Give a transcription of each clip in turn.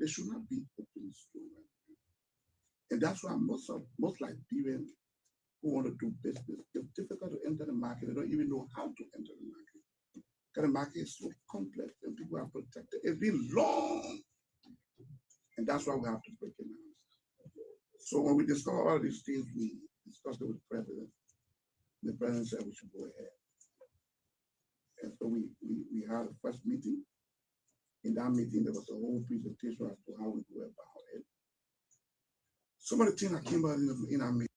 they should not be open store. And that's why most Liberians who want to do business, it's difficult to enter the market. They don't even know how to enter the market. Because the market is so complex and people are protected. It's been long. And that's why we have to break it down. So when we discover all of these things, we discussed it with the president. The president said we should go ahead. And so we had a first meeting. In that meeting, there was a whole presentation as to how we go about it. Some of the things that came out in our meeting.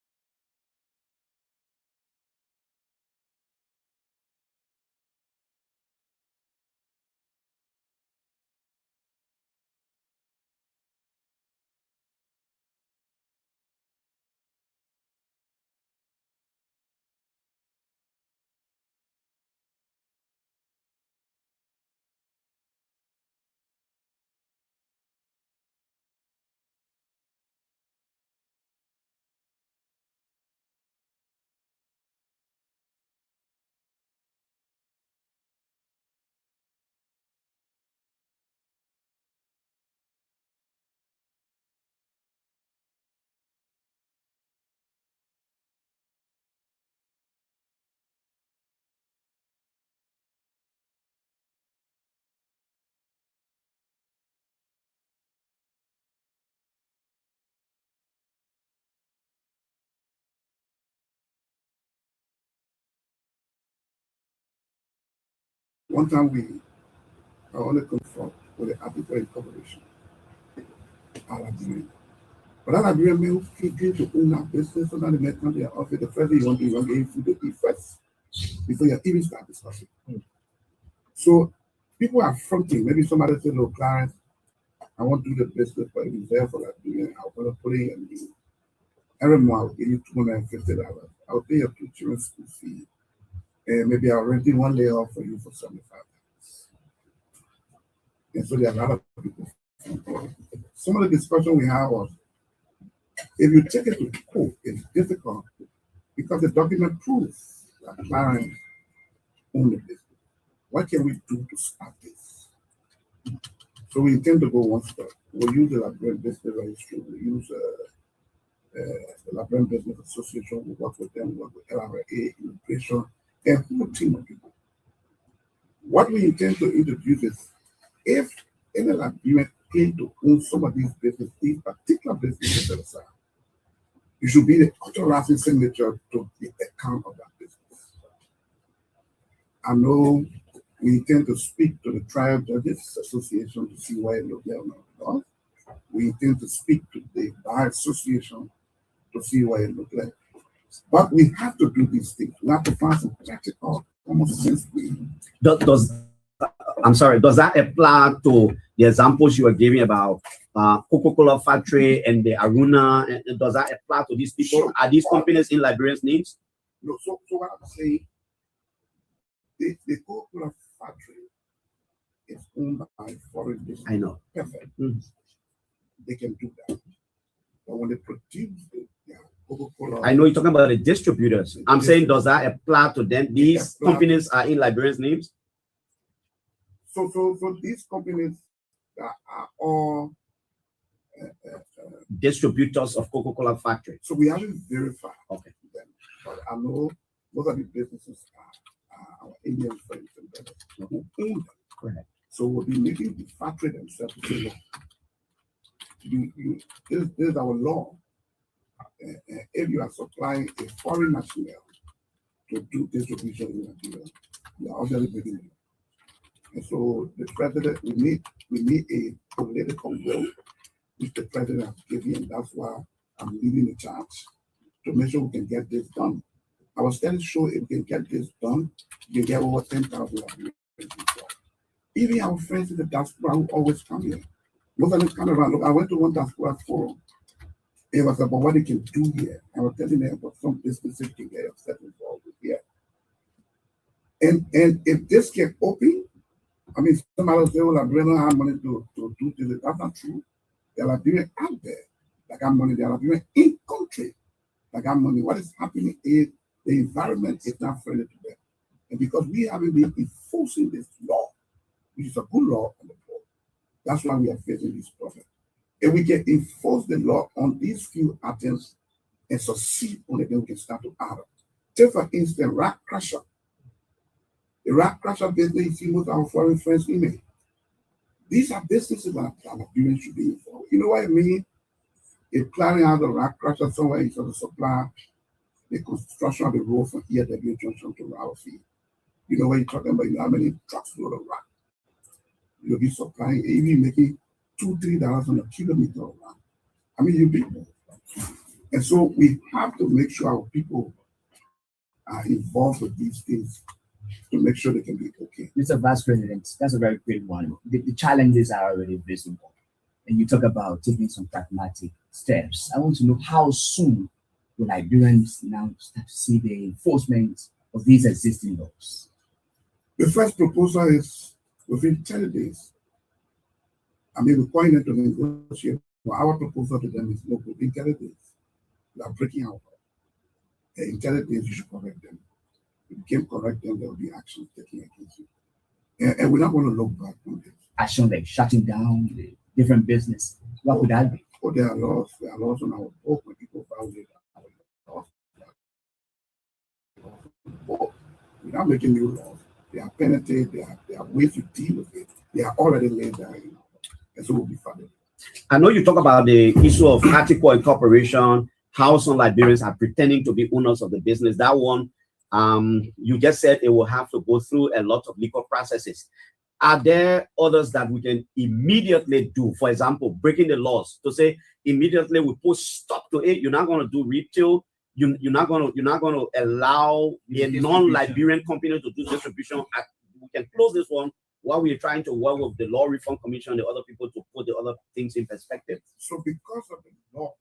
One time we are only confront with the Africa Incorporation, Liberian. But that Liberian man who came to own our business, so that the man come to your office, the first thing you want to do is give food to eat first before you even start discussing. So people are fronting. Maybe somebody said, "No, Clarence, I want to do the business, but if it's there for Liberian, I'm going to put it in you. Every month I'll give you $250. I'll pay your 2 children's school fee. And maybe I'll rent in 1 layoff for you for $75. And so there are a lot of people. Some of the discussion we have was, if you take it to court, it's difficult because the document proves that Clarence owned the business. What can we do to stop this? So we intend to go one step. We'll use the Liberian Business Registry. We'll use the Liberian Business Association. We'll work with them, work with LRA, immigration, and a whole team of people. What we intend to introduce is, if any Liberian claim to own some of these businesses, these particular businesses, you should be the authorizing signature to the account of that business. I know we intend to speak to the Trial Judges Association to see why it looks there or not. We intend to speak to the Bar Association to see why it looks like. But we have to do these things. We have to find some practical, almost sense. Does that apply to the examples you were giving about Coca-Cola factory and the Aruna? Does that apply to these people? Sure. Are these companies in Liberian's names? No. So what I'm saying, the Coca-Cola factory is owned by foreign business. I know. Perfect. They can do that. But when they produce Coca-Cola, I know you're talking about the distributors. I'm saying, does that apply to them? These companies are in Liberian's names? So these companies are all distributors of Coca-Cola factory. So we haven't verified them, but I know most of the businesses are our Indian friends and brothers who own them. Correct. So we'll be making the factory themselves to say, this is our law. If you are supplying a foreign national to do distribution in Nigeria, you are already breaking it. And so the president, we need a political will, which the president has given, and that's why I'm leading the charge to make sure we can get this done. I was telling sure if we can get this done, we can get over 10,000 people. Even our friends in the diaspora who always come here. Most of them come around. Look, I went to one diaspora forum. It was about what they can do here. I was telling them about some businesses can get themselves involved with here. And if this can open, I mean, somebody say, well, I don't have money to do this. That's not true. There are Liberians out there that got money. There are Liberians in country that got money. What is happening is the environment is not friendly to them. And because we haven't been enforcing this law, which is a good law on the board, that's why we are facing this problem. If we can enforce the law on these few items and succeed on it, then we can start to add up. Take for instance, rock crusher. The rock crusher business you see most of our foreign friends in it. These are businesses that Liberians should be involved. You know what I mean? If planning out the rock crusher somewhere is going to supply the construction of the road from ELBC Junction to Ralphie. You know what you're talking about? You know how many trucks load of rock? You'll be supplying, even making $2-3 on a kilometer of rock. I mean, you people. And so we have to make sure our people are involved with these things to make sure they can be okay. Mr. Vice President, that's a very great one. The challenges are already visible. And you talk about taking some pragmatic steps. I want to know how soon will Liberians now start to see the enforcement of these existing laws? The first proposal is within 10 days. I mean, we're calling them to negotiate. Well, our proposal to them is no, within 10 days. They are breaking out. And in 10 days, you should correct them. If you can't correct them, there will be action taken against you. And we're not going to look back on this. Action like shutting down the different business. What would that be? Oh, there are laws. There are laws on our book when people violate our laws. We're not making new laws. There are penalties. There are ways to deal with it. They are already laid down. You know, and so we'll be fine. I know you talk about the issue of article incorporation, how some Liberians are pretending to be owners of the business. That one, you just said it will have to go through a lot of legal processes. Are there others that we can immediately do? For example, breaking the laws to say immediately we put stop to it. You're not going to do retail. You're not going to allow a non-Liberian company to do distribution. We can close this one while we're trying to work with the Law Reform Commission and the other people to put the other things in perspective. So because of the law,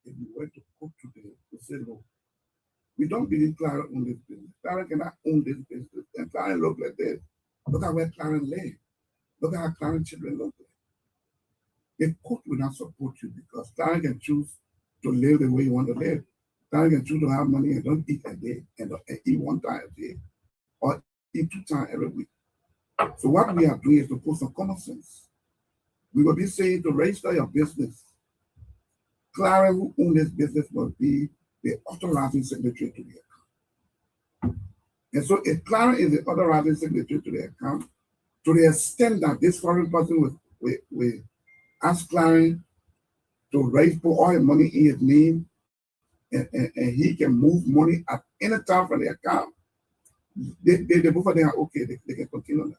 if we went to court today, we say, no, we don't believe Clara own this business. Clara cannot own this business. And Clara look like this. Look at where Clara live. Look at how Clara children look like. The court will not support you because Clara can choose to live the way you want to live. Clara can choose to have money and don't eat a day and eat one time a day or eat 2 times every week. So what we are doing is to put some common sense. We will be saying to register your business. Clara, who owns this business, must be the authorizing signatory to the account. And so if Clara is the authorizing signatory to the account, to the extent that this foreign person will ask Clara to raise put all his money in his name and he can move money at any time from the account, they both of them are okay, they can continue that.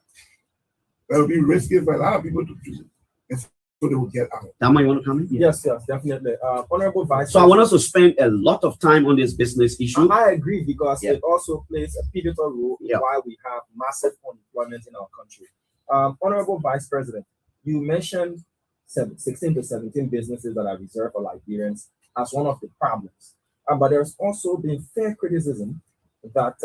But it will be risky for a lot of people to do it. And so they will get out. Dama, you want to come in? Yes, definitely. Honorable Vice So I want us to spend a lot of time on this business issue. I agree because it also plays a pivotal role in Yeah. why we have massive unemployment in our country. Honorable Vice President, you mentioned 16 to 17 businesses that are reserved for Liberians as one of the problems. But there's also been fair criticism that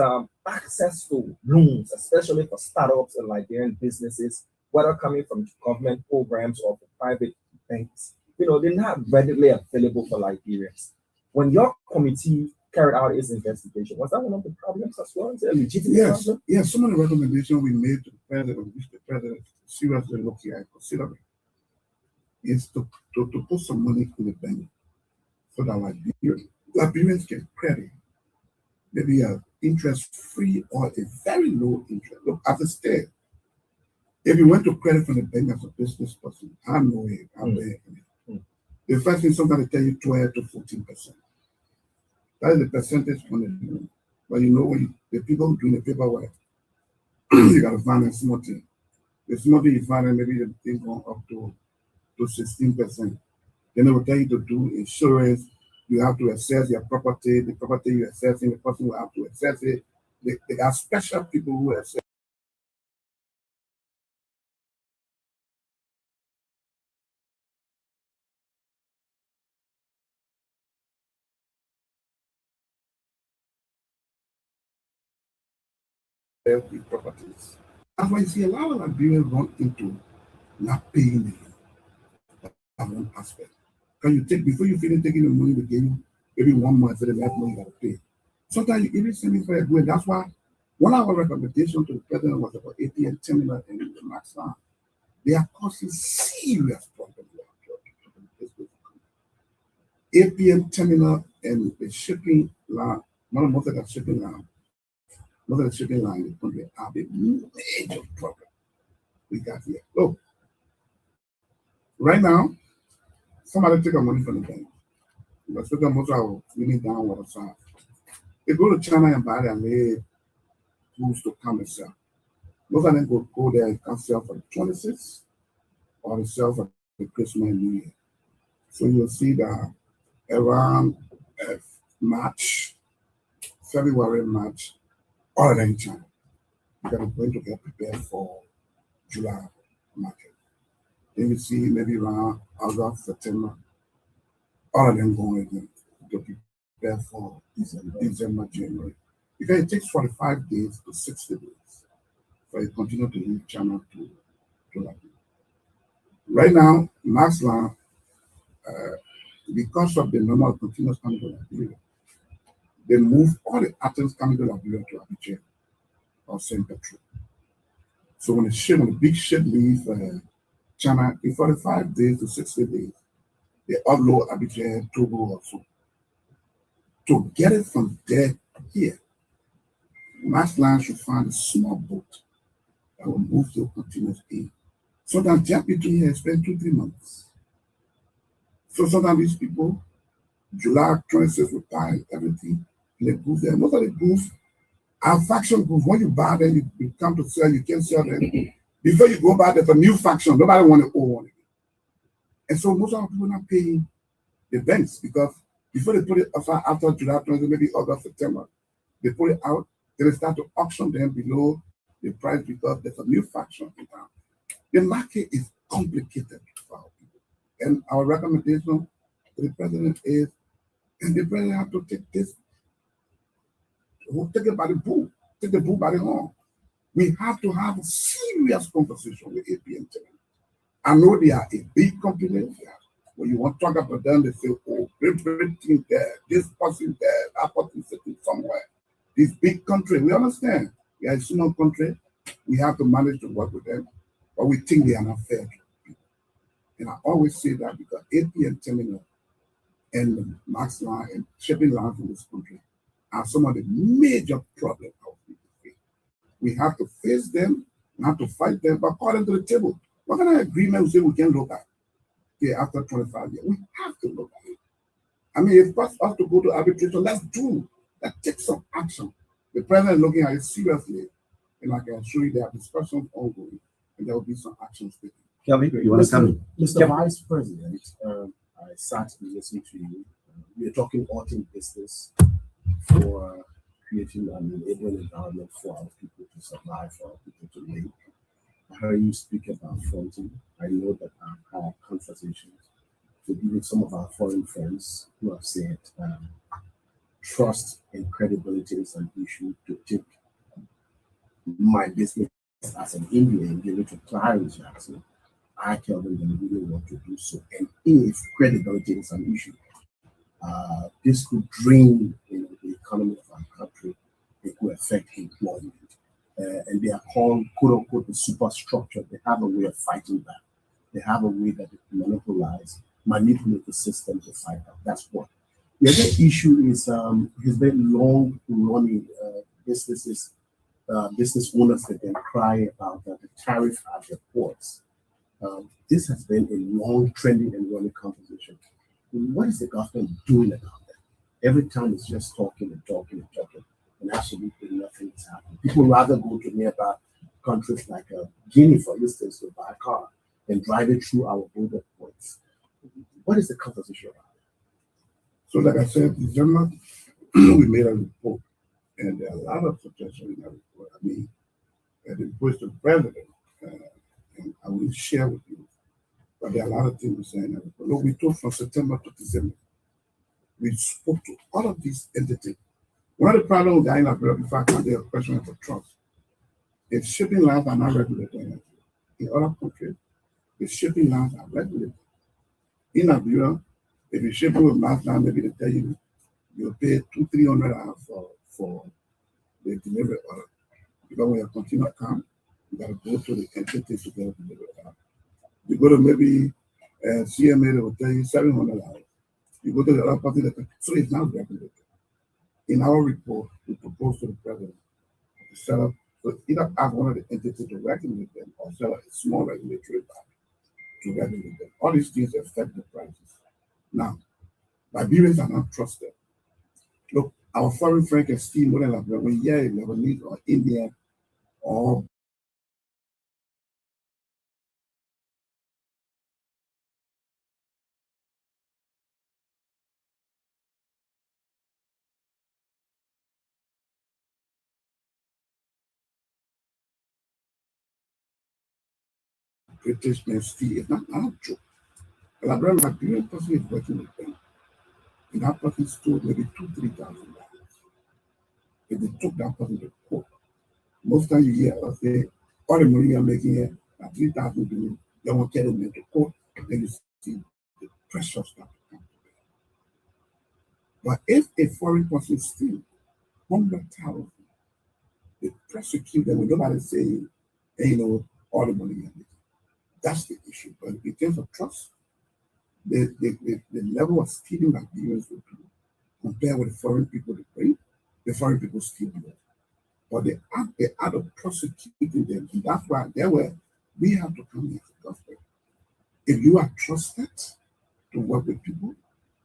access to loans, especially for startups and Liberian businesses, whether coming from government programs or from private banks, they're not readily available for Liberians. When your committee carried out its investigation, was that one of the problems as well? Is it a legitimate problem? Yes, some of the recommendations we made to the president, which the president seriously looking at considering, is to put some money in the bank so that Liberians can credit maybe an interest-free or a very low interest. Look, as a state, if you went to credit from the bank as a business person, I know it. The first thing somebody tell you 12 to 14%. That is the percentage on the loan. But when the people doing the paperwork, you got to find a small thing. The small thing you find, maybe the thing going up to 16%. Then they will tell you to do insurance. You have to assess your property. The property you're assessing, the person will have to assess it. They got special people who assess. Properties. That's why you see a lot of Liberians run into not paying the loan. That one aspect. Can you take before you finish taking the money they give you, maybe 1 month for the last money you gotta pay. Sometimes you even send me for a good. That's why one of our recommendations to the president was about ATM terminal and the max time. They are causing serious problems. APM terminal and the shipping line, most of the shipping line, most of the shipping line in the country are the major problem we got here. Look, right now, somebody take our money from the bank. Let's look at most of our winning downwater side. They go to China and buy their made goods to come and sell. Most of them go there and can sell for the 26th or they sell for the Christmas and New Year. So you'll see that around March, February, March, all of them in China. You're going to get prepared for July market. Then you see maybe around August, September, all of them going again to prepare for December, January. Because it takes 45 days to 60 days for it continue to leave China to Liberia. Right now, Max Line, because of the normal continuous coming to Liberia, they move all the items coming to Liberia to Abidjan or St. Petro. So when the big ship leaves China in 45 days to 60 days, they upload Abidjan, Togo or so. To get it from there here, Max Line should find a small boat that will move to continuous aid. So that jump between here spend 2-3 months. So sometimes these people, July 26th will buy everything and they goods there. Most of the goods are faction goods. When you buy them, you come to sell, you can't sell them. Before you go buy, there's a new faction. Nobody want to own one again. And so most of the people are not paying the banks because before they put it aside after July 20th, maybe August, September, they put it out, then they start to auction them below the price because there's a new faction in town. The market is complicated for our people. And our recommendation to the president is, and the president have to take this, take it by the bull, take the bull by the horn. We have to have a serious conversation with APM. I know they are a big company. When you want to talk about them, they say, oh, everything there, this person there, that person sitting somewhere. This big country, we understand. We are a small country. We have to manage to work with them, but we think they are not fair to people. And I always say that because APM terminal and the Max Line and shipping lines in this country are some of the major problems our people face. We have to face them, not to fight them, but call them to the table. What kind of agreement we say we can look at? Okay, after 25 years, we have to look at it. I mean, if it costs us to go to arbitration, let's do. Let's take some action. The president is looking at it seriously, and I can assure you there are discussions ongoing, and there will be some actions taken. Kelvin, you want to come? Mr. Vice President, I sat and listened to you. We are talking all in business for creating an enabling environment for our people to survive, for our people to live. I heard you speak about fronting. I know that I've had conversations with even some of our foreign friends who have said trust and credibility is an issue to take my business as an Indian, give it to Clarence Jackson. I tell them they really want to do so. And if credibility is an issue, this could drain the economy of our country. It could affect employment. And they are called, quote unquote, the superstructure. They have a way of fighting back. They have a way that they monopolize, manipulate the system to fight back. That's one. The other issue is his very long running businesses, business owners that then cry about the tariff at the ports. This has been a long trending and running conversation. What is the government doing about that? Every time it's just talking and talking and talking, and absolutely nothing is happening. People rather go to nearby countries like Guinea, for instance, to buy a car than drive it through our border points. What is the conversation about? So, like I said, in December, we made a report, and there are a lot of suggestions in that report. I mean, the report to the president, and I will share with you. But there are a lot of things we say in that report. Look, we talked from September to December. We spoke to all of these entities. One of the problems with Nigeria, before I can answer a question of trust, if shipping lines are not regulated in other countries, the shipping lines are regulated. In Nigeria, if you ship with Max Line, maybe they tell you you'll pay $200-300 for the delivery order. Because when you continue to come, you got to go to the entities to get a delivery order. You go to maybe CMA, they will tell you $700. You go to the other party, so it's not regulated. In our report, we propose to the president to set up, so either ask one of the entities to regulate them or set up a small regulatory body to regulate them. All these things affect the prices. Now, Liberians are not trusted. Look, our foreign friend can steal more than Liberia. When you hear Lebanese or Indian or British men steal, it's not a joke. A Liberian person is working with them. And that person stole maybe $2,000-3,000. If they took that person to court, most times you hear us say, all the money you're making here, at 3,000 billion, they won't get them into court, then you see the pressure start to come to bear. But if a foreign person steals 100,000, they prosecute them, and nobody say, hey, all the money you're making. That's the issue. But in terms of trust, the level of stealing that Liberians will do compared with the foreign people they bring, the foreign people steal more. But the act of prosecuting them, and that's why we have to come here as a government. If you are trusted to work with people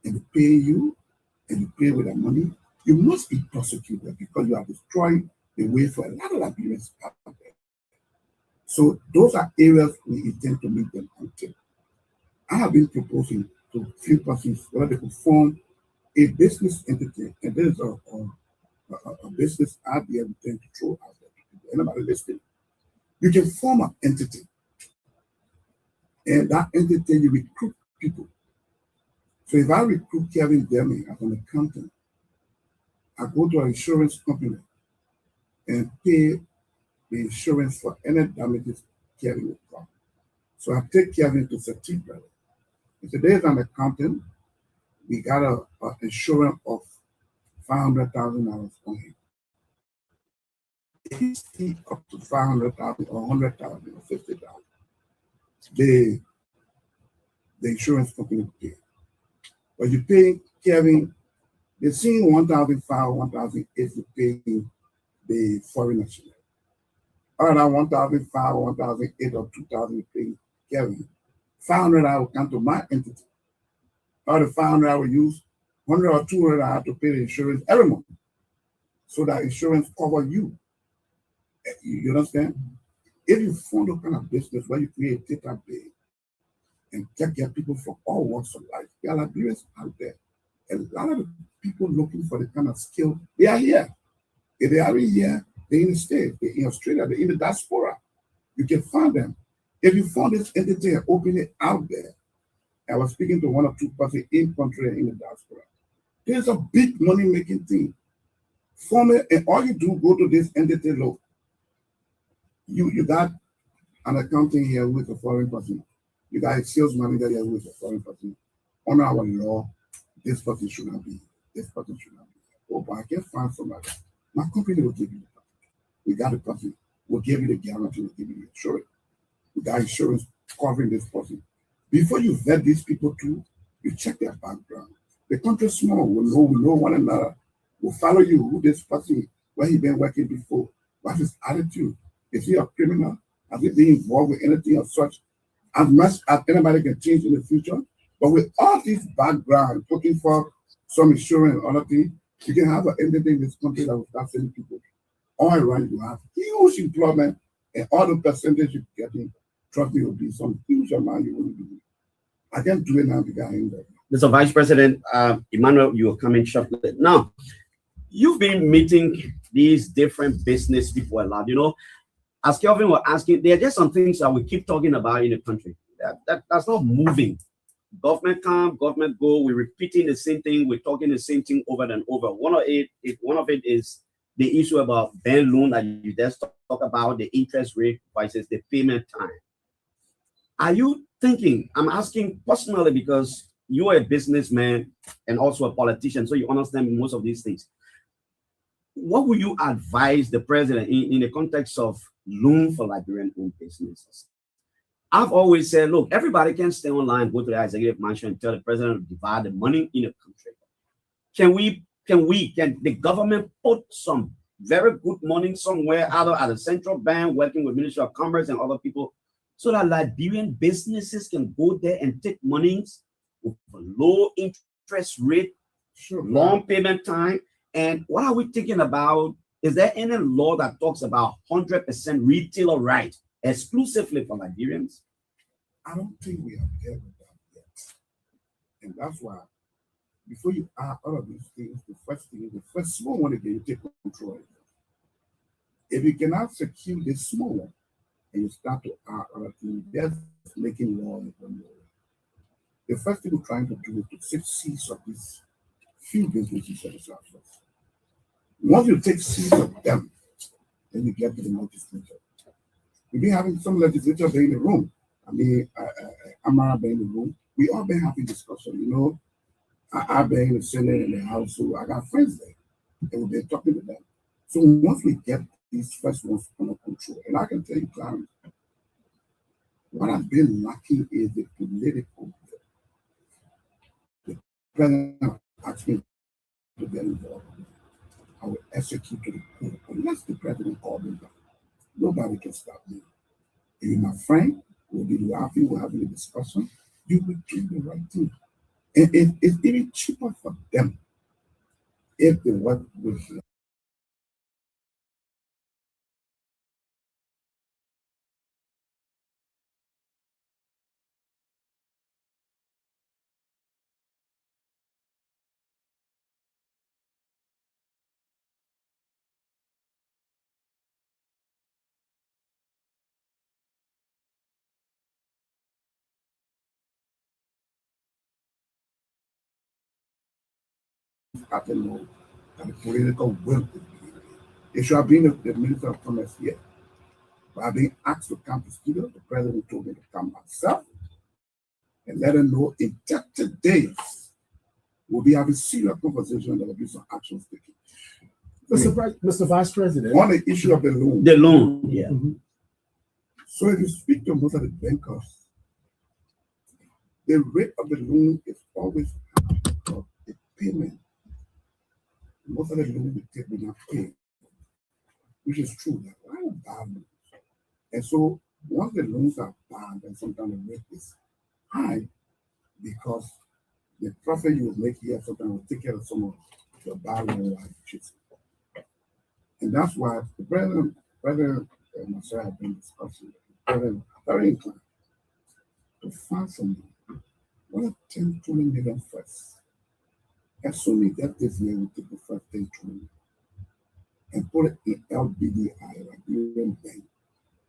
and they pay you and you pay with their money, you must be prosecuted because you are destroying the way for a lot of Liberians out there. So those are areas we intend to make them until. I have been proposing to a few persons whether they could form a business entity, and there is a business idea we tend to throw out there to people. Anybody listening? You can form an entity, and that entity you recruit people. So if I recruit Kevin Deming as an accountant, I go to an insurance company and pay the insurance for any damages Kevin will come. So I take Kevin to Satiq. And today as an accountant, we got an insurance of $500,000 on him. He's up to $500,000 or $100,000 or $50,000. The insurance company will pay. But you pay Kevin, they're seeing $1,500, $1,800 to pay the foreign national. All that $1,500, $1,800 or $2,000 to pay Kevin. $500 will come to my entity. All the $500 I will use, $100 or $200 I have to pay the insurance every month. So that insurance cover you. You understand? If you form a kind of business where you create a database and get people from all walks of life, there are Liberians out there. And a lot of the people looking for the kind of skill, they are here. If they are here, they're in the States, they're in Australia, they're in the diaspora. You can find them. If you found this entity and open it out there, I was speaking to one or two persons in country and in the diaspora. There's a big money making thing. Form it, and all you do, go to this entity, look. You got an accountant here who is a foreign person. You got a sales manager here who is a foreign person. On our law, this person should not be. This person should not be. Oh, but I can find somebody. My company will give you the person. We got a person. We'll give you the guarantee. We'll give you the insurance. We got insurance covering this person. Before you vet these people too, you check their background. The country is small. We know one another. We'll follow you. Who this person, where he been working before? What's his attitude? Is he a criminal? Has he been involved with anything of such? As much as anybody can change in the future. But with all this background, looking for some insurance and other things, you can have an entity in this country that will start sending people. All around you have huge employment, and all the percentage you're getting, trust me, will be some huge amount you will be. I can't do it now because I ain't there. Mr. Vice President, Emmanuel, you are coming shortly. Now, you've been meeting these different business people a lot. As Kelvin was asking, there are just some things that we keep talking about in the country. That's not moving. Government come, government go. We're repeating the same thing. We're talking the same thing over and over. One of it is the issue about bank loan that you just talk about, the interest rate versus the payment time. Are you thinking? I'm asking personally because you are a businessman and also a politician, so you understand most of these things. What would you advise the president in the context of loan for Liberian-owned businesses? I've always said, look, everybody can stay online, go to the executive mansion and tell the president to divide the money in the country. Can the government put some very good money somewhere, either at the central bank, working with Ministry of Commerce and other people, so that Liberian businesses can go there and take monies with a low interest rate, long payment time? And what are we thinking about? Is there any law that talks about 100% retailer right exclusively for Liberians? I don't think we are there with that yet. And that's why, before you add all of these things, the first small one again, you take control of it. If you cannot secure this small one, and you start to add other things, that's making law in one way. The first thing we're trying to do is to take seeds of these few businesses that is ourselves. Once you take seeds of them, then you get to the legislature. We've been having some legislators in the room. I mean, Amara been in the room. We all been having discussion, you know. I've been in the Senate and the House, so I got friends there, and we've been talking to them. So once we get these first ones under control, and I can tell you, Clarence, what has been lacking is the political. The president asked me to get involved. I will execute to the core. Unless the president called me back, nobody can stop me. If you're my friend, we'll be laughing, we're having a discussion, you will do the right thing. And it's even cheaper for them if they work with you. I can know that the political will is being made. It should have been the Minister of Commerce here. But I've been asked to come to studio. The president told me to come myself and let him know in 30 days we'll be having serious conversation and there will be some actions taken. Mr. Vice President. On the issue of the loan. The loan, yeah. So if you speak to most of the bankers, the rate of the loan is always high because the payment. Most of the loans we take will not pay, which is true. There are a lot of bad loans. And so once the loans are bad, then sometimes the rate is high because the profit you will make here sometimes will take care of some of your bad loan liabilities. And that's why the president and myself have been discussing, very inclined to find some money. What are 10, 20 million first? Assuming that this year we take the first 10 trillion and put it in LBDI, like Union Bank.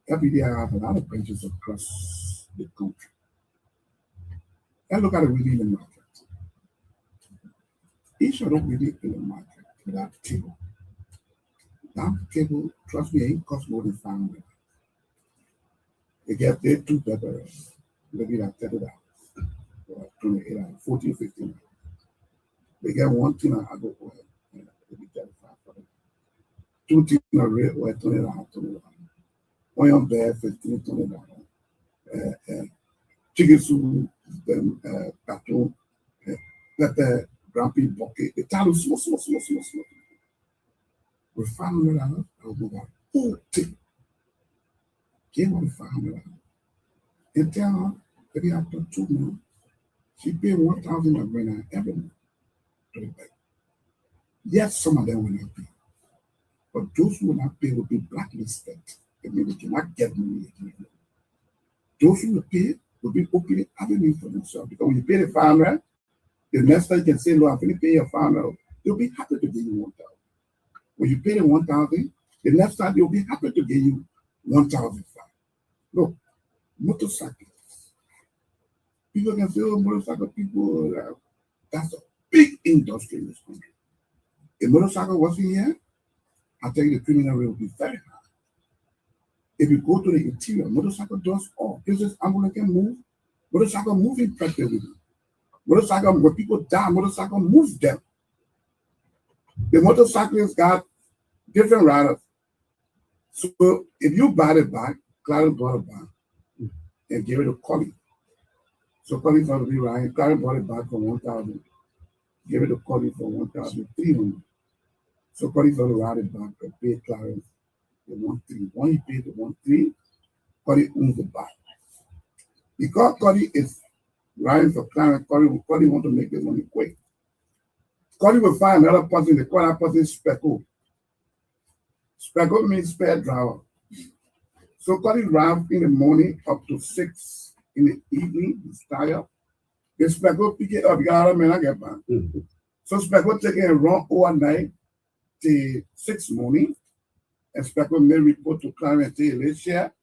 LBDI has a lot of branches across the country. And look at it really in the market. Each of them really in the market without the table. That table, trust me, ain't cost more than $500. They get their 2 peppers, maybe like $30 or $28, $14, $15. They get one thing I go for it, and they be 35 for them. 2 things are real, or $20. One on bed, $15, $20. Chicken soup, carton, pepper, grumpy bucket. The town is small. With $500, I'll go back. Whole thing. Give her the $500. And tell her, maybe after 2 months, she paid $1,000 every month. Yes, some of them will not pay, but those who will not pay will be blacklisted. I mean, they cannot get money again. Those who will pay will be opening avenues for themselves because when you pay the $500, the next time you can say, "No, I'm going to pay your $500." They'll be happy to give you $1,000. When you pay the $1,000, the next time they'll be happy to give you $1,500. Look, motorcycles. People can say, "Oh, motorcycle people." That's a big industry in this country. If motorcycle wasn't here, I tell you the criminal rate would be very high. If you go to the interior, motorcycle does all. Places ambulance can move. Motorcycle moving practically. Motorcycle, when people die, motorcycle moves them. The motorcyclists got different riders. So if you buy the bike, Clarence bought a bike. and gave it to Collie. So Collie thought to be right. Clarence bought it back for 1,000. Gave it to Collie for 1,300. So Collie thought to write it back and pay Clarence the 1,300. When he paid the 1,300, Collie owns it back. Because Collie is writing for Clarence, Collie want to make the money quick. Collie will find another person, they call that person Speckle. Speckle means spare driver. So Collie drive in the morning up to 6 in the evening, he's tired. The Speckle pick it up, you got a man, I get back. So Speckle take it and run overnight till 6 morning. And Speckle may report to Clarence and take it late share.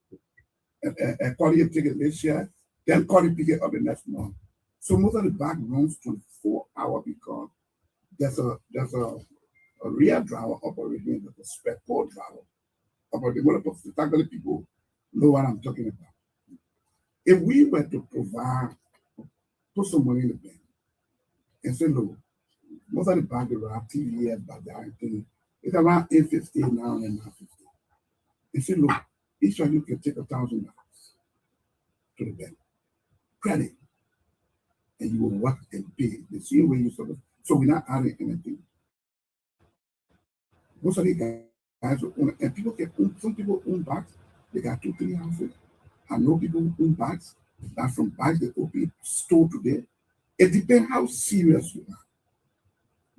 And Collie take it late share. Then Collie pick it up the next morning. So most of the back runs 24 hours because there's a real driver operating, there's a Speckle driver operating. What about the people know what I'm talking about? If we were to put some money in the bank and say, look, most of the bank around TVS, but it's around 850 now and 950. And say, look, each of you can take $1,000 to the bank, credit, and you will work and pay the same way you supposed. So we're not adding anything. Most of the guys will own, and people can own, some people own bags, they got 2-3 houses. I know people who own bags, that from bags they open store today. It depends how serious you are.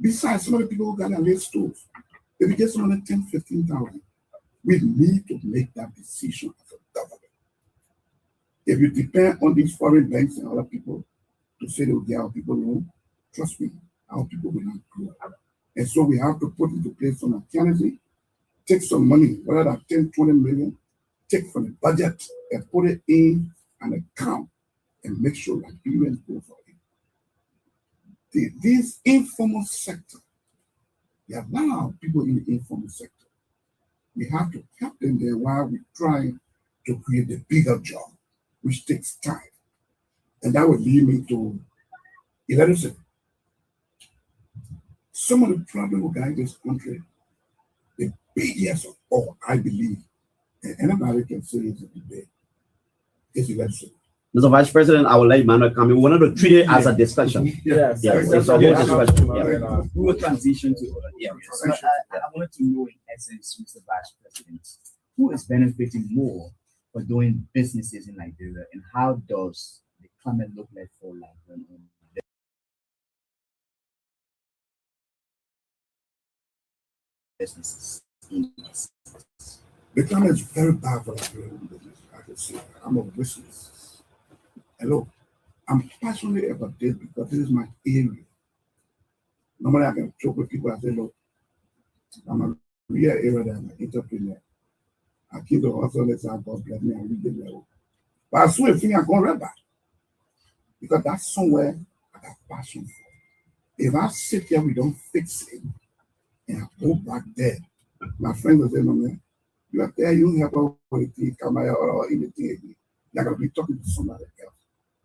Besides, some of the people who got their late stores, if you get someone at 10, 15,000, we need to make that decision as a government. If you depend on these foreign banks and other people to say they will get our people loan, trust me, our people will not grow. And so we have to put into place some alternative, take some money, whether that's 10, 20 million, take from the budget and put it in an account and make sure that Liberians go for it. This informal sector, there are a lot of people in the informal sector. We have to help them there while we're trying to create a bigger job, which takes time. And that would lead me to electricity. Some of the problems we got in this country, the biggest of all, I believe, and anybody can say it today, is electricity. Mr. Vice President, I will let Emmanuel come in. We wanted to treat it as a discussion. Yes, Yes, yes, it's a whole yes, discussion. yes, Yeah. We will transition to other areas. So I wanted to know, in essence, Mr. Vice President, who is benefiting more for doing businesses in Liberia, and how does the climate look like for Liberian businesses? The climate is very bad for Liberian business. I can see that. I'm a witness. Hello. I'm passionate about this because this is my area. Normally I can talk with people and say, look, I'm a real area that I'm an entrepreneur. I keep the hustle, let's say God bless me, I read the level. But I swear, I go right back. Because that's somewhere I got passion for. If I sit here, we don't fix it, and I go back there, my friends will say, no, man, you are there, you help out with the come or anything. You're going to be talking to somebody else.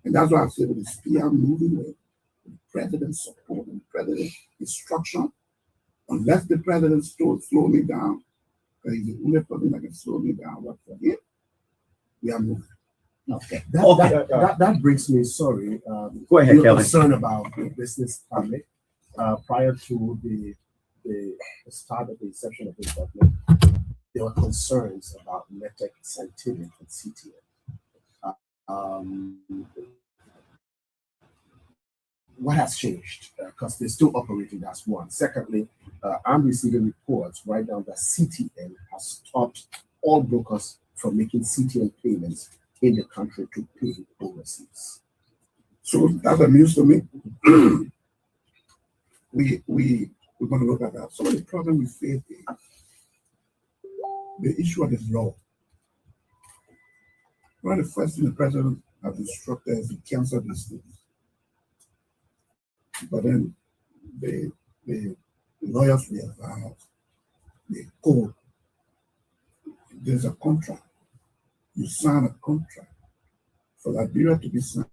And that's why I say with the spear moving with the president's support and the president's instruction, unless the president slow me down, because he's the only person that can slow me down, what for him, we are moving. Okay. That brings me, sorry, Go ahead, your Kelvin. concern about the business permit. Prior to the start of the inception of this government, there were concerns about NETEC incentive and CTN. What has changed? Because they're still operating as one. Secondly, I'm receiving reports right now that CTN has stopped all brokers from making CTN payments in the country to pay overseas. So that's a news to me. We're going to look at that. Some of the problem we face is the issue of the law. One of the first things the president has instructed is to cancel these things. But then the lawyers we have, the code, there's a contract. You sign a contract. For Liberia to be signed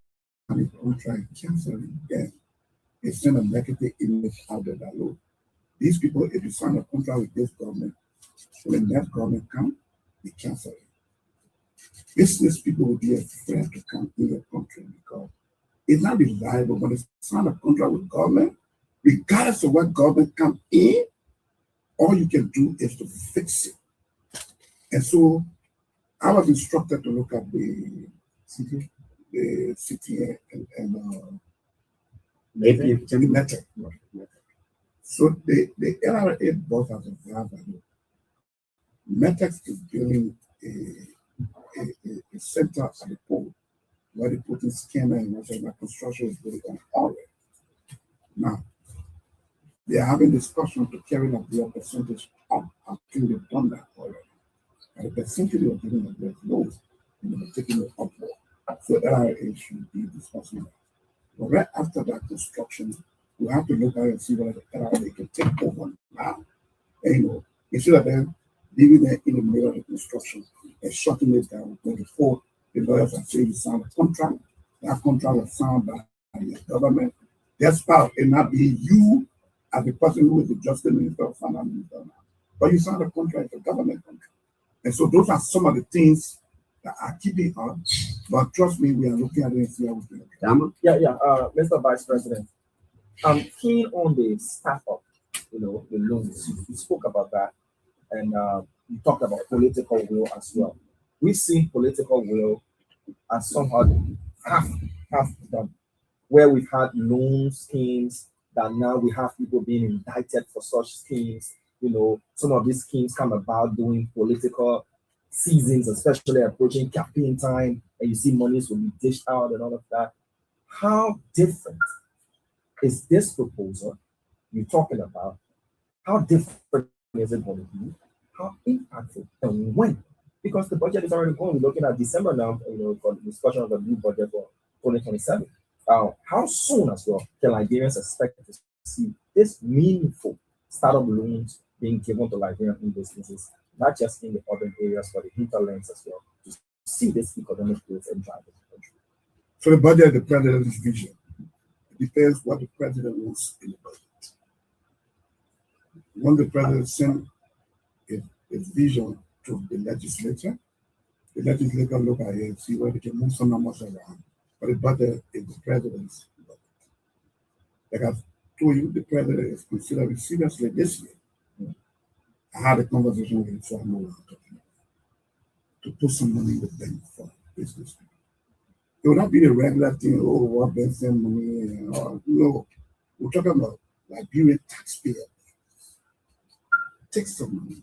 a contract, cancel it again. It send a negative image out there that look. These people, if you sign a contract with this government, when the next government comes, they cancel it. business people will be afraid to come in your country because it's not reliable. When they sign a contract with government, regardless of what government come in, all you can do is to fix it. And so I was instructed to look at the city and method. So the LRA both has a value. Metex is building a center at the port where they put in scanner and whatever construction is going on already. Now, they are having discussion to carry up their percentage up. I think they've done that already. And the percentage they are giving them is low, and they're taking it upward. So LRA should be discussing that. But right after that construction, we have to look at it and see whether the LRA can take over now. And, instead of them leaving it in the middle of the construction and shutting it down before the lawyers are saying you signed a contract. That contract was signed by the government. Despite it not be you as the person who is the justice minister or finance minister now. But you signed a contract, a government contract. And so those are some of the things that are keeping up. But trust me, we are looking at it and see how we can. Mr. Vice President, I'm keen on the startup, the loans. You spoke about that, and you talked about political will as well. We've seen political will and somehow half done, where we've had loan schemes that now we have people being indicted for such schemes. Some of these schemes come about during political seasons, especially approaching campaign time, and you see monies will be dished out and all of that. How different is this proposal you're talking about? How different is it going to be? How impactful and when? Because the budget is already going. We're looking at December now, for the discussion of the new budget for 2027. How soon as well can Liberians expect to see this meaningful startup loans being given to Liberian businesses, not just in the urban areas, but the hinterlands as well, to see this economic growth and drive the country? So the budget, the president's vision, it depends what the president wants in the budget. When the president sends his vision to the legislature look at it and see where they can move some numbers around. But the budget is the president's budget. Like I've told you, the president is considering seriously this year. I had a conversation with him, so I know what I'm talking about. To put some money in the bank for business. It will not be the regular thing, what bank send money, no. We're talking about Liberian taxpayer. Take some money.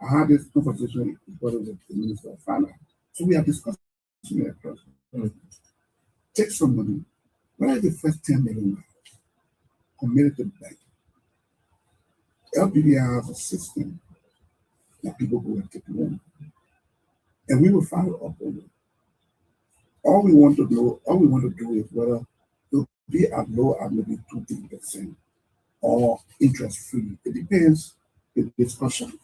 I had this conversation with the Minister of Finance. So we are discussing it. Take some money. What are the first $10 million committed to the bank? LBDI has a system that people go and take loan. And we will follow up on it. All we want to do is whether it will be as low as maybe 2-3% or interest free. It depends on the discussion.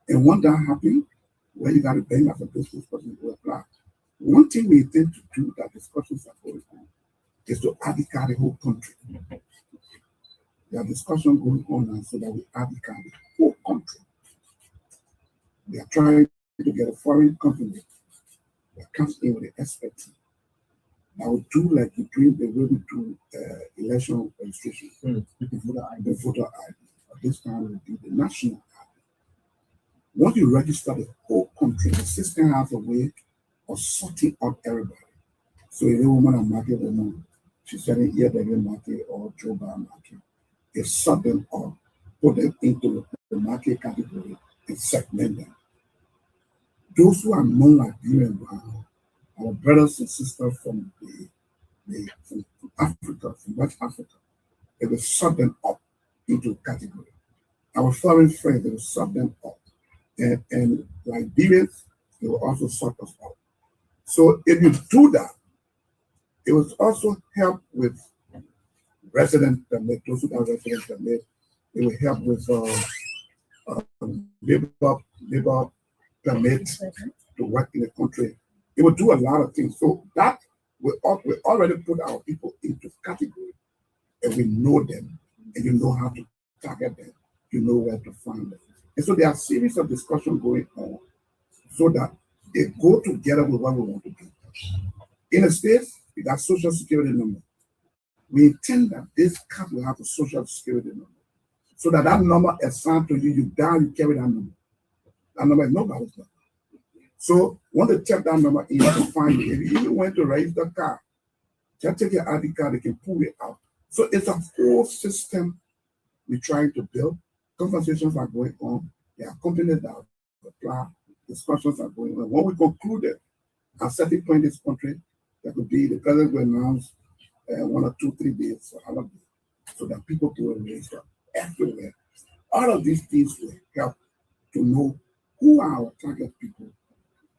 And when that happens, when you got a bank as a business person to apply, one thing we intend to do that discussions are going on is to advocate the whole country. There are discussions going on now so that we advocate the whole country. We are trying to get a foreign company that comes in with the expertise that will do like the way we do election registration, the voter ID. This time will be the national ID. Once you register the whole country, the system has a way of sorting out everybody. So if a woman a market woman, she's selling ELBC market or Joba market, they sort them out, put them into the market category and segment them. Those who are non-Liberian now, our brothers and sisters from from Africa, from West Africa, they will sort them up into a category. Our foreign friends, they will sort them up. And Liberians, they will also sort us out. So if you do that, it will also help with resident permit, those who have resident permit. It will help with labor permit to work in the country. It will do a lot of things. So that we already put our people into category, and we know them, and you know how to target them, you know where to find them. And so there are a series of discussions going on so that They go together with what we want to do. In the States, we got social security number. We intend that this card will have a social security number. So that number is assigned to you, you die, you carry that number. That number is nobody's number. So when they check that number, you have to find it. If you even went to register the car, just take your ID card, they can pull it out. So it's a whole system we're trying to build. Conversations are going on. There are companies that apply. Discussions are going on. When we conclude it, at a certain point in this country, that could be the president will announce 1 or 2, 3 days for holiday so that people can register everywhere. All of these things will help to know who are our target people.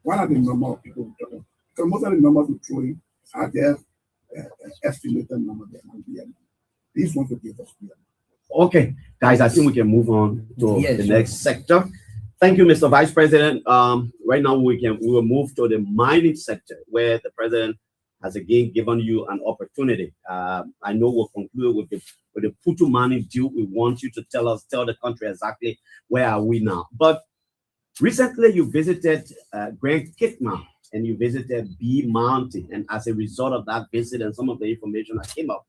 What are the number of people we're talking about? Because most of the numbers we throw in are just estimated numbers. These ones will give us clear. Okay, guys, I think we can move on to Yes, the sure. next sector. Thank you, Mr. Vice President. Right now we will move to the mining sector, where the president has again given you an opportunity. I know we'll conclude with the Putu mining deal. We want you to tell the country exactly where are we now. But recently you visited Grand Kpan and you visited B Mountain, and as a result of that visit and some of the information that came up,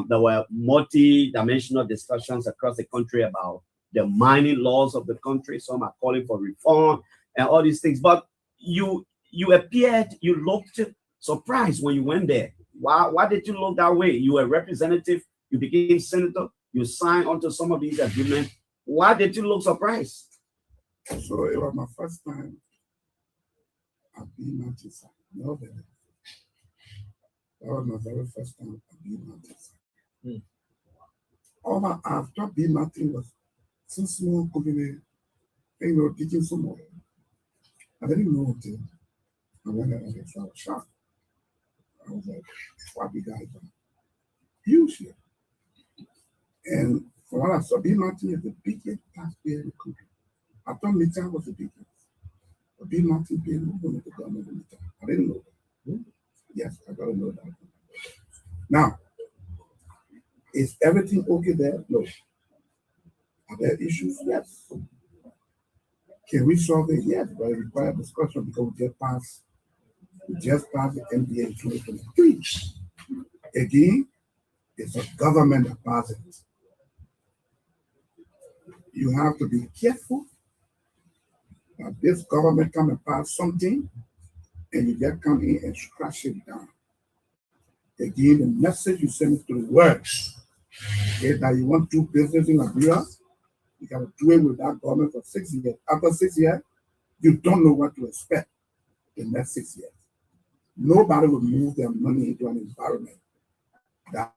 there were multi-dimensional discussions across the country about the mining laws of the country. Some are calling for reform and all these things. But you looked surprised when you went there. Why did you look that way? You were a representative, you became senator, you signed onto some of these agreements. Why did you look surprised? So it was my first time at B Mountain. No, that was my very first time at B Mountain. After B Mountain was some small company, teaching some more. I didn't know until I went there and I was shocked. I was like, what big guys are huge here. And from what I saw, B Mountain is the biggest taxpayer in the country. I thought Midtown was the biggest. But B Mountain paid more money to the government than Midtown. I didn't know that. Yes, I gotta know that. Now, is everything okay there? No. Are there issues? Yes. Can we solve it? Yes, but it requires discussion because we just passed the MBA in 2023. Again, it's a government that passes it. You have to be careful that this government come and pass something and you just come in and scratch it down. Again, the message you send to the world is that you want to do business in Nigeria, you got to do it with that government for 6 years. After 6 years, you don't know what to expect in the next 6 years. Nobody will move their money into an environment that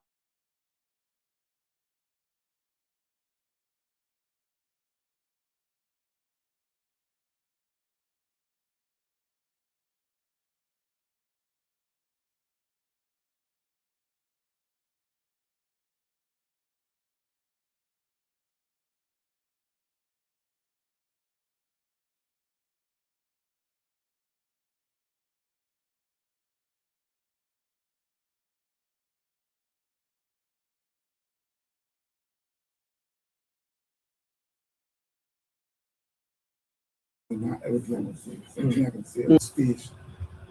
not everything I can say. Something I can say on stage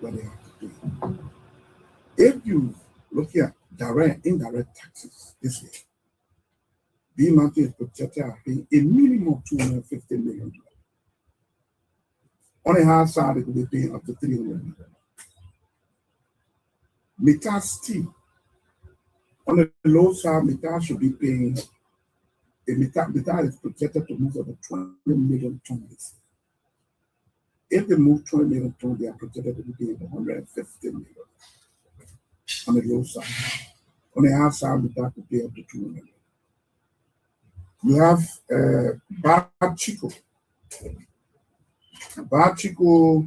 what they have to do. If you look at direct, indirect taxes this year, B Mountain is projected at paying a minimum of $250 million. On the high side, it will be paying up to $300 million. Mittal Steel, on the low side, Mittal should be paying, Mittal is projected to move over 20 million tons this year. If they move 20 million tons, they are projected to be paying 150 million on the low side. On the high side, Mittal could pay up to 200 million. We have Bar Chico. Bar Chico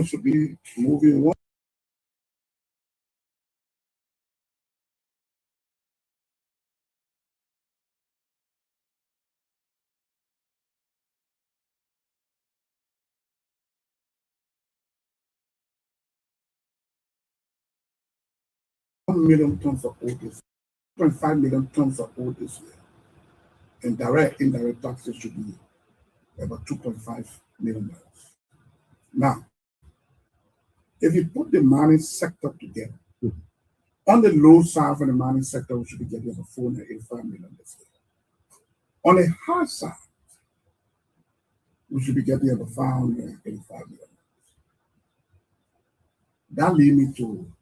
should be moving $1 million tons of oil this year, 2.5 million tons of oil this year. And direct, indirect taxes should be about 2.5 million. Now, if you put the mining sector together, on the low side for the mining sector, we should be getting about 485 million this year. On the high side, we should be getting about 585 million. That leads me to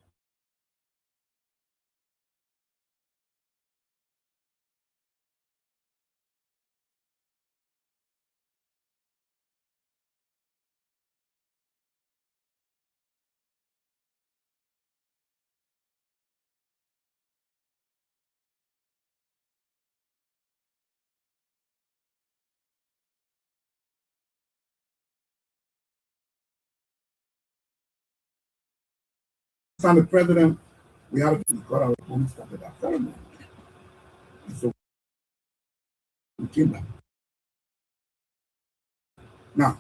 the president, we have to got our own started that ceremony. And so we came back. Now,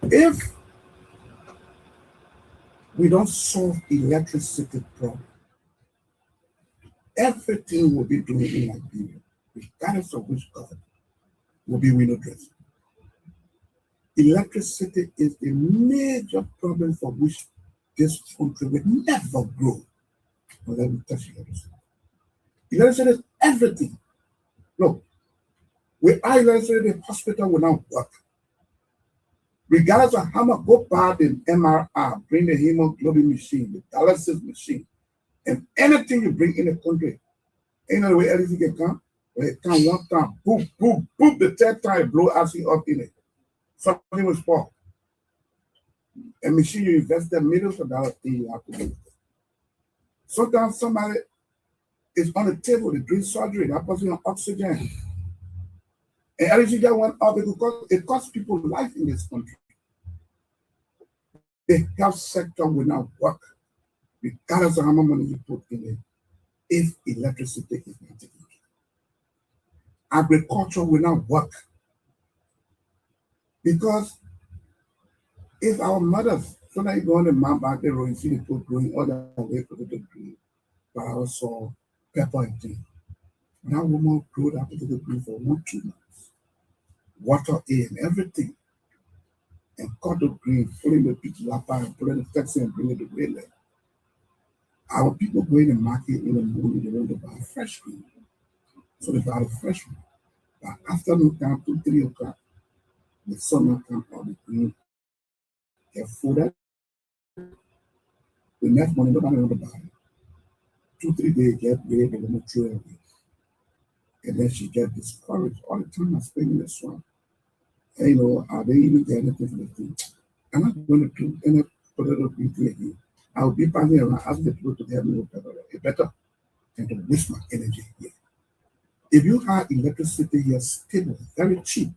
if we don't solve electricity problem, everything we'll be doing in Liberia, regardless of which government, will be window dressing. Electricity is a major problem for which this country will never grow unless we touch electricity. Electricity is everything. Look, without electricity, the hospital will not work. Regardless of how much go buy the MRI, bring the hemoglobin machine, the dialysis machine, and anything you bring in the country, ain't no way anything can come. When it comes one time, boom, boom, boom, the third time it blow acid up in it. Something will spoil. A machine you invest the millions of dollars in, you have to do it. Sometimes somebody is on the table, they doing surgery, that person on oxygen. And everything that went up because it costs people life in this country. The health sector will not work, regardless of how much money you put in it, if electricity is not taken care of. Agriculture will not work. Because if our mothers, so that you go on the map back there, you see the people growing all the way to the green, but I saw pepper and tea. That woman grew that potato green for 1-2 months. Water in everything. And cut the green, put in the pitch lapa and put in the taxi and bring it to Greenland. Our people go in the market in the morning, they want to buy fresh green. So they buy the fresh one. But afternoon time, 2-3 o'clock, the sun will come out the green, get fooded. The next morning, nobody want to buy it. 2-3 days, get rid of the throw away. And then she get discouraged all the time. I spend in the swamp. And, you know, are they even getting anything for the thing? I'm not going to do any political thing again. I will be passing around asking the people to help me with better. It's better than to waste my energy here. If you have electricity here stable, very cheap,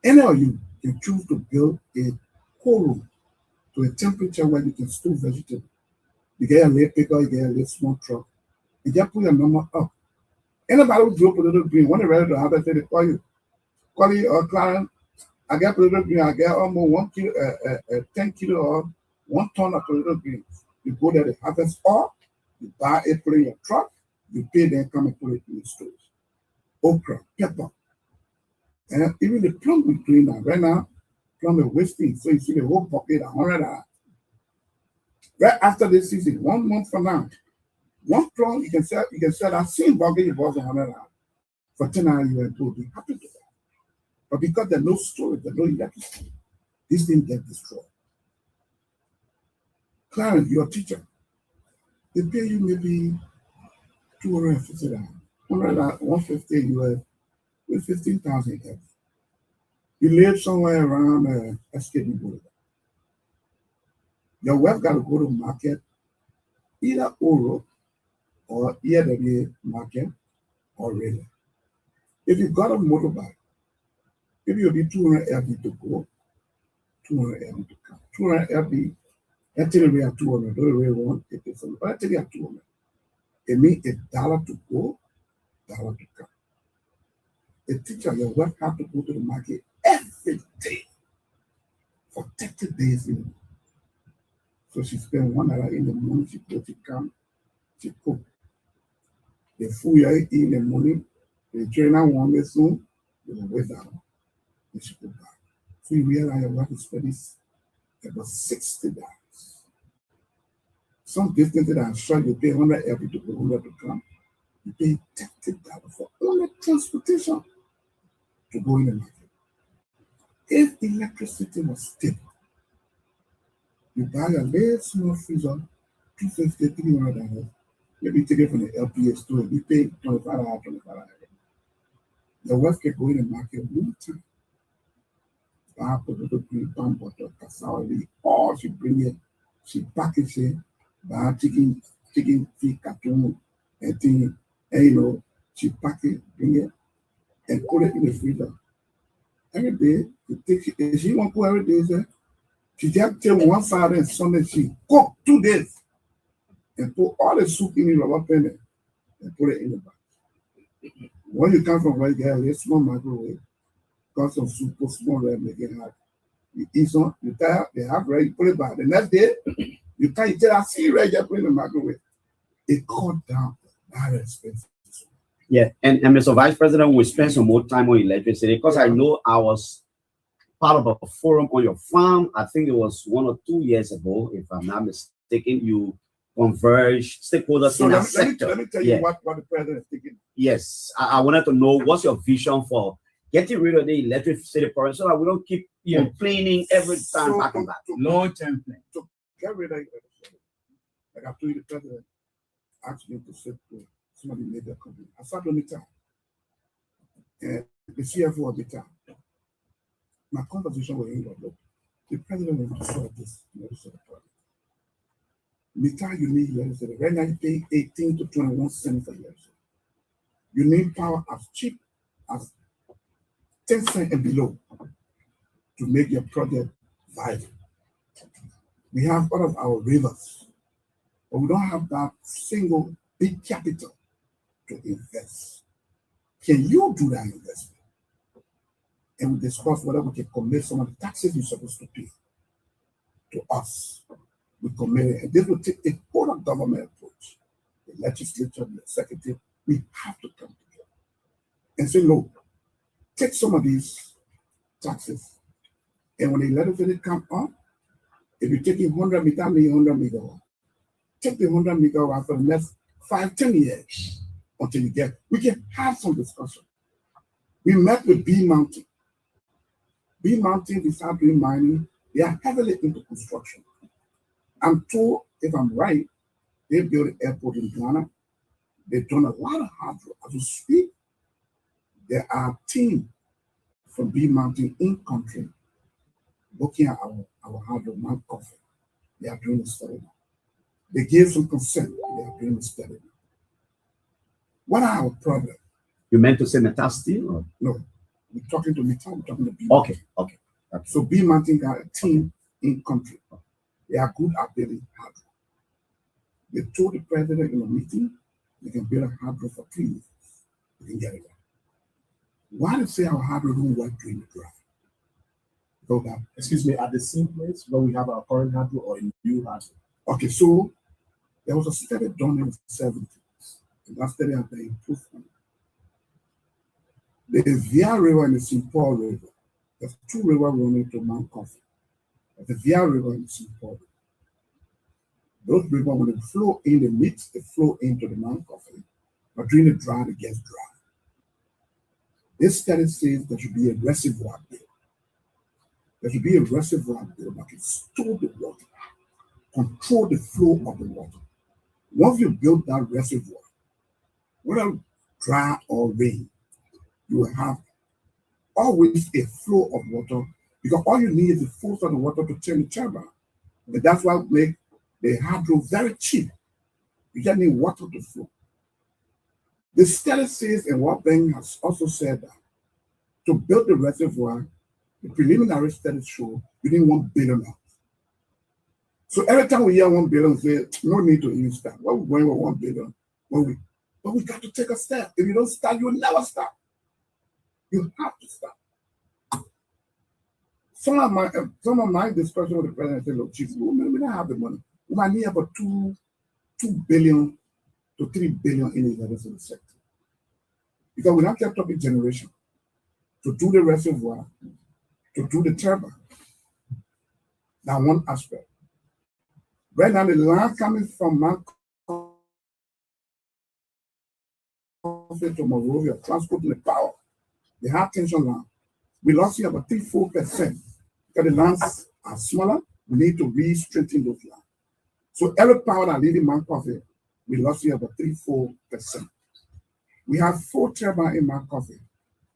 any of you can choose to build a cold room to a temperature where you can store vegetables. You get a little picker, you get a little small truck, and just put your number up. Anybody who drove a little green, when they're ready to harvest, they call you. Call you or client, I get a little green, I get almost 1 kilo, 10 kilo or 1 ton of little green. You go there, they harvest all, you buy it, put it in your truck, you pay, then come and put it in the stores. Okra, pepper. And even the plum is green now. Right now, plum is wasting. So you see the whole bucket, $100. Right after this season, 1 month from now, one plum you can sell that same bucket you bought $100. For 10 hours, you will be happy to that. But because there's no storage, there's no electricity, this thing gets destroyed. Clarence, your teacher, they pay you maybe $250. $150 US with 15,000 heads. You live somewhere around SKB Boulevard. Your wife got to go to market, either Oro or ELBC market or Raleigh. If you got a motorbike, maybe you'll be 200 LB to go, 200 LB to come. 200 LB, actually we have 200, don't really want it, but actually we have 200. It means $1 to go, $1 to come. A teacher, your wife have to go to the market every day for 30 days in a month. So she spend $1 in the morning, she go, she come, she cook. The food you eat in the morning, the trainer want me soon, they will wait down, and she go back. So you realize your wife is spending about $60. Some distances I'm sure you pay 100 every to go, 100 to come. You pay $30 for only transportation to go in the market. If electricity was stable, you buy a little small freezer, $250, $300, maybe take it from the LPA store, and you pay $25. The wife can go in the market one time. Buy potato cream, palm butter, cassava, all she bring it, she package it, buy chicken feet, cartoon, and thing, and she pack it, bring it, and put it in the freezer. Every day, if she won't cook every day, she just take one Saturday and Sunday, she cook 2 days and put all the soup in the rubber pan and put it in the bag. When you come from work, you get a small microwave, got some soup, put small red, make it hot. You eat some, you tire, they have ready, put it back. The next day, you can't tell I see red, just put it in the microwave. It cut down very expensive. Yeah, and Mr. Vice President, we spend some more time on electricity because I know I was part of a forum on your farm. I think it was 1 or 2 years ago, if I'm not mistaken. You converge stakeholders So in that let sector. me tell Yeah. you what the president is thinking. Yes, I wanted to know what's your vision for getting rid of the electricity problem so that we don't keep complaining every time back and back. Long-term plan. Get rid of it. Like I told you, the president asked me to sit with somebody made that company. I sat on the time. And the CFO of the time. My conversation with him was, look, the president wants to solve this legislative problem. Meter, you need electricity. Right now, you pay 18 to 21 cents for electricity. You need power as cheap as 10 cents and below to make your project viable. We have all of our rivers, but we don't have that single big capital to invest. Can you do that investment? And we discuss whether we can commit some of the taxes you're supposed to pay to us. We commit it, and this will take a whole of government approach. The legislature, the executive, we have to come together and say, look, take some of these taxes, and when the electricity come up, if you're taking 100 megawatt, take the 100 megawatt for the next 5-10 years until you get. We can have some discussion. We met with B Mountain. B Mountain, they start doing mining. They are heavily into construction. I'm told, if I'm right, they built an airport in Ghana. They've done a lot of hard work. As we speak, there are teams from B Mountain in country looking at our hard work, Mount Coffee. They are doing a study now. They gave some consent. They are doing a study now. What are our problems? You meant to say Metal Steel? Or? No, we're talking to Metal, we're talking to B Okay, okay. So B Mountain got a team in country. They are good at building hardware. They told the president in a meeting they can build a hardware for 3 years. We can get it done. Why do you say our hardware don't work during the drive? Go down. Excuse me, at the same place where we have our current hardware or in new hardware? Okay, so there was a study done in the 70s. And that study has been improved. The Via River and the St. Paul River. There's 2 rivers running to Mount Coffee. The Via River and the St. Paul River. Those rivers, when they flow in the mix, they flow into the Mount Coffee. But during the dry, it gets dry. This study says there should be a reservoir there. There should be a reservoir there that can store the water, control the flow of the water. Once you build that reservoir, whether dry or rain, you will have always a flow of water because all you need is the force of the water to turn the turbine. And that's why we make the hydro very cheap. You just need water to flow. The study says, and World Bank has also said that to build the reservoir, the preliminary studies show you need $1 billion. So every time we hear $1 billion, say no need to even start. Well, we're going with $1 billion. But we got to take a step. If you don't start, you will never stop. You have to stop. Some of my discussion with the president said, look, Chief, we don't have the money. We might need about $2 billion to $3 billion in the electricity sector. Because we're not just talking generation. to do the reservoir, to do the turbine. That's one aspect. Right now, the land coming from Mount Coffee to Monrovia, transporting the power, the high tension line. We lost here about 3-4%. Because the lands are smaller, we need to re-strengthen those lands. So every power that leaves Mount Coffee, we lost here about 3-4%. We have 4 turbines in Mount Coffee.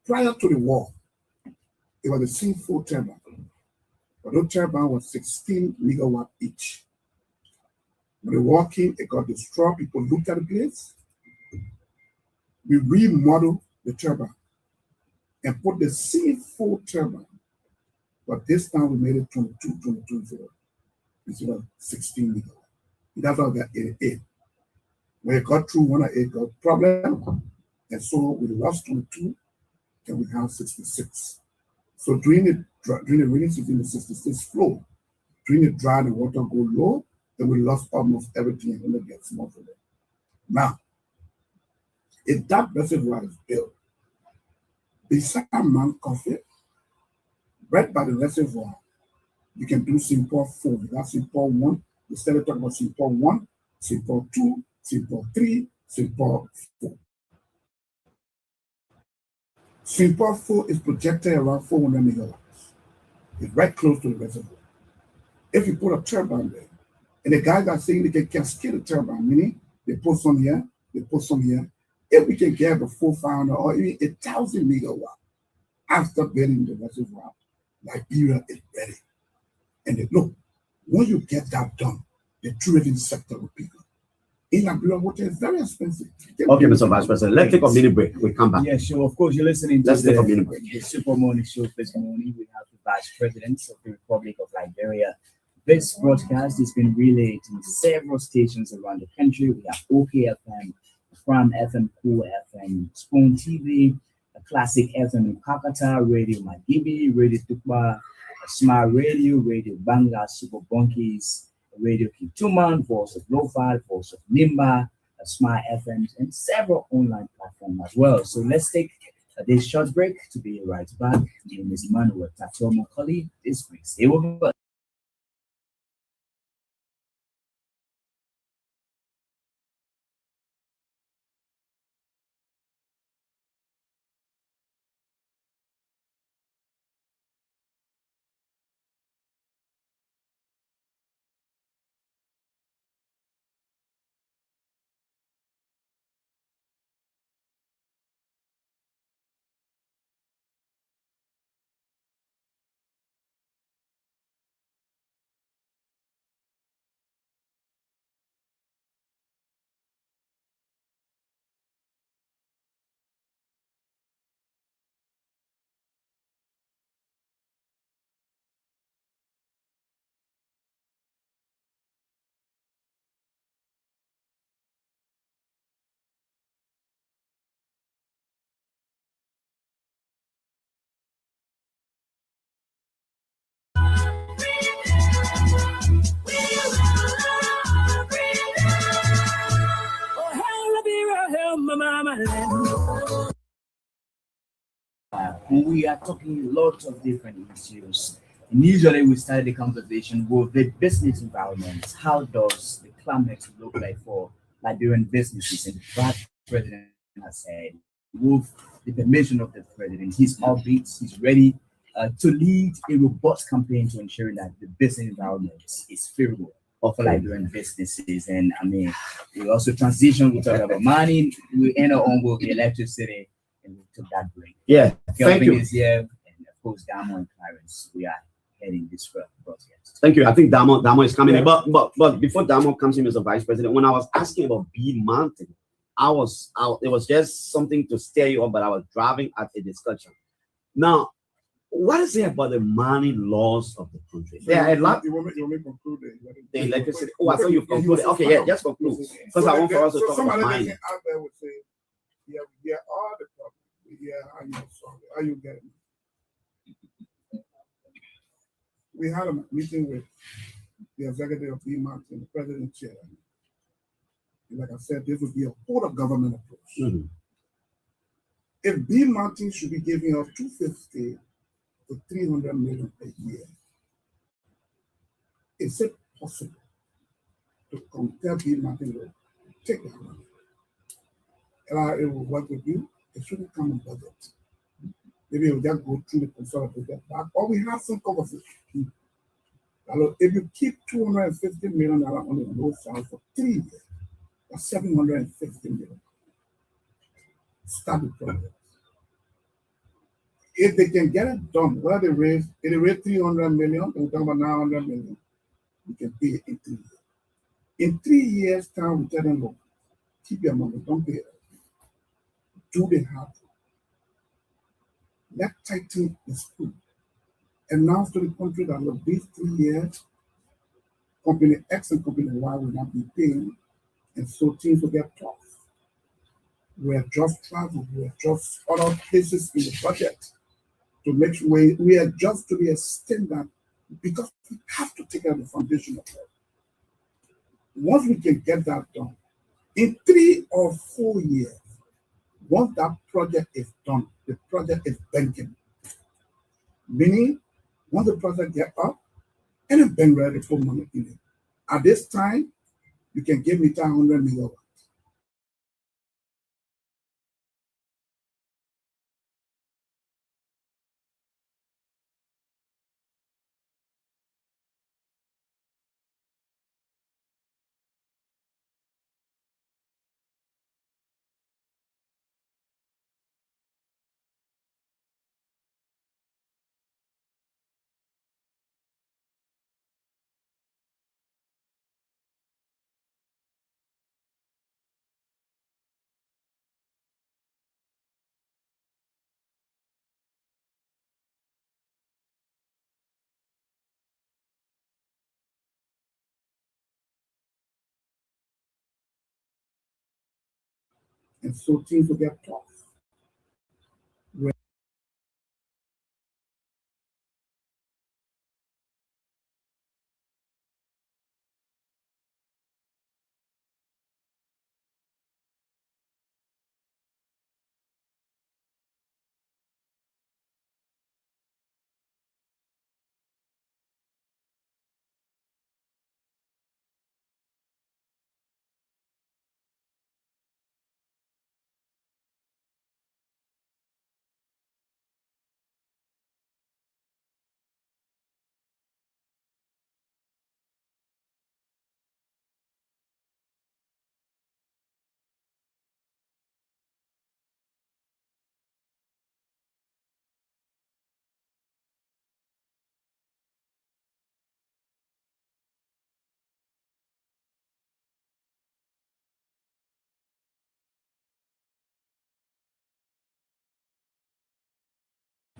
Prior to the war, it was the same 4 turbines. But those turbines were 16 megawatt each. When the war came, it got destroyed. People looked at the place. We remodeled the turbine and put the same 4 turbine. But this time we made it 22 instead of 16 megawatt. That's how we got 88. When it got through one of it got problem, and so we lost 22 and we have 66. So during the rainy season, the 66 flow. During the dry, the water go low, and we lost almost everything and only get small for them. Now, if that reservoir is built beside Mount Coffee, right by the reservoir, you can do simple 4. That's simple 1. Instead of talking about simple 1, simple 2, simple 3, simple 4. Simple 4 is projected around 400 megawatts. It's right close to the reservoir. If you put a turbine there, and the guys are saying they can cascade a turbine, meaning they put some here, they put some here. If we can get a 400 or even 1,000 megawatts after building the reservoir, Liberia is ready. And look, when you get that done, the tourism sector will pick up. In Liberia, water is very expensive. Okay, Mr. Vice President, let's take a mini break. We'll come back. Yeah, sure. Of course, you're listening to Let's take a mini break. the Super Morning Show this morning. We have the Vice President of the Republic of Liberia. This broadcast has been relayed in several stations around the country. We have OKFM, Kpan FM, Koung FM, Spoon TV, Classic FM in Kakata, Radio Magibi, Radio Tukba, Smart Radio, Radio Banga, Super Bunkies, Radio Kintuman, Voice of Lo-Fi, Voice of Nimba, Smart FM, and several online platforms as well. So let's take this short break to be right back. My name is Emmanuel Tato Mokoli. This week, stay with us. We are talking lots of different issues. And usually we start the conversation with the business environment. How does the climate look like for Liberian businesses? And the Vice President has said, with the permission of the President, he's upbeat, he's ready to lead a robust campaign to ensure that the business environment is favorable for Liberian businesses. And I mean, we also transition, we talk about money, we enter on with the electricity, and we took that break. Yeah, thank you. Is here, and of course, Damo and Clarence, we are heading this broadcast. Thank you. I think Damo is coming in. But before Damo comes in, Mr. Vice President, when I was asking about Bee Mountain, it was just something to stir you up, but I was driving at a discussion. Now, what is it about the money laws of the country? There are a lot. You want me to conclude The electricity. Oh, I thought you concluded. Okay, yeah, just conclude. Because I want for us to talk about money. Out there would say, yeah, we hear all the problems. We hear how you get it. We had a meeting with the executive of BMAX and the president chair. And like I said, this would be a whole of government approach. Mm-hmm. if B Mountain should be giving us 250 to 300 million a year, is it possible to compare B Mountain to take that money? LRA will work with you. It shouldn't come in budget. Maybe we'll just go through the consolidated back, or we have some conversation. If you keep 250 million on the low side for 3 years, that's 750 million. Start the project. If they can get it done, whether they raise 300 million, we're talking about 900 million, we can pay it in 3 years. In 3 years' time, we tell them, look, keep your money, don't pay it. Do they have to? Let's tighten the screw. Announce to the country that, look, these 3 years, company X and company Y will not be paying, and so things will get tough. We adjust travel, we adjust other places in the budget to make sure we adjust to the extent that, because we have to take out the foundation of it. Once we can get that done, in 3 or 4 years, once that project is done, the project is banking. Meaning, once the project gets up, and the bank ready to put money in it. At this time, you can give me 100 megawatts. And so things will get tough.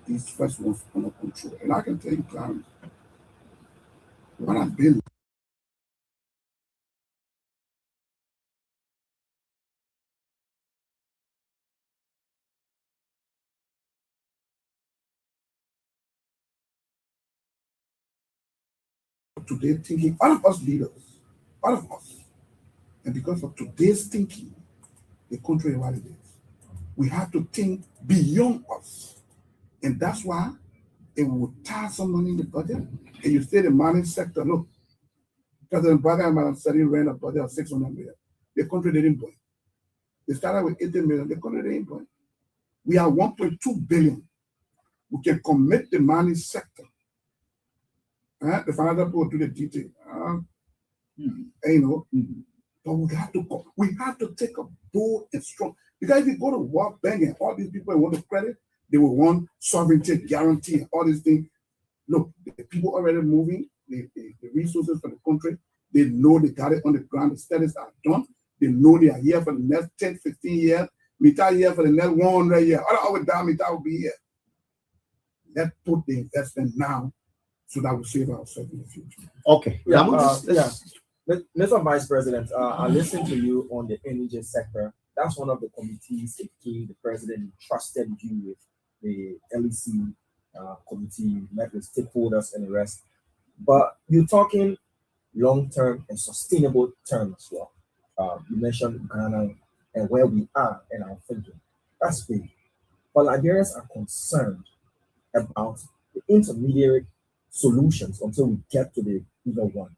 These first ones under control. And I can tell you, Clarence, what I've been today thinking, all of us leaders, all of us, and because of today's thinking, the country is what it is. We have to think beyond us. And that's why it will tie some money in the budget. And you say the mining sector, look, President Biden said he ran a budget of 600 million. The country didn't budget. They started with 80 million, the country didn't budget. We are 1.2 billion. We can commit the mining sector. The financial people do the detail. But we have to take a bold and strong. Because if you go to World Bank and all these people want the credit, they will want sovereignty, guarantee, and all these things. Look, the people already moving, the resources for the country, they know they got it on the ground, the studies are done, they know they are here for the next 10, 15 years, Mita here for the next 100 years. All our down, Mita will be here. Let's put the investment now so that we save ourselves in the future. Okay. Mr. Vice President, I listened to you on the energy sector. That's one of the committees the president trusted you with, the ELBC committee, met with stakeholders and the rest. But you're talking long-term and sustainable term as well. You mentioned Ghana and where we are and our thinking. That's big. but Liberians are concerned about the intermediary solutions until we get to the bigger one.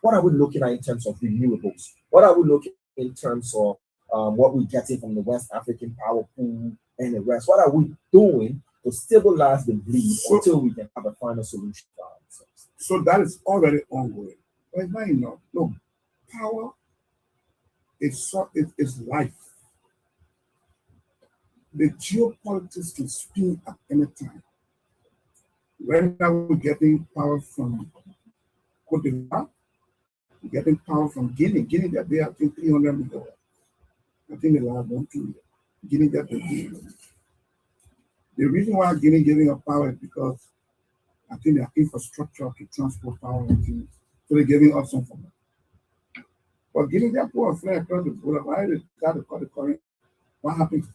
What are we looking at in terms of renewables? What are we looking in terms of what we're getting from the West African power pool and the rest? What are we doing to stabilize the bleed until we can have a final solution for ourselves? So that is already ongoing. But it's not enough. No, power is life. The geopolitics can spin at any time. Right now, we're getting power from Cote d'Ivoire, we're getting power from Guinea. Guinea, that they have 300 megawatts. I think the last 1, 2 years. Guinea, that they. The reason why Guinea giving up power is because I think their infrastructure to transport power and things. So they're giving up some from that. But Guinea, they're poor fly across the border. Why they got to cut the current? What happens?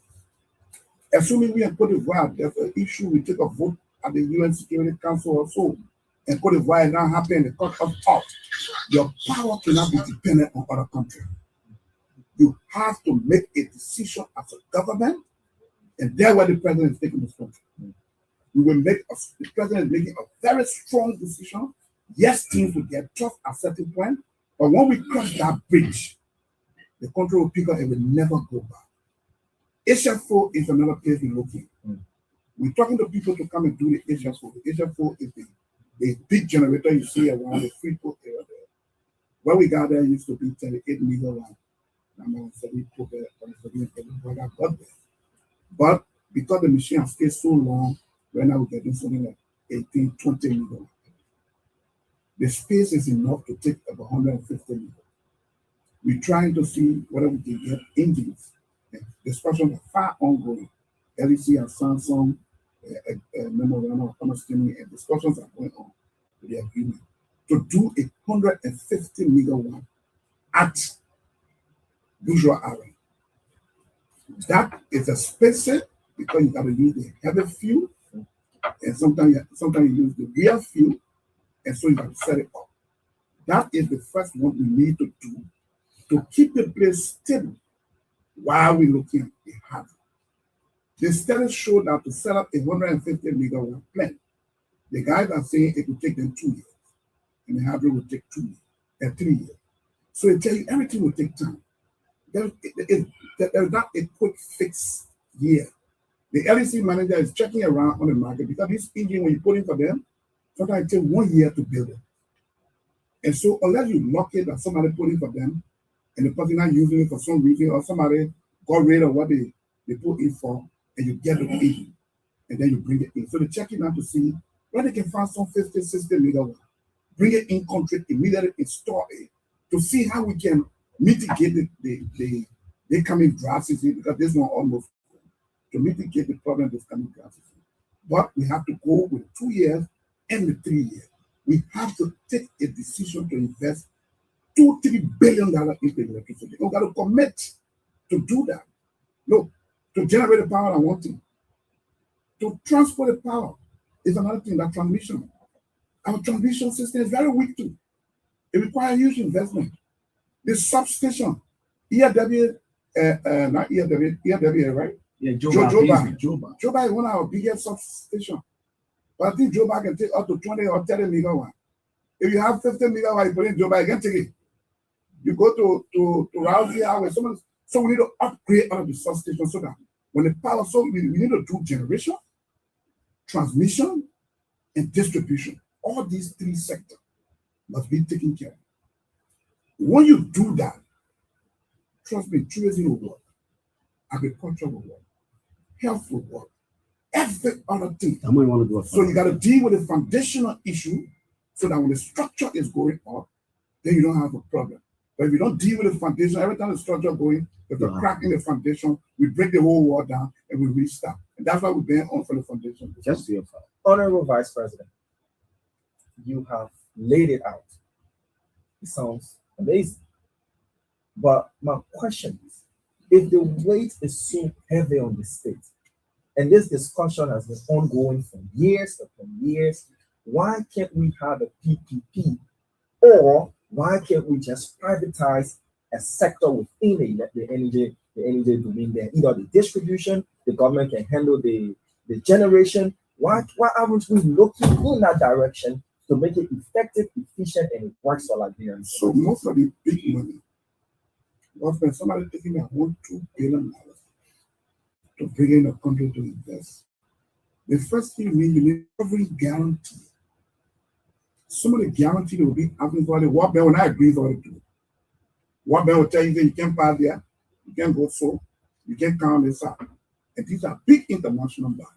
Assuming we in Cote d'Ivoire, there's an issue, we take a vote at the UN Security Council or so, and Cote d'Ivoire is not happy and they cut us out. Your power cannot be dependent on other countries. You have to make a decision as a government, and that's why the president is taking this country. We will make the president is making a very strong decision. Yes, things will get tough at a certain point, but when we cross that bridge, the country will pick up and will never go back. HFO is another place we're looking. We're talking to people to come and do the HFO. The HFO is a big generator you see around the Freeport area there. Where we got there used to be 38 megawatts. But because the machine has stayed so long, right now we're getting something like 18, 20 megawatts. The space is enough to take about 150 megawatts. We're trying to see whether we can get engines. Discussions are far ongoing. ELBC and Samsung, memorandum of understanding, and discussions are going on with the agreement to do 150 megawatt at usual hour. That is expensive because you got to use the heavy fuel, and sometimes you use the real fuel, and so you got to set it up. That is the first one we need to do to keep the place stable while we're looking at the hardware. The studies show that to set up 150 megawatt plant, the guys are saying it will take them 2 years, and the hardware will take 3 years. So they tell you everything will take time. There's not a quick fix here. The LEC manager is checking around on the market because this engine, when you put in for them, sometimes it takes 1 year to build it. And so unless you lock it that somebody put in for them, and the person not using it for some reason, or somebody got rid of what they put in for, and you get the engine, and then you bring it in. So they're checking out to see where they can find some 50, 60 megawatt, bring it in country, immediately install it, to see how we can mitigate the coming drought season, because this one almost to mitigate the problem this coming drought season. But we have to go with 2 years and the 3 years. We have to take a decision to invest $2-3 billion into electricity. We've got to commit to do that. Look, to generate the power, I want to. To transport the power is another thing, that transmission. Our transmission system is very weak too. It requires huge investment. The substation, ELW, not ELW, ELW, right? Yeah, Joba is one of our biggest substations. But I think Joba can take up to 20 or 30 megawatt. If you have 50 megawatt, you put in Joba, you can take it. You go to Rousey Highway, so we need to upgrade all of the substations so that when the power, so we need to do generation, transmission, and distribution. All these three sectors must be taken care of. When you do that, trust me, tourism will work, agriculture will work, health will work, every other thing. I'm going to want to do it. So you got to deal with the foundational issue so that when the structure is going up, then you don't have a problem. But if you don't deal with the foundation, every time the structure going, there's a crack in the foundation, we break the whole wall down and we restart. And that's why we've been on for the foundation. Just your fault. Honorable Vice President, you have laid it out. It sounds amazing. But my question is, if the weight is so heavy on the state, and this discussion has been ongoing for years upon years, why can't we have a PPP? Or why can't we just privatize a sector within the energy domain there, either the distribution the government can handle the generation. Why aren't we looking in that direction to make it effective, efficient, and it works for Liberians? So most of the big money was when somebody taking out $1-2 billion to bring in a country to invest. The first thing you need every guarantee. Somebody guarantee will be asking for the World Bank will not agree for it to. World Bank will tell you that you can't pass there, you can't go so, you can't count this out. And these are big international banks.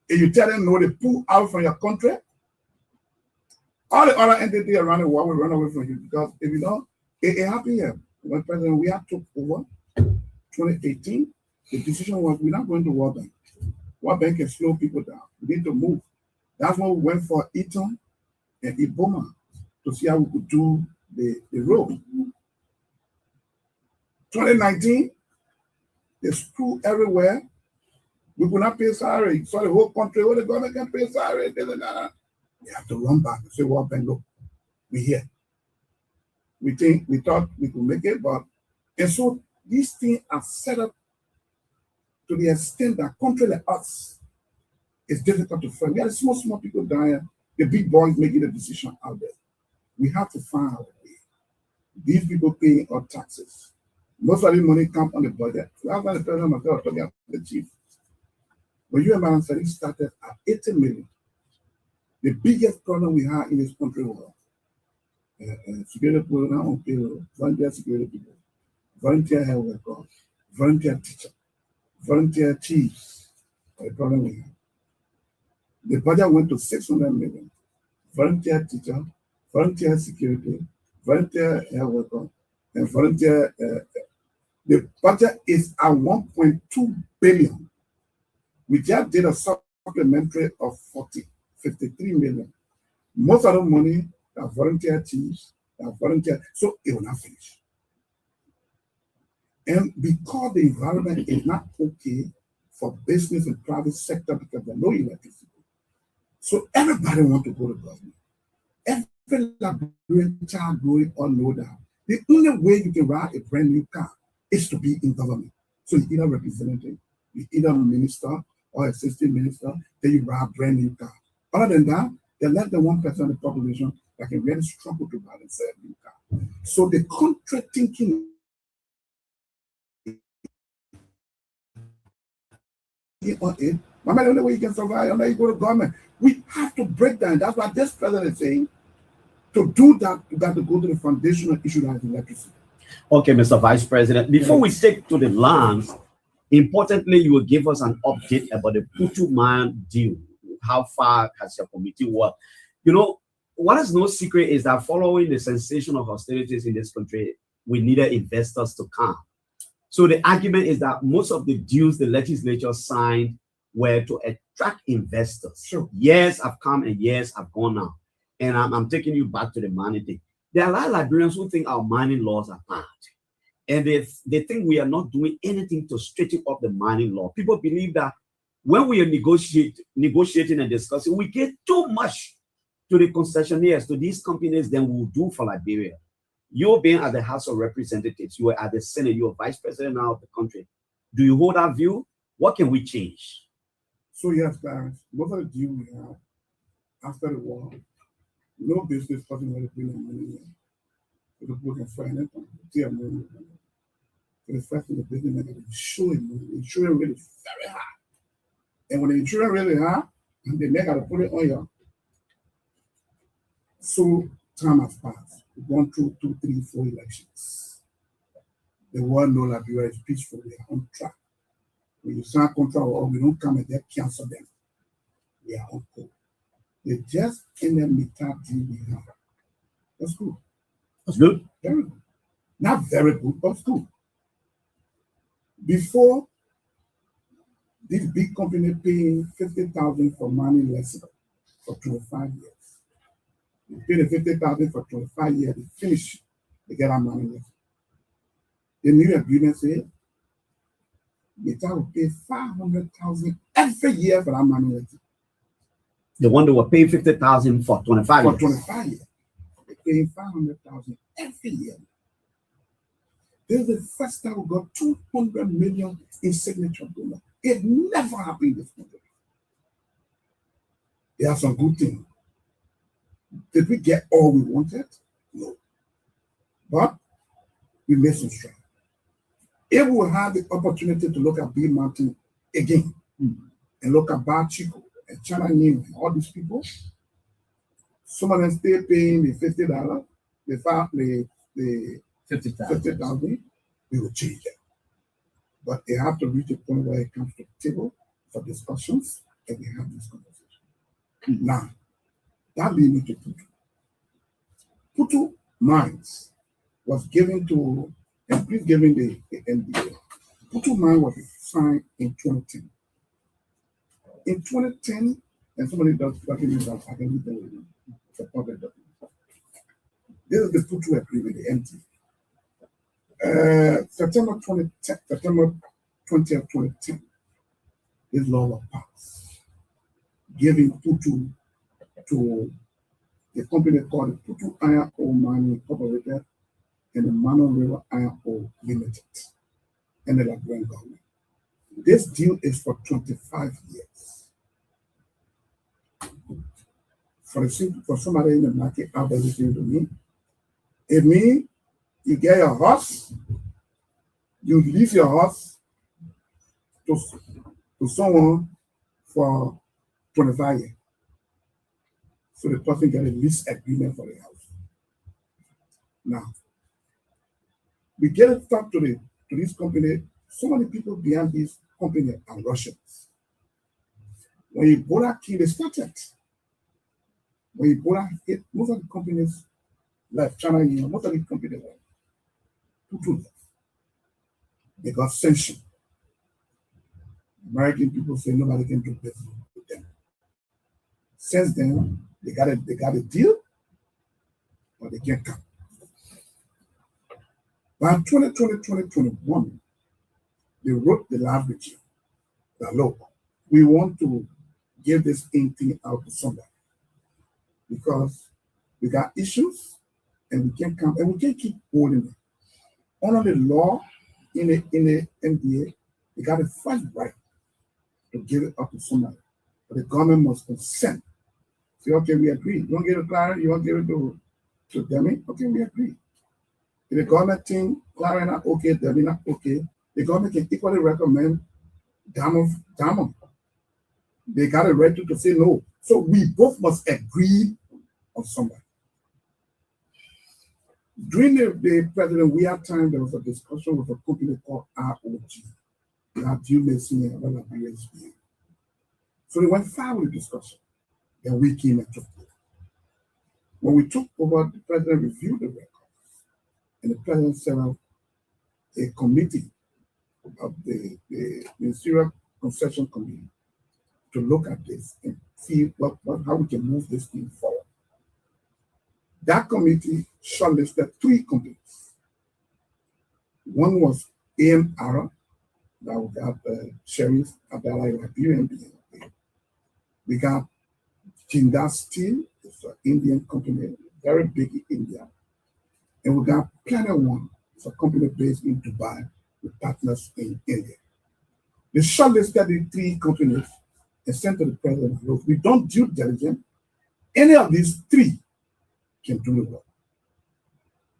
If you tell them no, they pull out from your country, all the other entities around the world will run away from you. Because if you know, it happened here. When President we had took over 2018, the decision was we're not going to World Bank. World Bank can slow people down. We need to move. That's why we went for Eton and Iboma to see how we could do the road. 2019, they screw everywhere. We could not pay salary. So the whole country, the government can pay salary. We have to run back and say, World Bank, look, we're here. We thought we could make it, and so these things are set up to the extent that country like us is difficult to find. We are the small people down here, the big boys making the decision out there. We have to find our way. These people paying our taxes. Most of the money comes on the budget. So after the president myself talking about the chief. When you and I started at 80 million, the biggest problem we have in this country was security people now on payroll, volunteer security people, volunteer health workers, volunteer teacher, volunteer chiefs. The problem we have. The budget went to 600 million. Volunteer teacher, volunteer security, volunteer health worker, and volunteer. The budget is at 1.2 billion. We just did a supplementary of 53 million. Most of the money are volunteer chiefs, are volunteer, so it will not finish. And because the environment is not okay for business and private sector because there's no electricity, so everybody wants to go to government. Every Liberian child growing or know that the only way you can ride a brand new car is to be in government. So you either representative, you either a minister or assistant minister, then you ride a brand new car. Other than that, there's less than 1% of the population that can really struggle to buy and sell a new car. So the country thinking on it, the only way you can survive unless you go to government. We have to break down. That's what this president is saying. To do that, you got to go to the foundational issue that is electricity. Okay, Mr. Vice President, before we stick to the lands, importantly, you will give us an update about the Putu mine deal. How far has your committee worked? You know, what is no secret is that following the cessation of hostilities in this country, we needed investors to come. So the argument is that most of the deals the legislature signed were to attract investors. Sure. Years have come and years have gone now. And I'm taking you back to the mining thing. There are a lot of Liberians who think our mining laws are bad. And they think we are not doing anything to straighten up the mining law. People believe that when we are negotiating and discussing, we get too much to the concessionaires, to these companies, than we will do for Liberia. You're being at the House of Representatives, you are at the Senate, you're Vice President now of the country. Do you hold that view? What can we change? So yes, Clarence, most of the deal we have after the war, no business person will bring money in. So the people can find it on the money. So the first thing the business maker is showing money. The insurance rate is very high. And when the insurance rate is high, they make out to put it on you. So time has passed. We've gone through 2, 3, 4 elections. The world knows that Liberia is peaceful. We are on track. When you sign a contract or we don't come and they cancel them, we are on court. They just in the meter deal we have. That's good. That's good. Very good. Not very good, but good. Before, this big company paying 50,000 for mining lesson for 25 years. They pay the 50,000 for 25 years, they finish, they get our money lesson. The new agreement says the town will pay 500,000 every year for that money lesson. The one that were paying 50,000 for 25 years. For 25 years. They're paying 500,000 every year. This is the first time we got 200 million in signature donor. It never happened in this country. There are some good things. Did we get all we wanted? No. But we made some strides. If we had the opportunity to look at Bill Martin again, and look at Bar Chico and China New and all these people, some of them still paying the $50, the 50,000, we will change it. But they have to reach a point where it comes to the table for discussions and we have this conversation. Now, that leads me to Putu. Putu Mines was given to, and please give me the NDA. Putu Mine was signed in 2010. In 2010, and somebody does documents that I can read them with you. It's a public document. This is the Putu agreement, the MT. September 20th, 2010, this law was passed, giving Putu to a company called the Putu Iron Ore Mining Incorporated and the Mano River Iron Ore Limited and the Liberian government. This deal is for 25 years. For somebody in the market out there listening to me, it means you get your horse, you lease your horse to someone for 25 years. So the person get a lease agreement for the house. Now, we get it talk to this company. So many people behind this company are Russians. When Ebola killed, they started. When Ebola hit, most of the companies like China, most of the companies were they got sanctioned. American people say nobody can do business with them. Since then, they got a deal, but they can't come. By 2020, 2021, they wrote the language that look, we want to give this thing out to somebody because we got issues and we can't come and we can't keep holding it. Under the law in the NDA, they got a first right to give it up to somebody. But the government must consent. Say, okay, we agree. You want to give it to Clara, you want to give it to Demi? Okay, we agree. If the government think Clara not okay, Demi not okay, the government can equally recommend Diamond. They got a right to say no. So we both must agree on somebody. During the President Weah time, there was a discussion with a company called ROG. You may see a lot of USB. So they went far with the discussion. Then we came and took over. When we took over, the President reviewed the records. And the President set up a committee of the Ministerial Concession Committee to look at this and see how we can move this thing forward. That committee shortlisted 3 companies. One was AMR, that we got Sheriff Abdallah Liberian. We got Jinda Steel, it's an Indian company, very big in India. And we got Planet One, it's a company based in Dubai with partners in India. They shortlisted the 3 companies and sent to the President, look, we don't due diligence. Any of these 3 can do the work.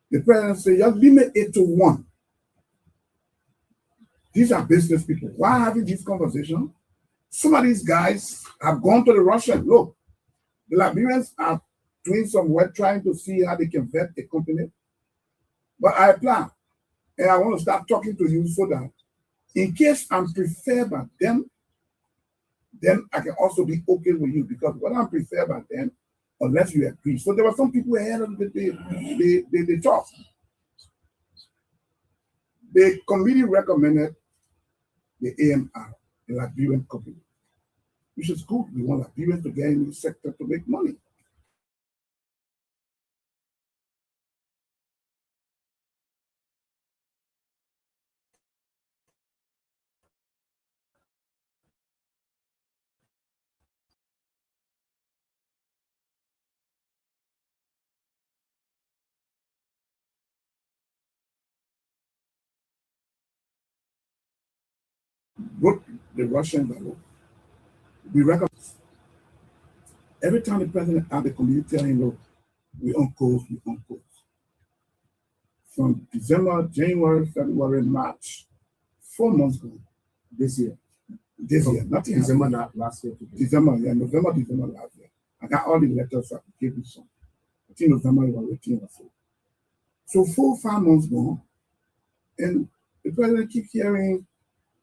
The President said, you limit it to 1. These are business people. Why having this conversation? Some of these guys have gone to the Russian. Look, the Liberians are doing some work trying to see how they can vet the company. But I plan, and I want to start talking to you so that in case I'm preferred by them, then I can also be okay with you because when I'm preferred by them, unless you agree. So there were some people ahead of the talk. The committee recommended the AMR, the Liberian company, which is good. We want Liberians to get in the sector to make money. Wrote the Russians that look, we recommend every time the president had the community telling him, look, we uncoast. From December, January, February, March, 4 months ago, This year, nothing December happened. not last year. December, November, December last year. I got all the letters so I could give you some. I think November you were waiting or so. So 4 or 5 months gone, and the president keeps hearing,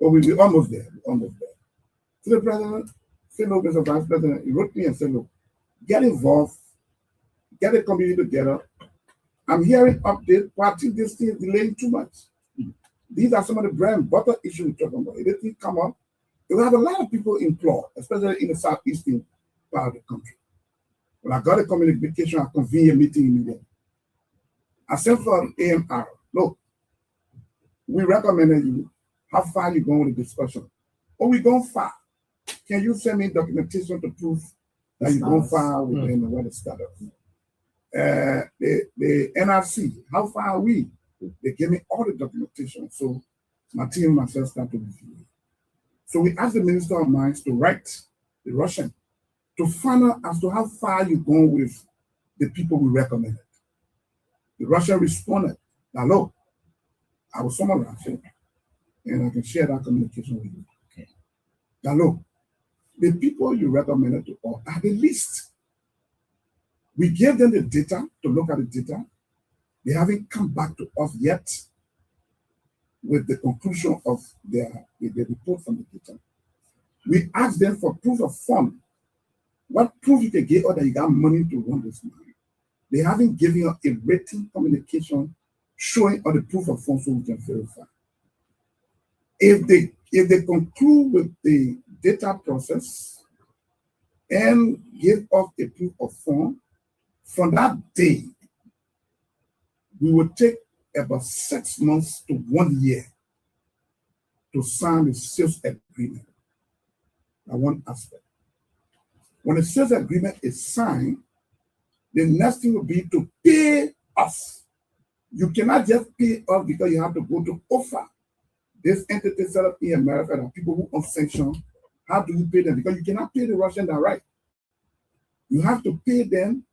oh, we're almost there. So the president said, look, Mr. Vice President, he wrote me and said, look, get involved, get the community together. I'm hearing updates, but I think this thing is delaying too much. These are some of the bread and butter issues we're talking about. If this thing come up, it will have a lot of people employed, especially in the southeastern part of the country. When I got a communication, I convened a meeting immediately. I sent for AMR, look, we recommended you. How far you going with the discussion? Oh, we going far. Can you send me documentation to prove that you're going far with them and what the status? The NRC, how far are we? They gave me all the documentation. So my team and myself started to review it. So we asked the Minister of Mines to write the Russian to find out as to how far you're going with the people we recommended. The Russian responded, now look, I will summarize it and I can share that communication with you. Okay. Now look, the people you recommended to all are the least. We gave them the data to look at the data. They haven't come back to us yet with the conclusion of the report from the data. We asked them for proof of fund. What proof you can get or that you got money to run this money? They haven't given us a written communication showing all the proof of funds so we can verify. If they conclude with the data process and give us a proof of fund, from that day, we will take about 6 months to 1 year to sign the sales agreement. That's one aspect. When the sales agreement is signed, the next thing will be to pay us. You cannot just pay us because you have to go to OFA. This entity set up in America that people who are sanctioned, how do you pay them? Because you cannot pay the Russians direct. You have to pay them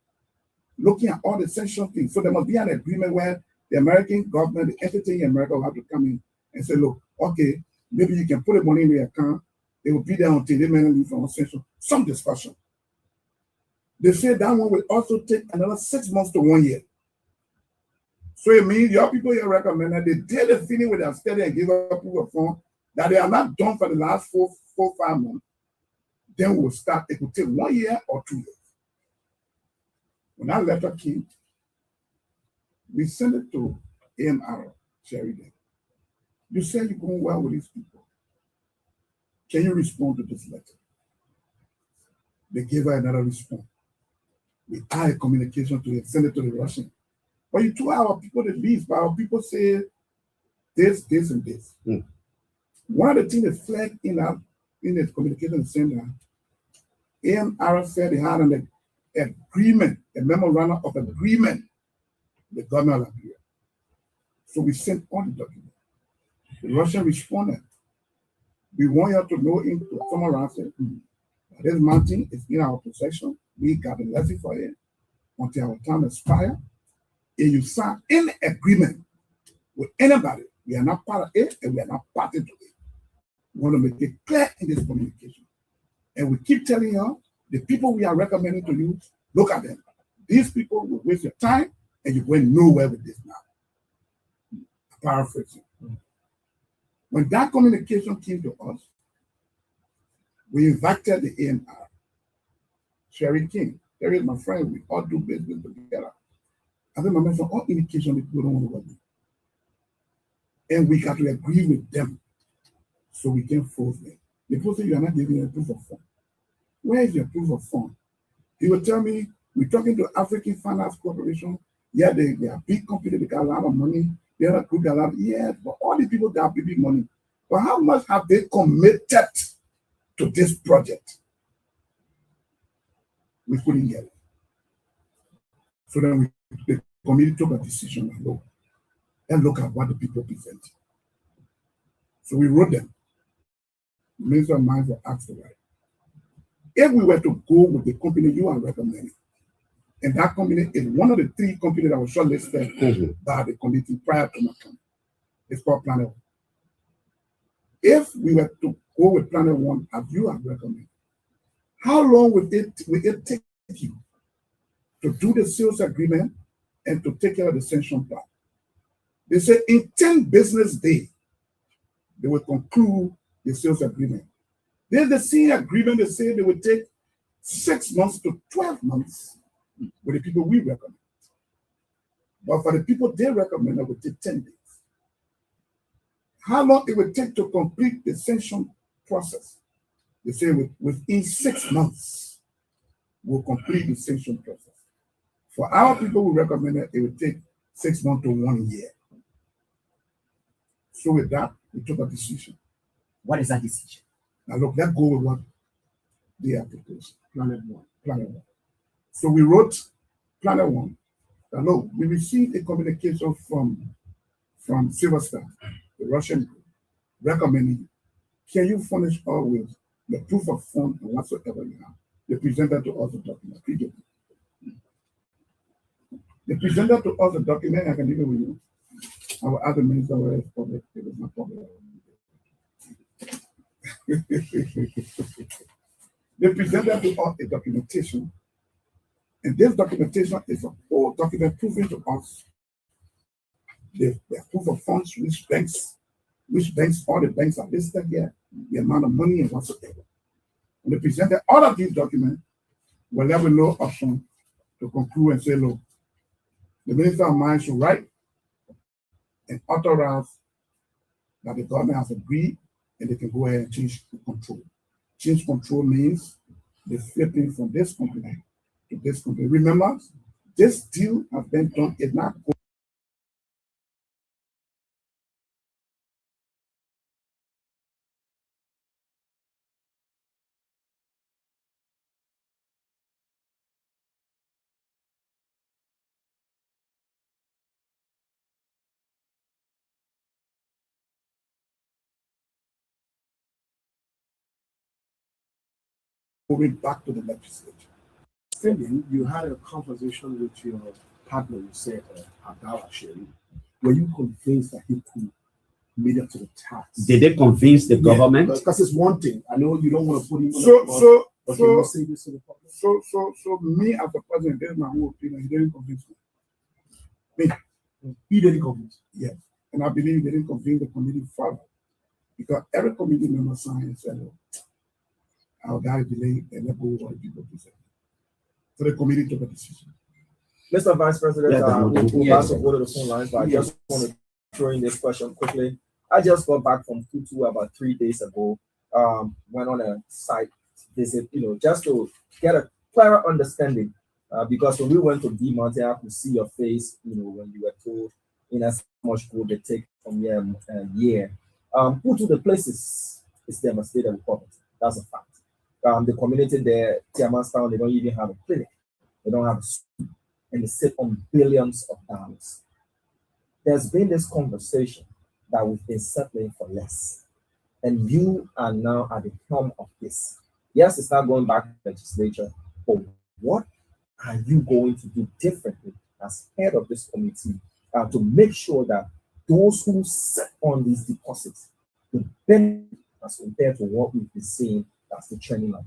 looking at all the sanction things. So there must be an agreement where the American government, the entity in America will have to come in and say, look, okay, maybe you can put the money in the account. They will be there until they may leave from sanction. Some discussion. They say that one will also take another 6 months to 1 year. So it means your people here recommended they did the feeling with their study and give up proof of fund that they are not done for the last 4 or 5 months. Then we'll start. It will take 1 year or 2 years. When that letter came, we sent it to AMR, Sheridan. You say you're going well with these people. Can you respond to this letter? They gave her another response. We had a communication to send it to the Russian. But you told our people the least, but our people say this, and this. One of the things that flagged in the communication center, AMR said they had an agreement, a memorandum of agreement with the government of Liberia. So we sent all the documents. The Russian responded. We want you to know to summarize it. This mountain is in our possession. We got a lesson for it until our time expires. If you sign any agreement with anybody, we are not part of it and we are not party to it. We want to make it clear in this communication. And we keep telling you, the people we are recommending to you, look at them. These people will waste your time and you're going nowhere with this now. Paraphrasing. When that communication came to us, we invited the AMR, Sherry King. Sherry is my friend. We all do business together. I think my man from all indication that people don't want to work with. And we got to agree with them so we can force them. The person you are not giving a proof of fund. Where is your proof of fund? He will tell me, we're talking to African Finance Corporation. Yeah, they are big company, they got a lot of money. They are a good, a lot. Yeah, but all the people that have big money. But how much have they committed to this project? We couldn't get it. So then the committee took a decision and look at what the people presented. So we wrote them. Minister of Mines will ask the right. If we were to go with the company you are recommending, and that company is one of the 3 companies that was shortlisted by the committee prior to my coming, it's called Planet One. If we were to go with Planet One as you have recommended, how long will it take you to do the sales agreement and to take care of the sanction plan? They say in 10 business days, they will conclude the sales agreement. There's the senior agreement, they say they will take 6 months to 12 months with the people we recommend. But for the people they recommend, it will take 10 days. How long it will take to complete the sanction process? They say within 6 months, we'll complete the sanction process. For our people who recommend it will take 6 months to 1 year. So with that, we took a decision. What is that decision? Now look, let's go with what they are proposing. Planet One. So we wrote Planet One. Now look, we received a communication from Silverstar, the Russian group, recommending, can you furnish us with the proof of fund and whatsoever you have? They presented to us the document. They presented to us the document, I can leave it with you. I will add the minister where it's public, it is not public. They presented to us a documentation, and this documentation is a whole document proving to us the proof of funds, which banks, all the banks are listed here, the amount of money and whatsoever. And they presented all of these documents, will have no option to conclude and say, look, the Minister of Mines should write and authorize that the government has agreed and they can go ahead and change the control. Change control means the flipping from this company to this company. Remember, this deal has been done, it's not going. Moving back to the legislature. Philly, you had a conversation with your partner, you said, Abdallah Sherry. Were you convinced that he could meet up to the task? Did they convince the government? Because it's one thing. I know you don't want to put him on but can you say this to the public? So me as a president, there's my whole opinion. He didn't convince me. He didn't convince. Yes. And I believe they didn't convince the committee further. Because every committee member signed and said, oh, our guy delayed and let go of what people present. So the committee took a decision. Mr. Vice President, we'll pass to go to the phone lines, but I Yes. just want to throw in this question quickly. I just got back from Tutu about 3 days ago. Went on a site visit, just to get a clearer understanding. Because when we went to D-Monte, I could see your face, when you were told in as much gold they take from year. Tutu, the place is devastated with poverty. That's a fact. The community there, Tiamanstown, they don't even have a clinic. They don't have a school, and they sit on billions of dollars. There's been this conversation that we've been settling for less. And you are now at the helm of this. Yes, it's not going back to the legislature, but what are you going to do differently as head of this committee to make sure that those who sit on these deposits will benefit as compared to what we've been seeing? That's the trending line.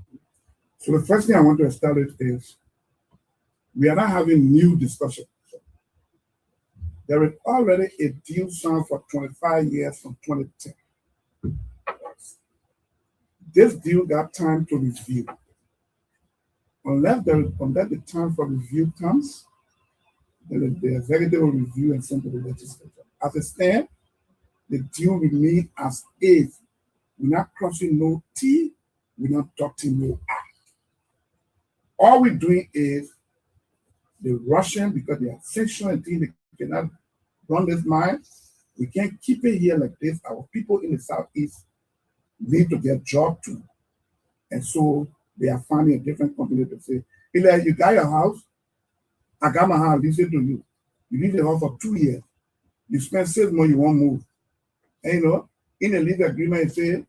So the first thing I want to establish is we are not having new discussions. There is already a deal signed for 25 years from 2010. This deal got time to review. Unless the time for review comes, then the executive will review and send to the legislature. As it stands, the deal remains as is. We're not crossing no T, we're not dotting no I. All we're doing is the Russian, because they are sanctioned and things, they cannot run this mine. We can't keep it here like this. Our people in the Southeast need to get job too. And so they are finding a different company to say, hey, you got your house, I got my house, listen to you. You leave the house for 2 years. You spend 6 months, you won't move. And in the lease agreement, it says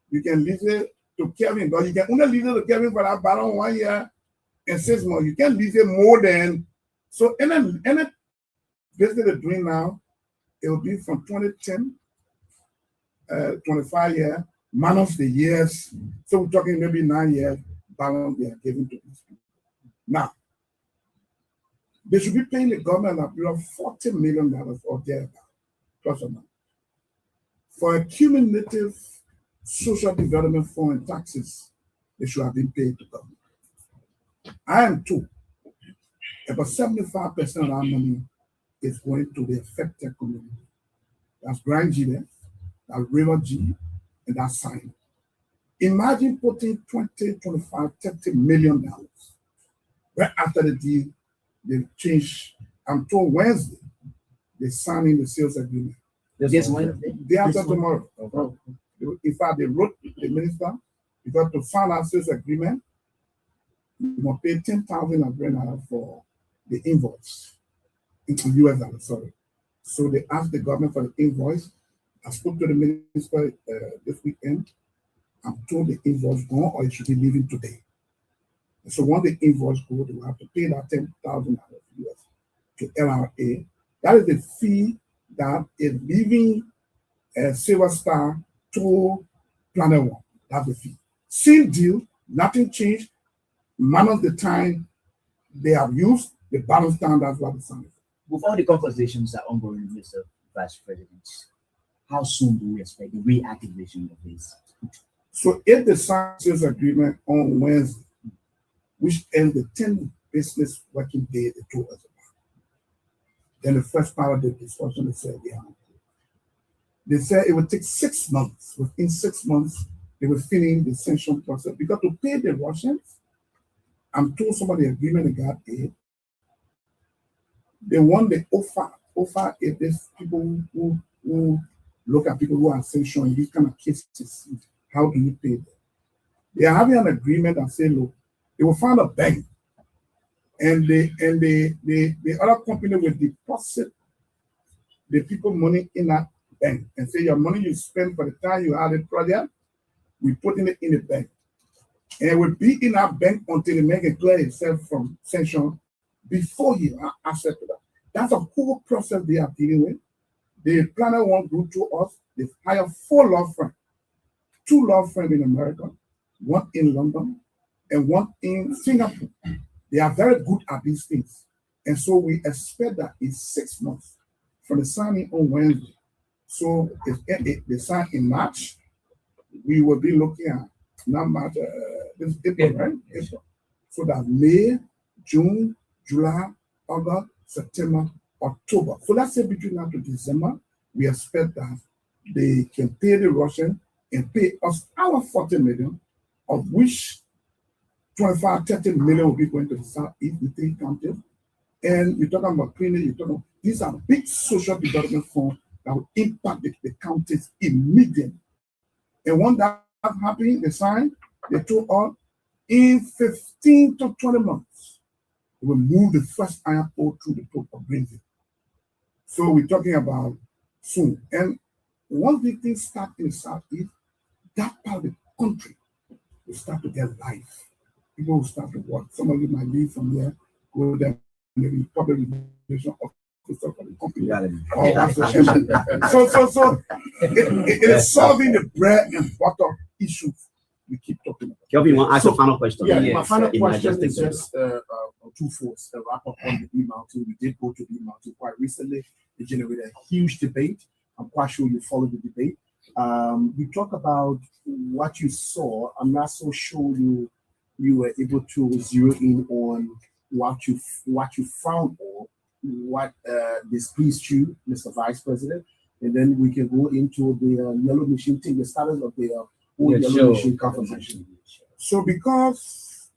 You can lease it to Kevin, but you can only lease it to Kevin for that balance 1 year and 6 months. You can't lease it more than, so any business they're doing now, it will be from 2010, 25 years, minus the years. So we're talking maybe 9 years balance they are giving to these people. Now, they should be paying the government a bill of $40 million or thereabout, plus or minus, for a cumulative social development fund and taxes. They should have been paid to government. I am too. About 75% of our money is going to the affected community. That's Grand G there, that's River G, and that's Sign. Imagine putting 20, 25, $30 million right after the deal. They changed. I'm told Wednesday they signing the sales agreement. This Wednesday? Day after tomorrow. Oh. In fact, they wrote the minister because to sign our sales agreement, you must pay $10,000 for the invoice into US dollars. Sorry. So they asked the government for the invoice. I spoke to the minister this weekend. I'm told the invoice gone or it should be leaving today. And so once the invoice goes, they will have to pay that $10,000 US to LRA. That is the fee that is leaving Silver Star to Planet One. That's the fee. Same deal, nothing changed. None of the time they have used the balance down, that's what the sign is. With all the conversations that are ongoing, Mr. Vice President, how soon do we expect the reactivation of this? So if the sales agreement on Wednesday, which ends the 10 business working day they told us about, then the first part of the discussion they said they said it would take 6 months. Within 6 months, they will finish the sanction process because to pay the Russians, I'm told some of the agreement they got paid. They want the offer if there's people who look at people who are sanctioned in these kind of cases. How do you pay them? They are having an agreement that say, look, they will find a bank, and the other company will deposit the people money in that bank and say your money you spend for the time you had the project, we putting it in the bank. And it will be in our bank until the man can clear himself from sanction before you accept that. That's a whole process they are dealing with. The Planet One group to us, they hire 4 law firms, 2 law firms in America, 1 in London, and 1 in Singapore. They are very good at these things. And so we expect that in 6 months from the signing on Wednesday. So if they sign in March, we will be looking at not March, this is April, right? April. So that May, June, July, August, September, October. So let's say between now to December, we expect that they can pay the Russian and pay us our 40 million, of which 25, 30 million will be going to the Southeast, the 3 counties. And you're talking about cleaning, you're talking about, these are big social development funds that will impact the counties immediately. And when that happened, they signed, they told us in 15 to 20 months, they will move the first iron ore through the port of Greenville. So we're talking about soon. And once these things start in the Southeast, that part of the country will start to get life. People will start to work. Some of you might leave from here, go there, maybe public relation officer for the company. So it is solving the bread and butter issues we keep talking about. Kelvin, you want to ask a final question? Yeah, my final In question Majestic is just two thoughts. A wrap up on the E-Mountain. We did go to the E-Mountain quite recently. It generated a huge debate. I'm quite sure you followed the debate. You talk about what you saw. I'm not so sure you were able to zero in on what you found or what displeased you, Mr. Vice President, and then we can go into the yellow machine thing, the status of the whole yellow machine conversation. So because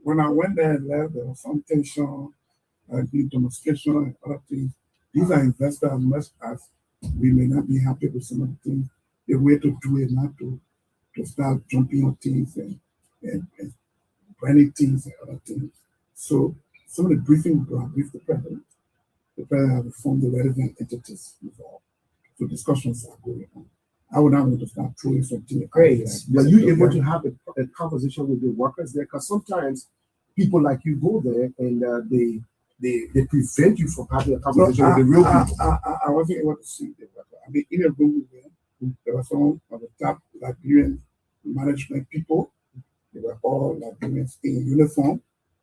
when I went there and left, there was some tension, the demonstration and other things. These are investors as much as we may not be happy with some of the things. The way to do it, not to start jumping on things and branding things and other things. So some of the briefing were briefed the president. The president has informed the relevant entities involved. So discussions are going on. I would not want to start throwing something. Great. Were you able to have a conversation with the workers there? Because sometimes people like you go there and they prevent you from having a conversation with the real people. I wasn't able to see the worker. I mean, in a room there were some of the top Liberian management people. They were all Liberians in uniform.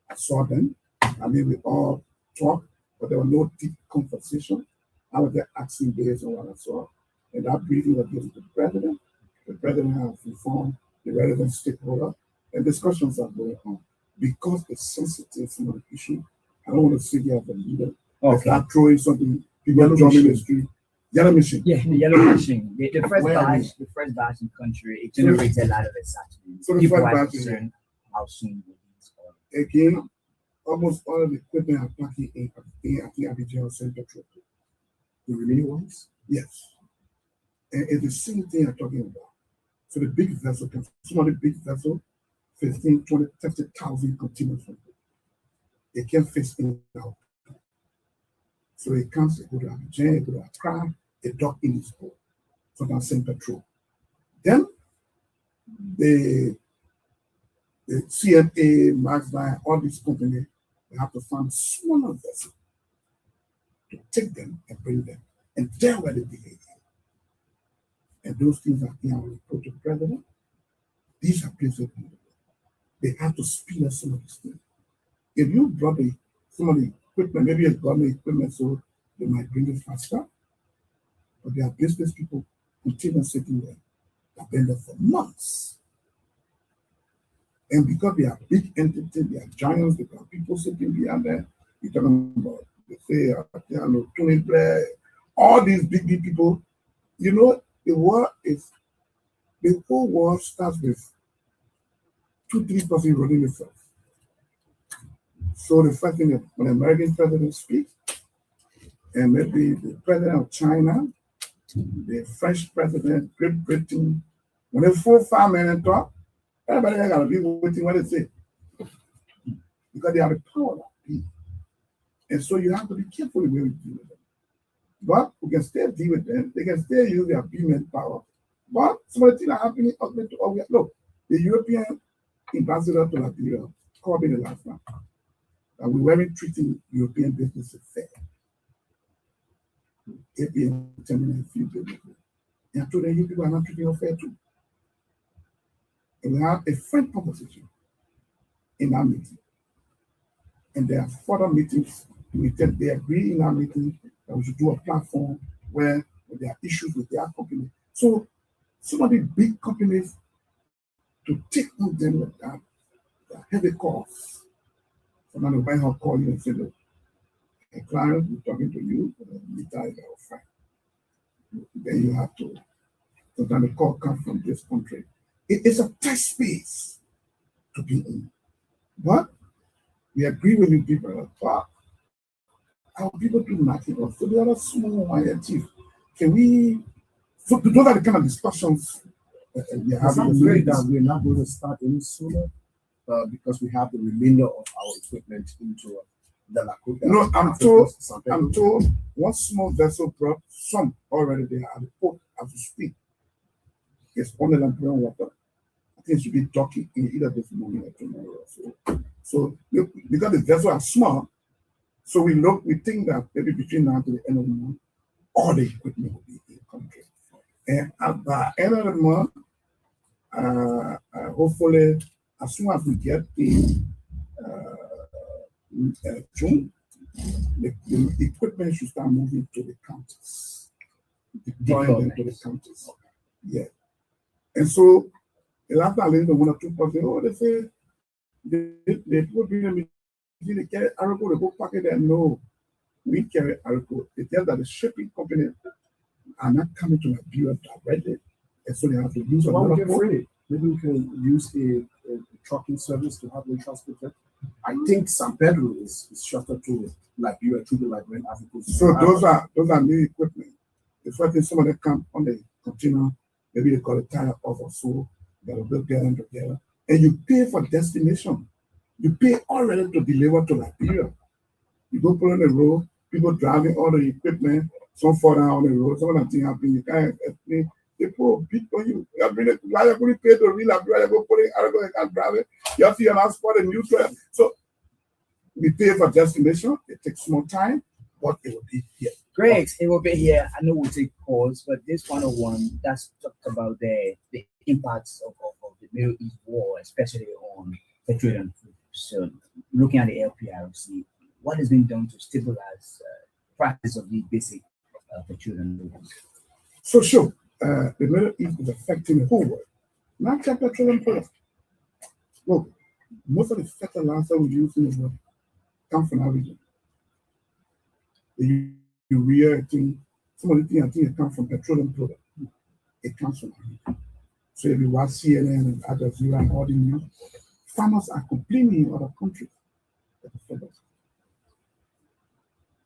I saw them. I mean, we all talked, but there was no deep conversation. I was just asking based on what I saw. And that briefing was given to the president. The president has informed the relevant stakeholder, and discussions are going on. Because it's sensitive from the issue, I don't want to sit here as a leader. Okay. Start throwing something, people Yellow jumping in the machine. street. Yellow machine. Yeah, the yellow machine. The first Where batch, is- the first batch in country, it generated a lot of excitement. So the People first are batch is- concerned how soon will these all. Again, almost all of the equipment are packing in the Abidjan Center Trip. The remaining ones? Yes. And it's the same thing I'm talking about. So the big vessel, some of the big vessel, 15, 20, 30,000 containers. They can't fit in now. So it comes, they go to Abidjan, they go to Accra, they dock in this port. So that's St. Petrol. Then the CFA, Maxline, all these companies, they have to find smaller vessels to take them and bring them. And there where the delay is. And those things are in our report to the president. These are places they have to speed up some of these things. If you brought some of the equipment, maybe it's government equipment, so they might bring it faster. But there are business people continue sitting there. They've been there for months. And because they are big entities, they are giants, they are people sitting behind there. You're talking about, they say, Tony Blair, all these big people. You know, the whole war starts with 2-3 running itself. So the first thing that when the American president speaks, and maybe the president of China, the French president, Great Britain, when they 4-5 men talk, everybody gotta be waiting what they say. Because they have the power of people. And so you have to be careful the way we deal with them. But we can still deal with them, they can still use their beam power. But some of the things are happening up to all we look, the European ambassador to Liberia called me the last time. And we weren't treating European businesses fair. APM terminating few businesses. And I told them, you people are not treating us fair too. And we have a frank conversation in our meeting. And there are further meetings. They agree in our meeting that we should do a platform where there are issues with their company. So some of the big companies to take on them with that heavy costs. So now the White House call you and say, look, a client, we're talking to you, Mita is our friend. Then you have to, sometimes the call comes from this country. It's a tight space to be in. But we agree with you people, but our people do nothing else. So the other small INT, can we, so those are the kind of discussions we are I'm having. afraid that we're not going to start any sooner because we have the remainder of our equipment into the Lakota. No, I'm told one small vessel brought some already there at the port as we speak. It's on the Lampion water. I think it should be docking in either this morning or tomorrow. So because the vessels are small, so we think that maybe between now to the end of the month, all the equipment will be in the country. And at the end of the month, hopefully, as soon as we get in June, the equipment should start moving to the counties, deploying them to the counties. Yeah. And so, the last time I listened to 1 or 2 people, they say, they put me they carry Arago, they go pack it there. No, we carry Arago. They tell that the shipping company are not coming to Liberia directly, and so they have to use So why would another you port. afraid? Maybe we can use a trucking service to have them transported. I think San Pedro is shorter to Liberia, to the Liberian Africa. So those are new equipment. The first thing some of them come on the container, maybe they call it tire off or so, they'll build them together. And you pay for destination. You pay already to deliver to Liberia. You go put on the road, people driving all the equipment, some fall down on the road, some of them things happen. You can't explain. they put a bid on you. You have been like you pay to real and you go put it, I don't can't drive it. You have to your last spot a new trail. So we pay for destination, it takes more time, but it will be here. Great, it will be here. I know we'll take calls, but this 101 that's talked about the impacts of the Middle East war, especially on petroleum. So, looking at the LPRC, what has been done to stabilize prices of the basic petroleum? So sure, the Middle East is affecting the whole world, not just petroleum products. Look, most of the fertilizer we use in the world come from our region. The urea thing, some of the things I think it comes from petroleum products. It comes from our region. So if you watch CNN and Al Jazeera and all the news, farmers are complaining in other countries.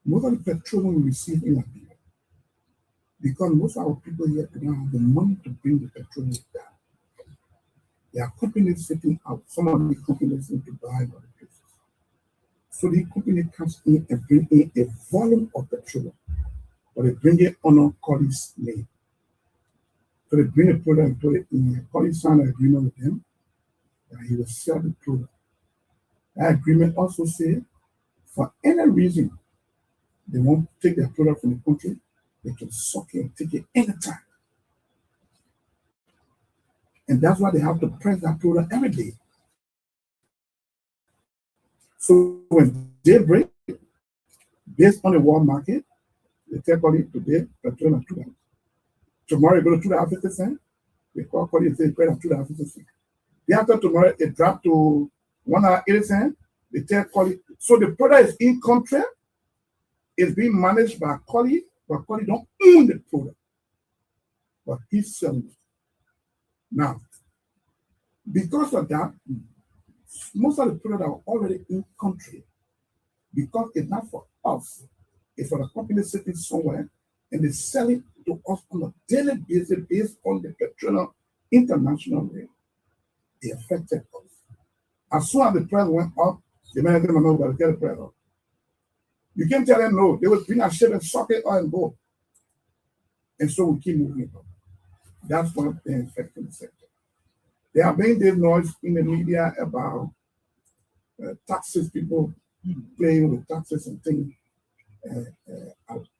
Most of the petroleum we receive in Liberia, because most of our people here do not have the money to bring the petroleum down. There are companies sitting out, some of the companies in Dubai and other places. So the company comes in and bring in a volume of petroleum, but they bring it on a colleague's name. So they bring the product and put it in a colleague signed an agreement with them that he will sell the product. That agreement also says, for any reason they want to take their product from the country, they can suck it and take it anytime. And that's why they have to press that product every day. So when they break, based on the world market, they tell colleague today, petroleum at $2. Tomorrow, you go to $2.50, they call colleague and say, it's at $2.50. The after tomorrow, it dropped to $1.80, they tell colleague. So the product is in country, it's being managed by a colleague, but colleague don't own the product, but he's selling it. Now, because of that, most of the products are already in country, because it's not for us, it's for the company sitting somewhere, and they sell it to us on a daily basis based on the petroleum international rate. It affected us. As soon as the price went up, the manager didn't know about to get the price up. You can't tell them no, they will bring a ship and suck it and go. And so we keep moving up. That's what they're affecting the sector. They are making this noise in the media about taxes, people playing with taxes and things,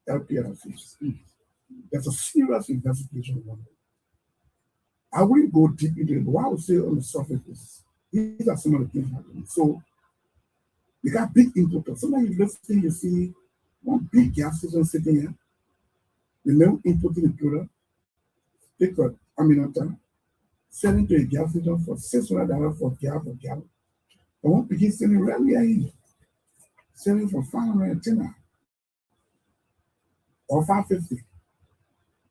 LPRCs. There's a serious investigation on it. I wouldn't go deep into it, but what I would say on the surface is these are some of the things happening. So you got big importers. Sometimes you listen, you see one big gas station sitting here. They never importing the product. They got Aminata selling to a gas station for $600 for gas per gallon. I won't begin selling rarely here. Selling for $510 or $550.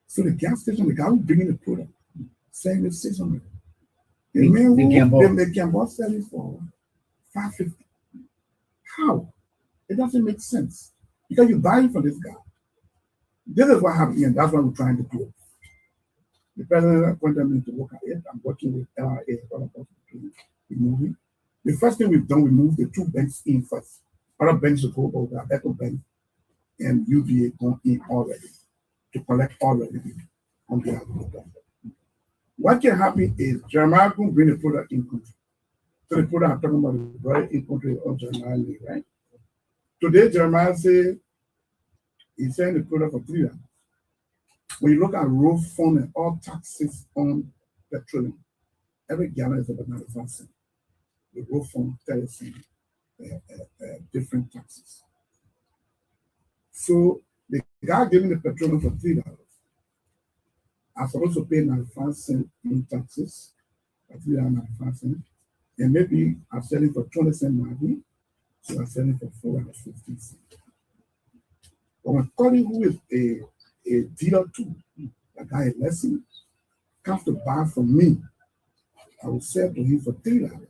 So the gas station, the guy who's bringing the product, selling it $600. They can both sell it for $550. How? It doesn't make sense. Because you're buying from this guy. This is what happened, and that's what we're trying to do. The president appointed me to work at it. I'm working with LRA, all of us to remove it. The first thing we've done, we moved the two banks in first. Other banks will go over, Echo Bank and UBA go in already to collect already on behalf of the government. What can happen is Jeremiah can bring the product in country. So the product I'm talking about is very in country of Jeremiah, right? Today, Jeremiah says he's selling the product for $3. When you look at road fund and all taxes on petroleum, every gallon is about 95 cents. The road fund tells you different taxes. So the guy giving the petroleum for $3 are supposed to pay 95 cents in taxes, $3.95, and maybe I'm selling for 20 cents margin, so I'm selling for $4.50. But my colleague who is a dealer too, a guy a lesson, comes to buy from me, I will sell to him for $3.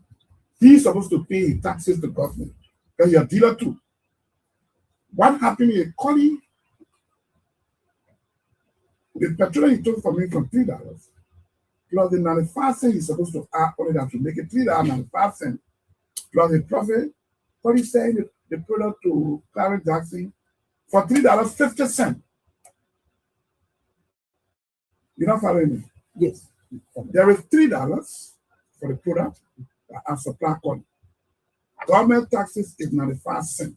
He's supposed to pay taxes to government because you're a dealer too. What happened is a colleague, the petrol he took from me from $3, plus the 95 cents he's supposed to add on it that to make it $3.95, plus the profit, what he's saying the product to Clarence Jackson for $3.50. You not following me? Yes. There is $3 for the product that are supply quality. Government taxes is 95 cents.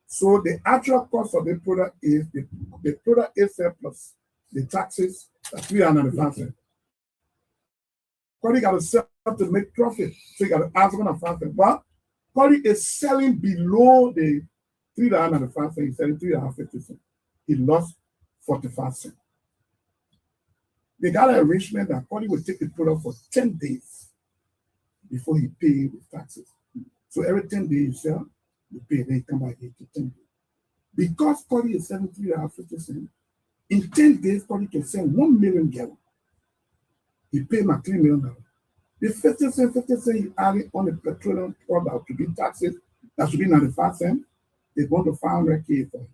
So the actual cost of the product is the product itself plus the taxes that 395 cents. Quality got to sell to make profit. So you got to ask them $5. But quality is selling below the $3.95 cents. He's selling $3.50. He lost 45 cents. They got an arrangement that quality will take the product for 10 days before he pays his taxes. So every 10 days you sell, you pay, then you come back 8 to 10 days. Because quality is selling $3.50, in 10 days, quality can sell 1 million gallons. He paid my $3 million. The 50 cents you add on the petroleum product to be taxes, that should be 95 cents, they go to 500K for him.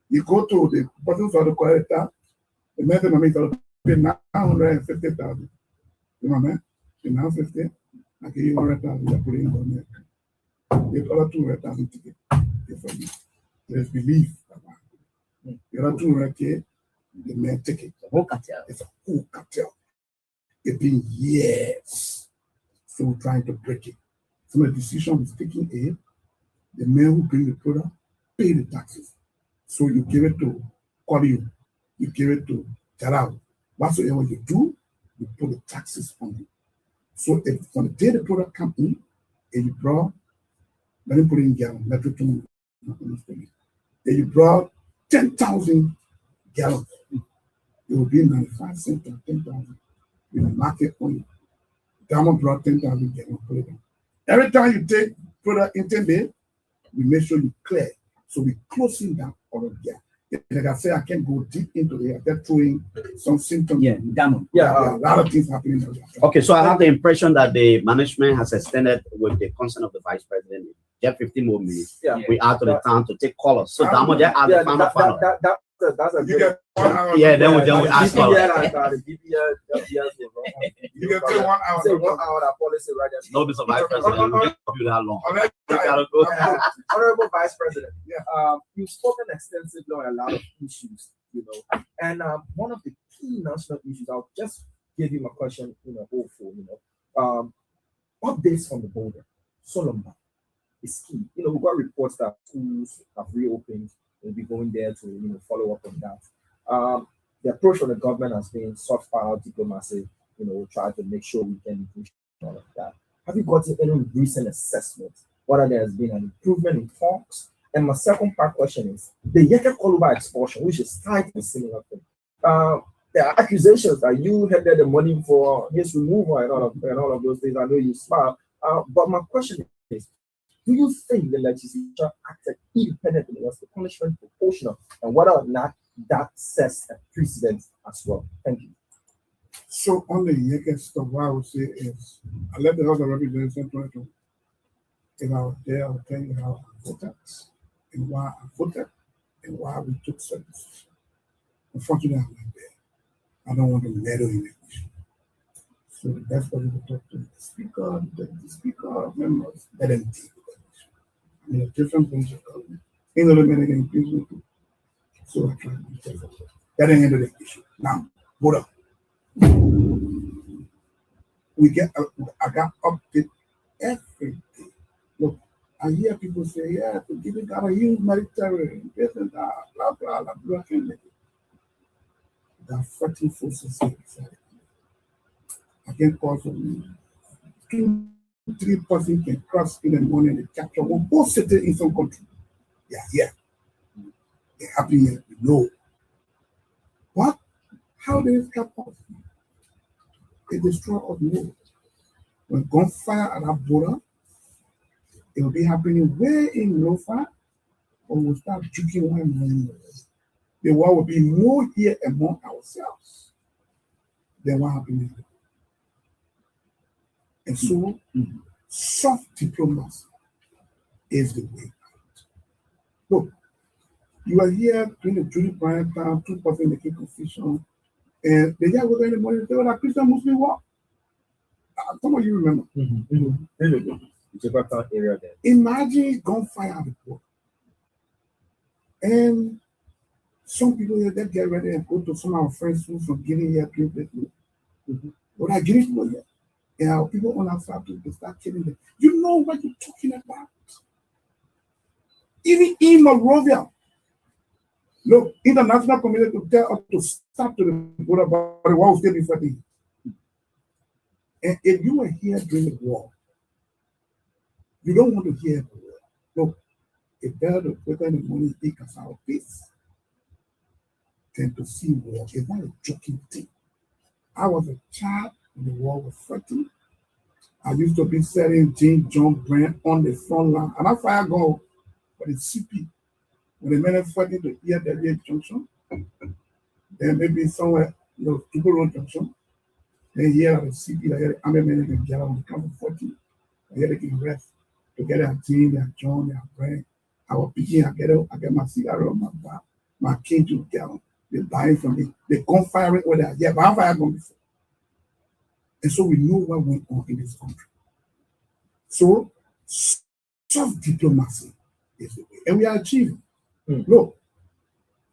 You go to the bottom of the collector, the method of making pay 950,000. You know what I mean? The 950, I give you 100,000, I put it in the net. The other 200,000 ticket. There's belief. The other 200K, the main ticket. The whole cartel. It's a whole cartel. It's been years. So we're trying to break it. So the decision is taking a, the man who bring the product, pay the taxes. So you give it to Korea, you give it to Tarao. Whatsoever you do, you put the taxes on it. So if on the day the product comes in, and you brought, let me put it in gallon, metric ton, then you brought 10,000 gallons. It will be 95 cents or 10,000 in the market only. Diamond brought 10,000 gallons, put it on. Every time you take product in 10 days, we make sure you clear. So we closing down all of that. Like I said, I can't go deep into it. I'm just throwing some symptoms. Yeah, diamond. Yeah, a lot of things happening. Okay, so I have the impression that the management has extended with the consent of the vice president. Just 15 more minutes. Yeah. We are to the town to take callers. So Damo, just ask Yeah, the final. that's a You good. get 1 hour. Yeah, then we ask BPL callers. and the BPL, You get 1 hour. Say 1 hour that policy right there. No, Mr. Vice President, we can't do that long. Alright, We gotta go. Honorable Vice President, Yeah. You've spoken extensively on a lot of issues, you know, and one of the key national issues, I'll just give him a question, hopeful, updates from the border, Solomon is key. We've got reports that schools have reopened. We'll be going there to, follow up on that. The approach of the government has been soft power diplomacy, try to make sure we can do all of that. Have you gotten any recent assessment whether there has been an improvement in talks? And my second part question is the Yeke Koluba expulsion, which is tied to the similar thing. There are accusations that you handed the money for his removal and all of those things. I know you smile, but my question is, do you think the legislature acted independently? Was the punishment proportional? And whether or not that sets a precedent as well? Thank you. So on the Yeke stuff, what I would say is, I let the House of Representatives know if I was there, I would tell you how I voted and why I voted and why we took certain decisions. Unfortunately, I'm not there. I don't want to meddle in that issue. So the best person to talk to the speaker members, let them deal with that issue. I'm in a different branch of government. Ain't no limit against people. So I try to be careful. That ain't handle the issue. Now, hold up. I got updated every day. Look, I hear people say, yeah, to give it got a huge military, this and that, blah, blah, blah, blah. There are fighting forces here. I can call for 2-3 persons can cross in the morning and capture one whole city in some country. Yeah, yeah. They're happening here. We know. What? How did it happen? It destroyed us more. When gunfire at our border, it will be happening way in Lofa, or we'll start juking one another. The war will be more here among ourselves than what happened here. And so, soft diplomacy is the way out. Look, you are here during the Judy Bryant time, 2% in the King Constitution, and the guy was in the morning, they were like Christian Muslim war. Some of you remember. Imagine gunfire at the border. And Some people here, they get ready and go to some of our friends who from Guinea here, drink the food. But I Guinea people here. And our people on our side, they start killing them. You know what you're talking about? Even in Monrovia, look, international community to tell us to stop to the border, but the war will still be fighting. And if you were here during the war, you don't want to hear the war. Look, it's better to put in the money because our peace than to see war. It's not a joking thing. I was a child when the war was fighting. I used to be selling Jim John brand on the front line. And I fire go for the CP. When the men are fighting to ELBC junction, then maybe somewhere, Tugo Road junction, then here at the CP, I hear the army men can get on the count of 40. I hear they can rest together at Jim, their John, their brand. I was picking, I get my cigarette on my back, my king to get on. They buy it from me. They come firing over there. Yeah, but I've fired gone before. And so we know what went on in this country. So soft diplomacy is the way. And we are achieving. Look,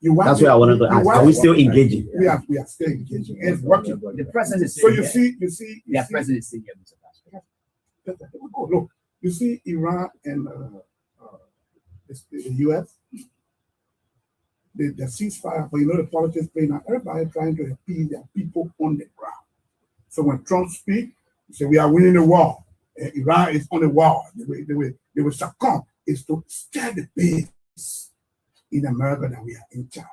that's why I wanted to ask. Are we still engaging? We are still engaging. And it's working. The president is So still you see, the president is still here, Mr. Pastor. look, you see Iran and the US, the ceasefire, but the politics play now. Everybody trying to appease their people on the ground. So when Trump speaks, he said, we are winning the war. Iran is on the wall. They will succumb. It's to stir the base in America that we are in charge.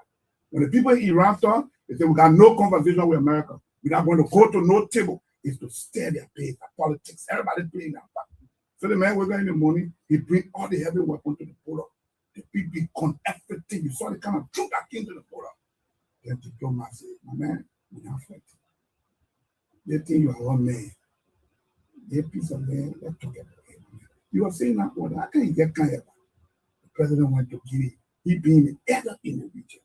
When the people in Iran talk, they say we got no conversation with America. We're not going to go to no table. It's to stir their base, their politics. Everybody playing that part. So the man was going in the morning, he bring all the heavy weapons to the border. The big con everything. You saw the kind of truth that came to the border. Then diplomacy, my man, we are fighting. They think you are one man. They piece of land, let's talk about it. You are saying that one. How can you get kind of the president went to Guinea? He being the elder in the region,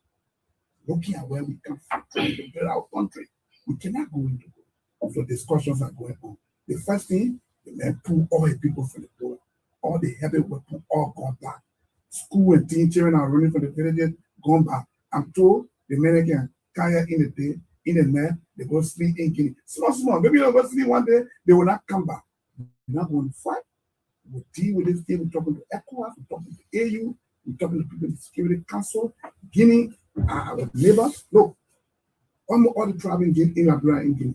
looking at where we come from, trying to build our country. We cannot go into it. So discussions are going on. The first thing, the man pull all the people from the border. All the heavy weapons all gone back. School and teen children are running from the villages, gone back. I'm told the men can carry in the day, in the night, they go sleep in Guinea. Small. Maybe they'll go sleep one day, they will not come back. We're not going to fight. We'll deal with this thing. We're talking to ECOWAS, we're talking to AU, we're talking to people in the Security Council, Guinea, our neighbors. Look, almost all the tribes in Liberia in Guinea.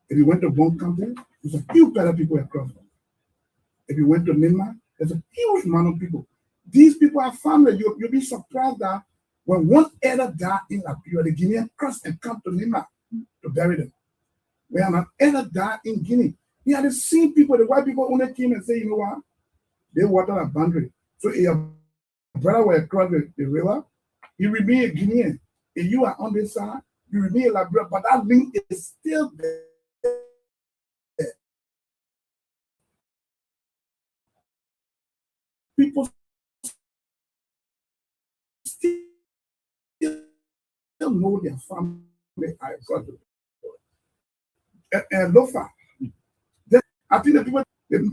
If you went to one country, there's a few better people across. If you went to Myanmar, there's a huge amount of people. These people are family. You'll be surprised that when one elder died in Liberia, the Guinean cross and come to Myanmar to bury them. When an elder died in Guinea, he had the same people, the white people only came and say, you know what? They water a boundary. So if your brother were across the river, he remain a Guinean. If you are on this side, you remain a Liberia, but that link is still there. People still know their family are across the border. And Lofa, I think the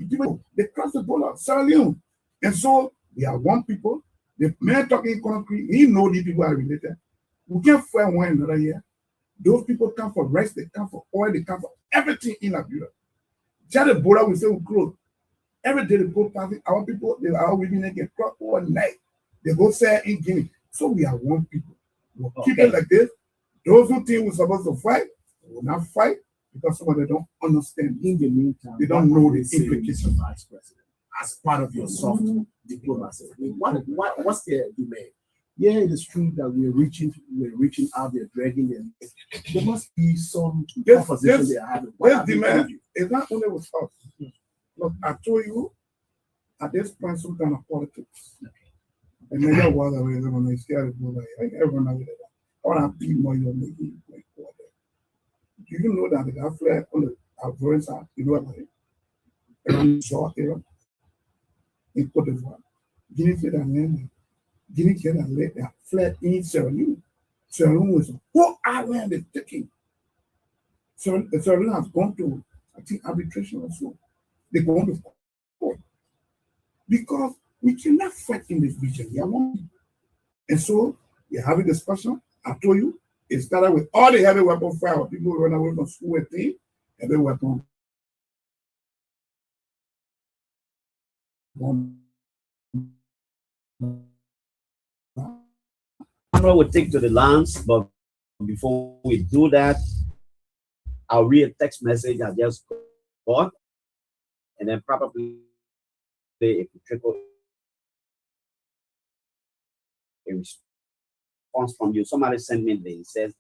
people they cross the border, Sierra Leone. And so we are one people. The man talking concrete, he know these people are related. We can't fight one another here. Those people come for rest, they come for oil, they come for everything in Liberia. Just the border we say we close. Every day they go passing, our people, they are women, they get cross all night. They go sell in Guinea. So we are one people. We'll keep it like this. Those who think we're supposed to fight, will not fight because some of them don't understand. In the meantime, They don't know the implications, implications. Vice President, as part of your soft diplomacy. I mean, what's the demand? Yeah, it is true that we're reaching out there, dragging them. There must be some conversation they are having. This demand is not only with us. Look, I told you at this point some kind of politics. And then there was a reason when they scared of like everyone knows that. I want to be more you're making like water. Do you know that the flare on the Ivorian side, you know what I mean? Around short area in Cote d'Ivoire. Guinea said that land. Guinea said that let that flare in Sierra Leone. Sierra Leone was a whole island is taking. Sierra Leone has gone to, I think, arbitration or so. They go on to court. Because we cannot fight in this region. We are one. And so We're having discussion. I told you, it started with all the heavy weapon fire. People run away from school and things, heavy weapon. Camera will take to the lands, but before we do that, I'll read a text message I just got, and then probably it will trickle a response from you. Somebody sent me this. It says,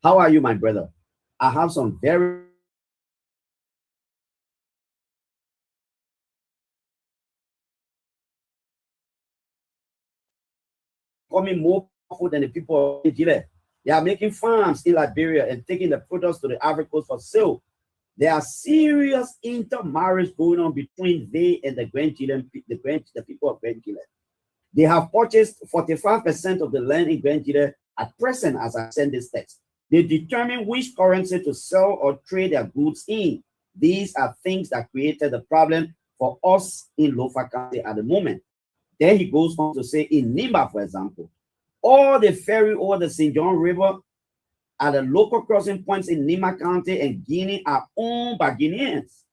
"How are you, my brother? I have some very becoming more powerful than the people of Nigeria. They are making farms in Liberia and taking the products to the Ivory Coast for sale. There are serious intermarriage going on between they and the the people of Grand Chile. They have purchased 45% of the land in Grand Chile at present as I send this text. They determine which currency to sell or trade their goods in. These are things that created the problem for us in Lofa County at the moment." Then he goes on to say, in Nimba, for example, all the ferry over the St. John River at the local crossing points in Nimba County and Guinea are owned by Guineans.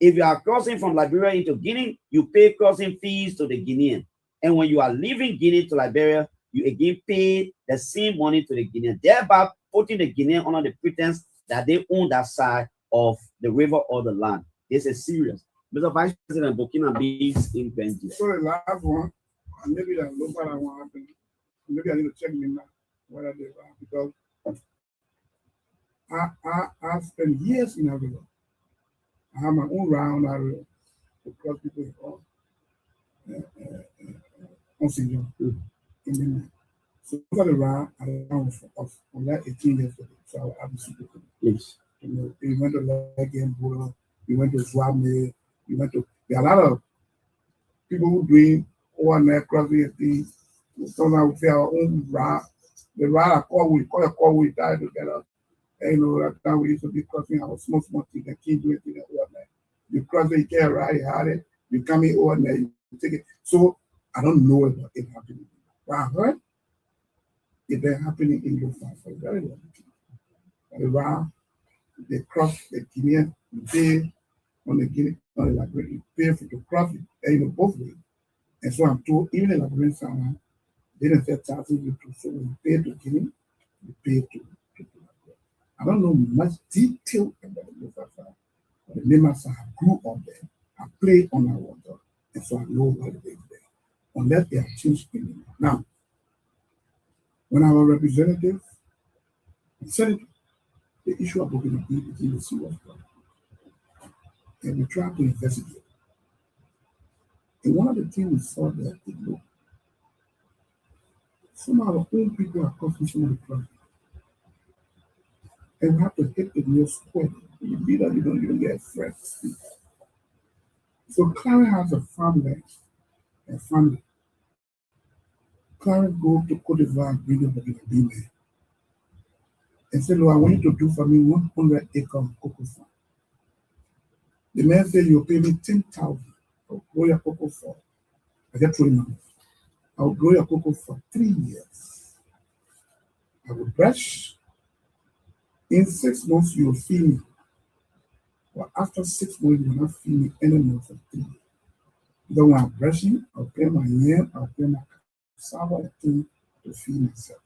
If you are crossing from Liberia into Guinea, you pay crossing fees to the Guinean. And when you are leaving Guinea to Liberia, you again pay the same money to the Guinean, thereby putting the Guinean under the pretense that they own that side of the river or the land. This is serious. Mr. Vice President, Burkina Faso in Benji. So the last one, and maybe that look what I want to happen. Maybe I need to check me now whether they are, because I spent years in Africa. I have my own round area to cross people on St. John in the night. So for the round, I was from that 18 years ago. So I'll be super cool. Yes. You know, we went to Lake Buddha, we went to Swami, we went to, there are a lot of people who doing overnight crossing and things. Sometimes we say our own route. The route I call a call, we tie together. And, you know, that time we used to be crossing our small things that can't do anything overnight. You cross it, you can't ride it, you come in overnight, you take it. So I don't know about it happening. But I heard it been happening in Lufa for a very long time. The route, they cross the Guinea, they on the Guinea, on the Liberian, you pay for to cross it, and you know, both ways. And so I'm told, even in the Liberian side, they didn't say taxes, so when you pay to Guinea, you pay to Liberia. I don't know much detail about the local side, but the name side, I grew up there, I played on our water, and so I know what it is there. Unless they have changed things. Now, when our representatives said the issue of Burkina Faso is in the serious problem, and we tried to investigate. And one of the things we saw there is, look, some of our own people are causing some of the problem. And we have to hit the news quick. You do that, you don't even get fresh speech. So Clarence has a family, Clarence go to Cote d'Ivoire, bring the Burkina Faso, and said, "Look, I want you to do for me 100 acres of cocoa farm." The man said, "You'll pay me 10,000 for grow your cocoa farm." I get 3 months. I'll grow your cocoa for 3 years. I will brush. In 6 months, you will feed me. But after 6 months, you will not feed me anymore for 3 years. Then when I'm brushing, I'll pay my yam, I'll pay my cassava thing to feed myself.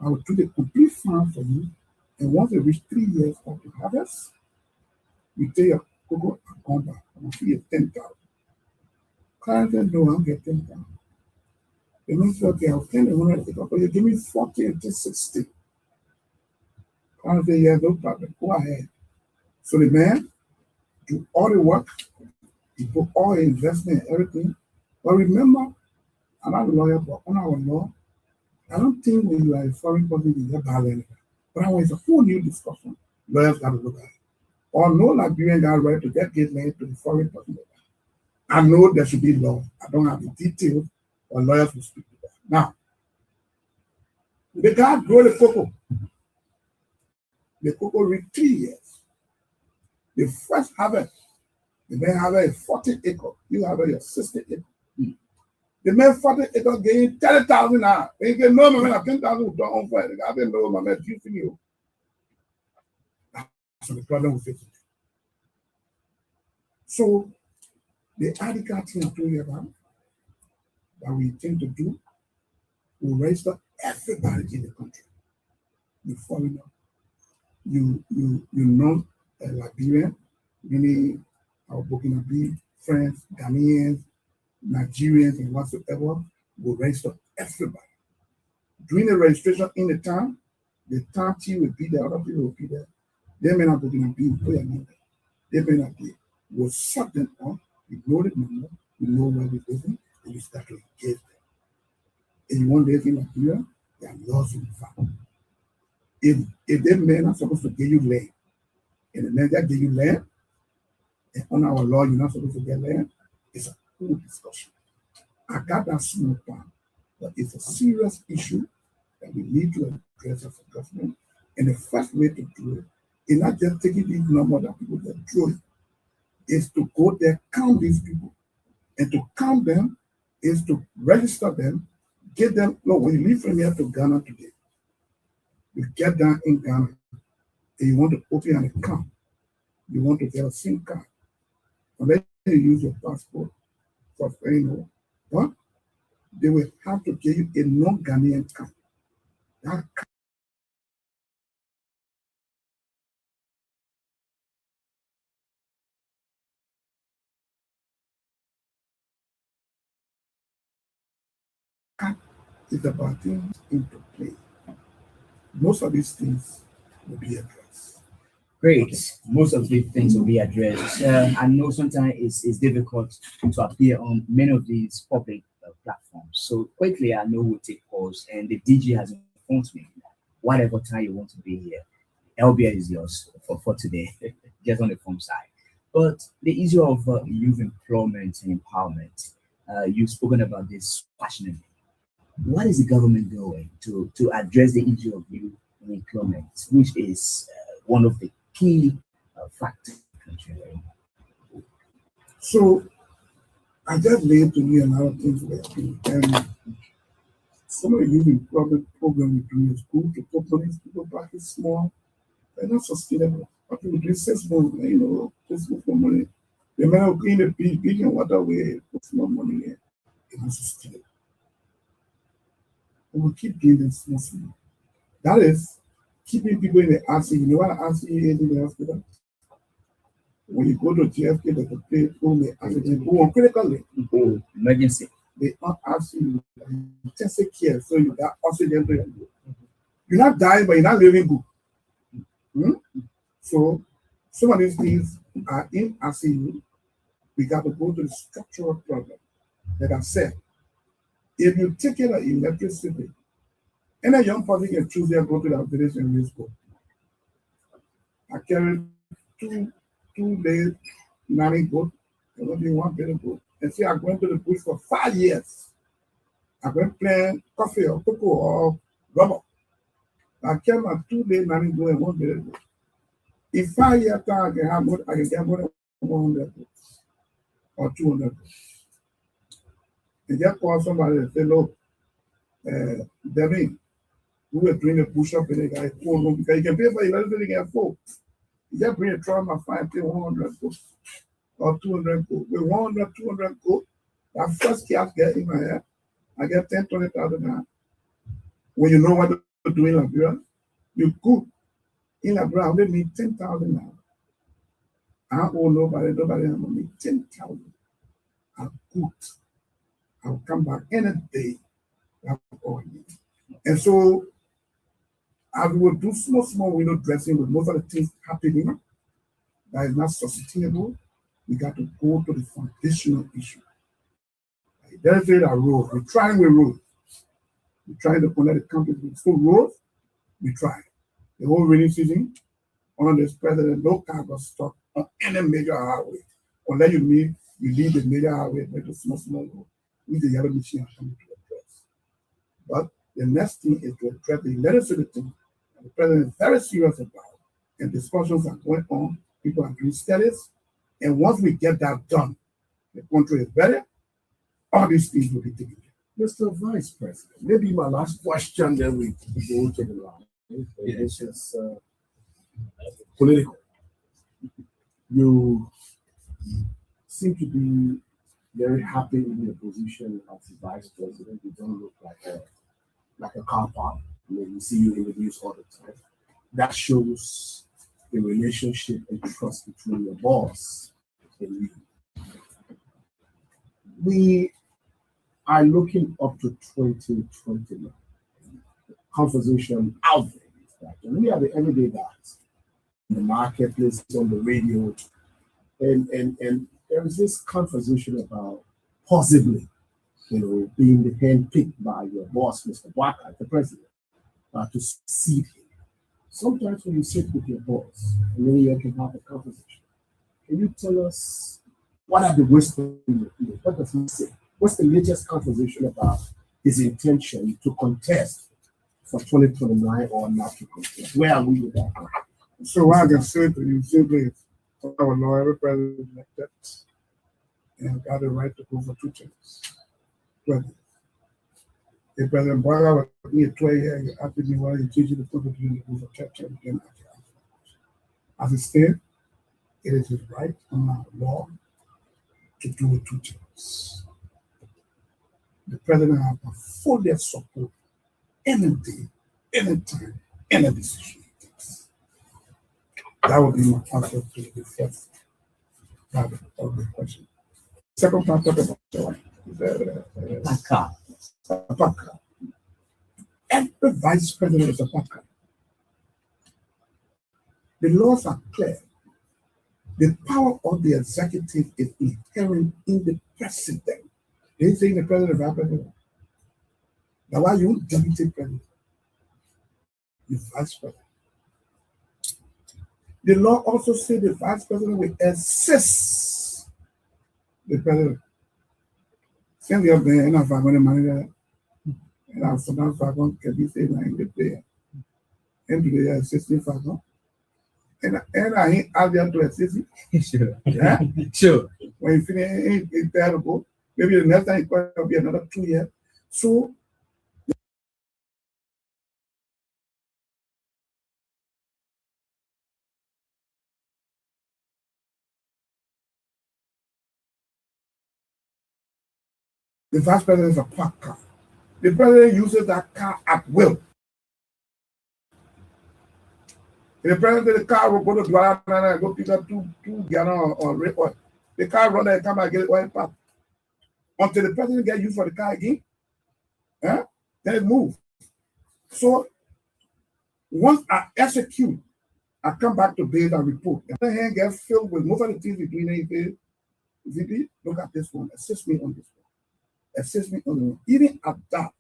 I will do the complete farm for you. And once you reach 3 years of the harvest, you take your cocoa and come back. And I'll feed you 10,000. Client said, "No, I'll get 10,000. The man said, "Okay, I'll spend 100 acres, but you give me 40 until 60. I said, "Yeah, no problem. Go ahead." So the man do all the work, he put all the investment and everything. But remember, I'm not a lawyer, but on our law, I don't think when you are a foreign person, you get violent. But that was a whole new discussion. Lawyers got to look at it. Or no Liberian got right to get his land to the foreign person. I know there should be law. I don't have the details, but lawyers will speak to that. Now, the guy grow the cocoa. The cocoa reached 3 years. The first harvest, the man harvest is 40 acres. You harvest your 60 acres. The The man fought it was getting 30,000 now. They get no man at 10,000 don't own for it. I didn't know my man using you. So the problem with it. So the article thing I told you about that we intend to do will register everybody in the country. You foreigner, you non-Liberian, meaning our Burkinabe friends, Ghanaians, Nigerians, and whatsoever will register everybody. During the registration in the town team will be there, other people will be there. They may not Burkinabe, will put your name there. They may not be. We'll sort them on, we know the number, we know where we're living, and we start to engage them. And you want to live in Nigeria, there are laws in the farm. If them men are supposed to give you land, and the men that give you land, and on our law, you're not supposed to get land, it's a cool discussion. I got that small part, but it's a serious issue that we need to address as a government. And the first way to do it is not just taking these numbers that people get throwing, is to go there, count these people. And to count them is to register them, get them. No, when you leave from here to Ghana today, you get down in Ghana and you want to open an account, you want to get a SIM card, unless you use your passport for paying, but they will have to give you a non-Ghanaian card. That card is about things into play. Most of these things will be addressed. Great. Most of these things will be addressed. I know sometimes it's difficult to appear on many of these public platforms. So quickly, I know we'll take calls, and the DG has informed me that whatever time you want to be here, LBI is yours for today, just on the phone side. But the issue of youth employment and empowerment, you've spoken about this passionately. What is the government doing to address the issue of youth employment, which is one of the key factors in the country right now? So I just laid to you a lot of things we're doing. And some of the youth employment program we do in school to put these people back is small. They're not sustainable. What people do 6 months, just look for money. The man who clean the big and waterway, put more money in. It's not sustainable. We will keep doing this small. That is keeping people in the RC. You know what RC is in the hospital? When you go to GFK, they can play on the RC, go on critically. Emergency. They are asking you intensive care, so you got oxygen to you. You're not dying, but you're not living good. So some of these things are in RCU. We got to go to the structural problem that I said. If you take care of electricity, any young person can choose their go to the village and raise goat. I carried two days nanny goat, and only one baby goat. And see, I went to the bush for 5 years. I went playing coffee or cocoa or rubber. I came at 2 days nanny goat and one baby goat. In 5 years time, I can get more than 100 goats or 200 goats. And just call somebody and say, look, Debbie, we were doing a push-up and the guy phone home because you can pay for electricity to get full. You just bring a trauma and find pay 100 goats or 200 goats. With 100, 200 goats, that first cash get in my head, I get 10, 20,000 now. When you know what to do in Liberia, you cook in Liberia, I only need 10,000 now. I don't owe nobody has money, 10,000. I cooked. I'll come back any day. That's all I need. And so, as we will do small window dressing with most of the things happening that is not sustainable, we got to go to the foundational issue. There's a road. We're trying with roads. We're trying to connect the country with full roads. We try. The whole rainy season, under this president, no car got stuck on any major highway. Unless you leave the major highway, make a small road. With the yellow machine coming to address. But the next thing is to address the legislative thing that the president is very serious about. And discussions are going on, people are doing studies. And once we get that done, the country is better, all these things will be taken care Mr. Vice President, maybe my last question, then we go to the line. This is political. You seem to be very happy in your position as the Vice President. You don't look like a car park. We see you in the news all the time. That shows the relationship and trust between your boss and you. We are looking up to 2029. Conversation out there. Right? And we are the everyday guys in the marketplace, on the radio, and there is this conversation about possibly, being the hand picked by your boss, Mr. Walker, the president, to succeed him. Sometimes when you sit with your boss, and then you can have a conversation, can you tell us what are the whispers? What does he say? What's the latest conversation about his intention to contest for 2029 or not to contest? Where are we with that? So what I can say to you simply is, I will know every president elected and got the right to go for 2 terms. If President Bola was here 12 years after me, well, he teaches the people to go for 10 terms. Then as it stands, it is his right under law to do it 2 terms. The president has my full support any day, anytime, any decision he takes. That would be my answer to the first part of the question. Second part of the Paka. Every vice president is a Paka. The laws are clear. The power of the executive is inherent in the president. They say the president is a president. Now, why you deputy president? The vice president. The law also says the vice president will assist the president. Send your man and I'm going to manage and I'm for now can be saying in the player. And to the assistant father. And I ain't out there to assist you. Sure. Yeah? Sure. When you finish, it's terrible. Maybe the next time it's going to be another 2 years. So the vice president is a parked car. The president uses that car at will. If the president the car will go to Dwara and go pick up two gallons or red oil. The car run and come and get oil pump. Until the president get used for the car again, then it moves. So once I execute, I come back to base and report. And the hand gets filled with most of the things we're doing. VP, look at this one, assist me on this one. Assist me on the one. Even at that,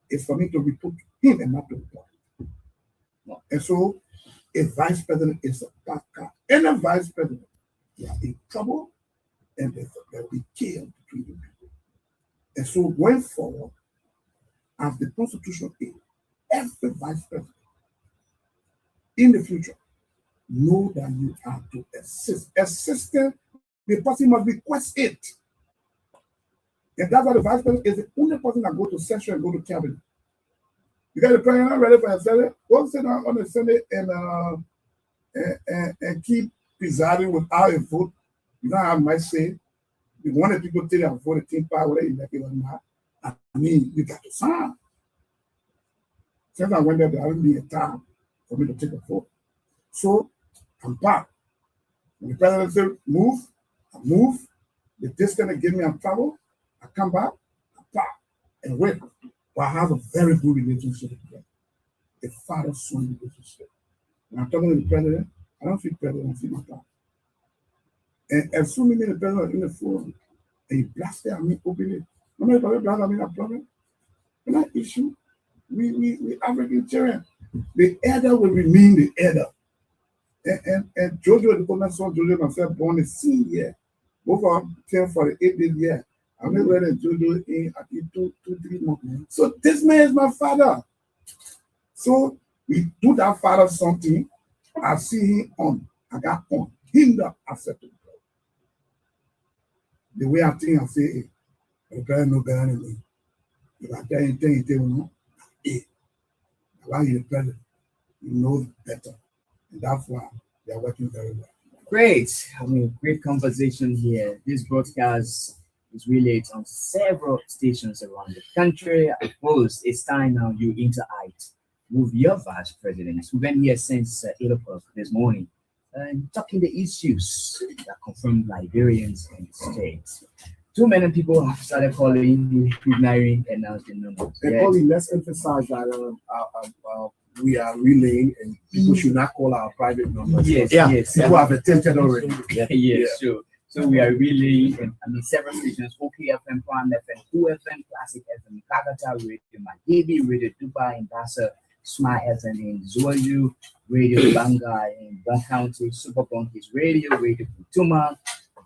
it's for me to report to him and not to report. And so a vice president is a bad guy. And a vice president, they are in trouble and they'll be killed between the people. And so going forward, as the Constitution is, every vice president in the future know that you have to assist. Assisting, the person must request it. And that's why the vice president is the only person that go to session and go to cabinet. Because the president not ready for a Senate, go sit down on the Senate and keep presiding without a vote. You know how I might say, if one of the people tell you I'm voting team power, whether you like it or not, I mean, you got to sign. Since I went there hasn't been a time for me to take a vote. So I'm back. When the president said move, I move. The distance give me a trouble, I come back, I'm back and wait. But I have a very good relationship with them. A father-son relationship. When I'm talking to the president, I don't feel president, I feel my father. And as soon as the president in the forum, and he blasted at me openly. No matter what blast at me, no problem. When that issue, we African children, the elder will remain the elder. And Jojo, the common son, Jojo myself, born the same year. Both of them came for the 8th year. I'm not ready to Jojo in at 2-3 months. So this man is my father. So we do that father something. I see him on. I got on. Him that accepted. The way I think I say, hey, better know better than me. If I tell you, why you're the president, you know better. And that's why they're working very well. Great. I mean, great conversation here. This broadcast is relayed on several stations around the country. I suppose it's time now you interact with your vice president. We've been here since 8 o'clock this morning and talking the issues that confront Liberians in the state. Too many people have started calling, ignoring, announcing numbers. And Yeah. only let's emphasize that we are relaying, and people should not call our private numbers. Yes, Yeah. yes. People have attempted already. Yes, sure. So we are really, several stations, OKFM, Prime FM, 2FM, Classic FM, Kakata Radio, Maghebe Radio, Dubai, Ambassa, Smart FM in Zulu, Radio Banga in Bon County, Super Bunkies Radio, Radio Putuma,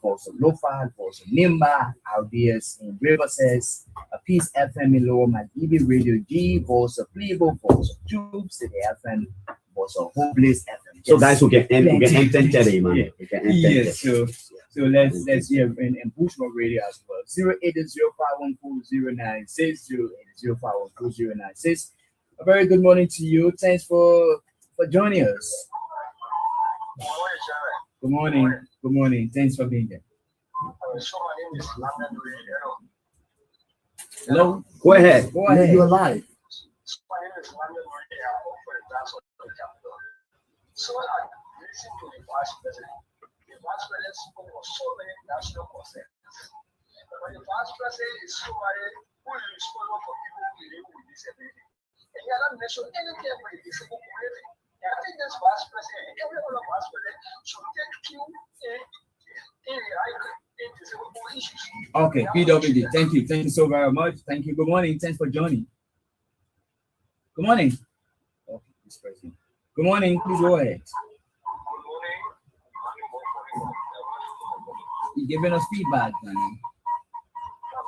Voice of Lofa, Voice of Nimba, Ideas in Riverside, Peace FM in Lower Maghebe Radio G, Voice of Plebo, Voice of Tube, City FM, Voice of Hopeless FM. So guys, we can enter today, man. Yeah. We can enter Yes, today. so let's hear in Bushman Radio as well. 08005140960, 08005140960. A very good morning to you. Thanks for joining us. Good morning. Good morning. Thanks for being there. So my name is Landon Ray. Hello. Go ahead. Go Yeah, ahead. you're live. My name is Landon Ray. I work for the Branch of the Capital. So I listened to the Vice President. The Vice President spoke of so many national concerns. But the Vice President is somebody who is responsible for people who live with disability. And he hasn't mentioned anything about the disabled community. And I think this Vice President and every other Vice President should take you in disabled issues. Okay, PWD. Thank you. Thank you so very much. Thank you. Good morning. Thanks for joining. Good morning. Okay, this person. Good morning. Please go ahead. Good morning. You're giving us feedback, man. I'm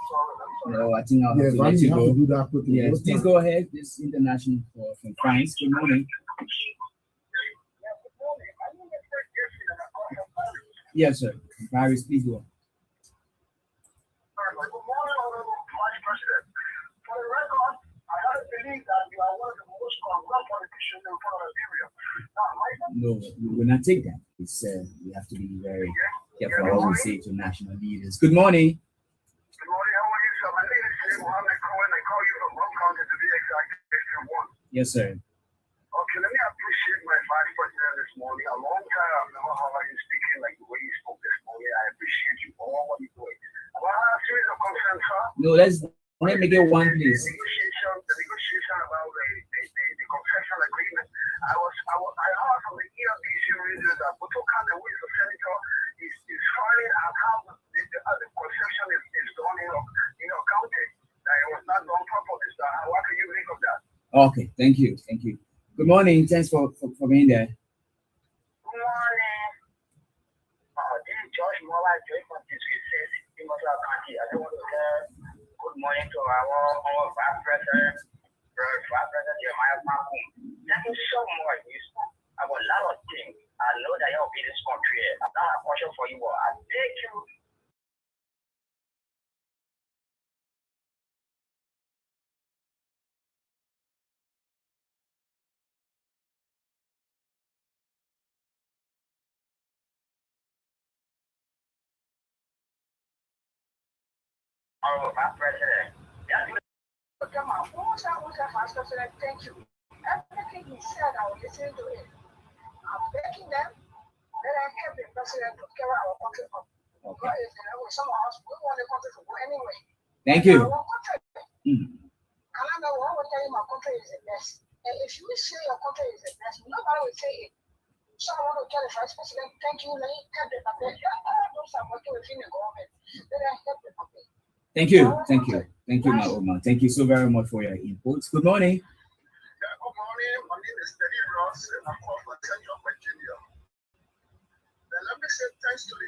sorry. No, I think I'll have Yeah, to but let you you have to go. do that quickly. Yes, What's please that? go ahead. This is international call from France. Good morning. Yeah, good morning. I need a quick question about Paris. Yes, sir. Paris, please go. Good morning, Honorable Vice President. For the record, I don't believe that you are one of the most corrupt politicians in front of Liberia. Now, No, we will not take that. It's we have to be very careful what we say to national leaders. Good morning. good morning. How are you, sir? My name is Jay Mohammed Cohen. I call you from Bon County to be exact, District 1. Yes, sir. Okay, let me appreciate my Vice President this morning. A long time I've never heard you speaking like the way you spoke this morning. I appreciate you for all what you're doing. Well, I have a series of concerns, sir. No, let me get one, please. The negotiation about the concession agreement. I heard from the ELBC radio that Butokan, who is a senator, is filing out how the concession is done in your county. That it was not done properly. So what can you think of that? Okay, thank you. Thank you. Good morning. Thanks for being there. Good morning. This is George Mola, Joy from District 6, Immola County. I just want to say good morning to our Vice President, Vice President Kpan Koung. Thank you so much. You spoke about a lot of things. I know that you'll be this country. I'm not a question for you, but I thank you. Our Vice President. Vice President, thank you. Everything he said, I was listening to it. I'm begging them that I help the president to carry our country up. Because some of us, we want the country to go anyway. Thank you. Our country. Mm. And I know one will tell you my country is the best. And if you say your country is the best, nobody will say it. So I want to tell the Vice President, thank you, let him help the public. Those are working within the government. Let him help the public. Thank you. Thank you. Thank you, Naoma. Thank you so very much for your inputs. Good morning. Yeah, good morning. My name is Teddy Ross, and I'm called from Central Virginia. Then let me say thanks to the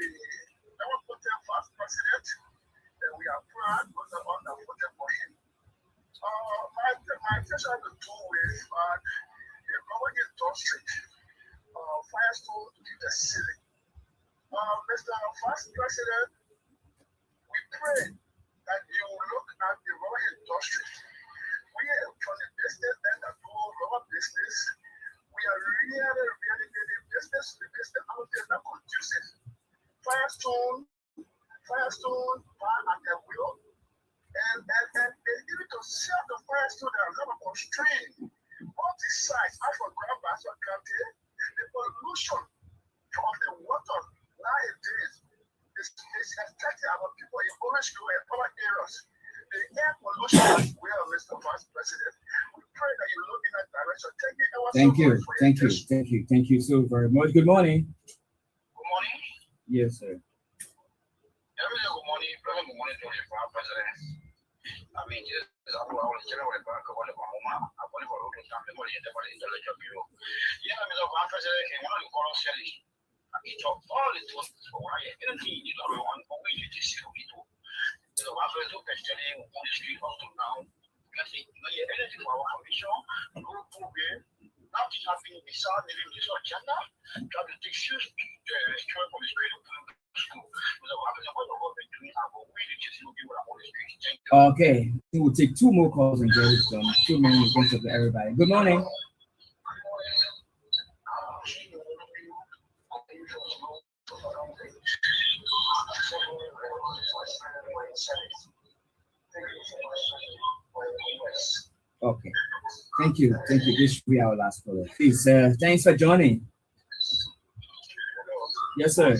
Democratic Vice President, and we are proud of the honor for him. My intention to do with the government industry, Firestone to the city. Mr. Vice President, we pray that you look at the rubber industry. We are from the business that do rubber business. We are really the business out there that produces Firestone, bar and the wheel. And they need to sell the Firestone that are rubber constrained. All these sites are for grab basket county. The pollution from the water nowadays is affecting our people in Orange Grove and other areas. The air pollution as well, Mr. Vice President. We pray that you look in that direction. Thank you so very much. Good morning. Good morning. Yes, sir. Good morning, to the President. I mean, just I was general back of the Bahama, I want to go to something more in the intellectual bureau. Yeah, Mr. Vice President, and one of the color selling. I talk all the tools for why anything you don't want to wait to see people. So I was looking at studying on the street also now. Because anything for our commission, no problem. Nothing happening beside the agenda. Try to take shoes to destroy from the street of school. Okay, we will take two more calls and get it done. 2 minutes in front of everybody. Good morning. Okay. Thank you. This should be our last caller. Please, thanks for joining. Yes, sir.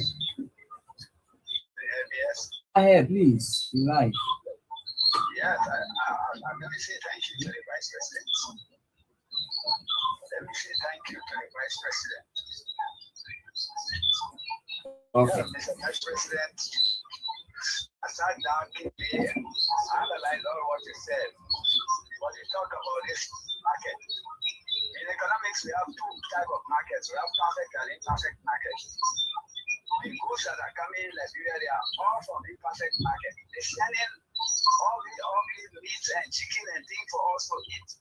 Go ahead, please. Live. Yes, I'm going to say thank you to the Vice President. Let me say thank you to the Vice President. Okay. Mr. Vice President, I sat down today and I analyzed all what you said. What you talk about this market. In economics, we have two types of markets. We have perfect and imperfect markets. The goods that are coming in Liberia, they are all from the perfect market. They send in all the meat and chicken and things for us to eat.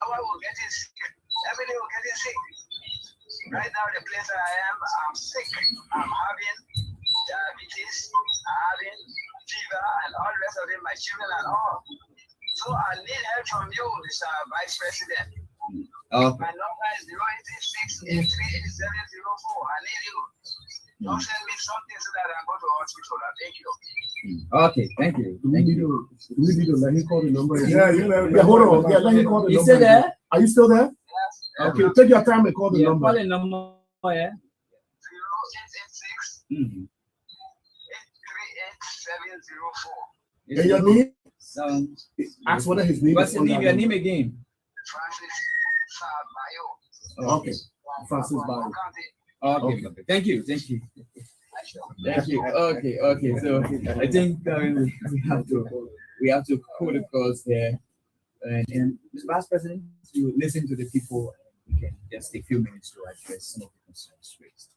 Our we're getting sick. Every day we're getting sick. Right now, the place that I am, I'm sick. I'm having diabetes, I'm having fever, and all the rest of it, my children and all. So I need help from you, Mr. Vice President. Okay. My number is 086 I need you. Don't send me something so that I go to hospital. Thank you. Okay, thank you. Do we need to let him call the number? Yeah, you know. Yeah, hold on. Yeah, let him call the You number. still there? Are you still there? Yes. Okay, take your time and call the Yeah, number. call the number. Yeah. 0886 Mm-hmm. 838 704. And your name? So, Ask whether his name what's is your on name? that Your number. name again? Francis Sabayo. Okay. Francis Bayo. Okay. Okay. Thank you. Thank you. Okay. So I think we have to pull the calls there. And Mr. Vice President, you listen to the people. We can just take a few minutes to address some of the concerns raised.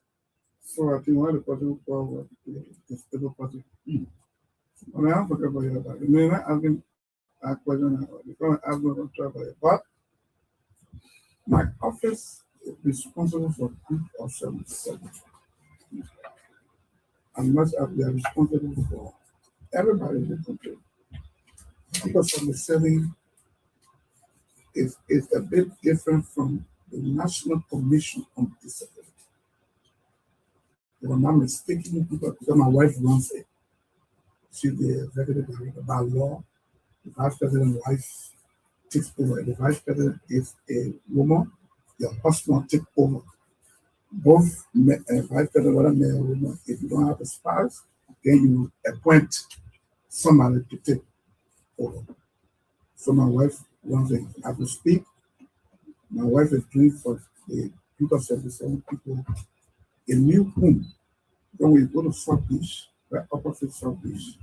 So I think one of the questions for the stable party. I mean, I forget about it. I mean, I've been a question because I've not going to about it. But my office is responsible for group of 77. And must have they are responsible for everybody in the country. Because of the selling is a bit different from the National Commission on Disability. If I'm not mistaken, because my wife runs it. She's the executive director by law. The vice president's wife takes over. The vice president is a woman. The husband takes over. Both vice president, whether male or woman, if you don't have a spouse, then you appoint somebody to take over. So my wife runs it. As we speak, my wife is doing for the group of 77 people a new home. When we go to South Beach, right opposite South Beach,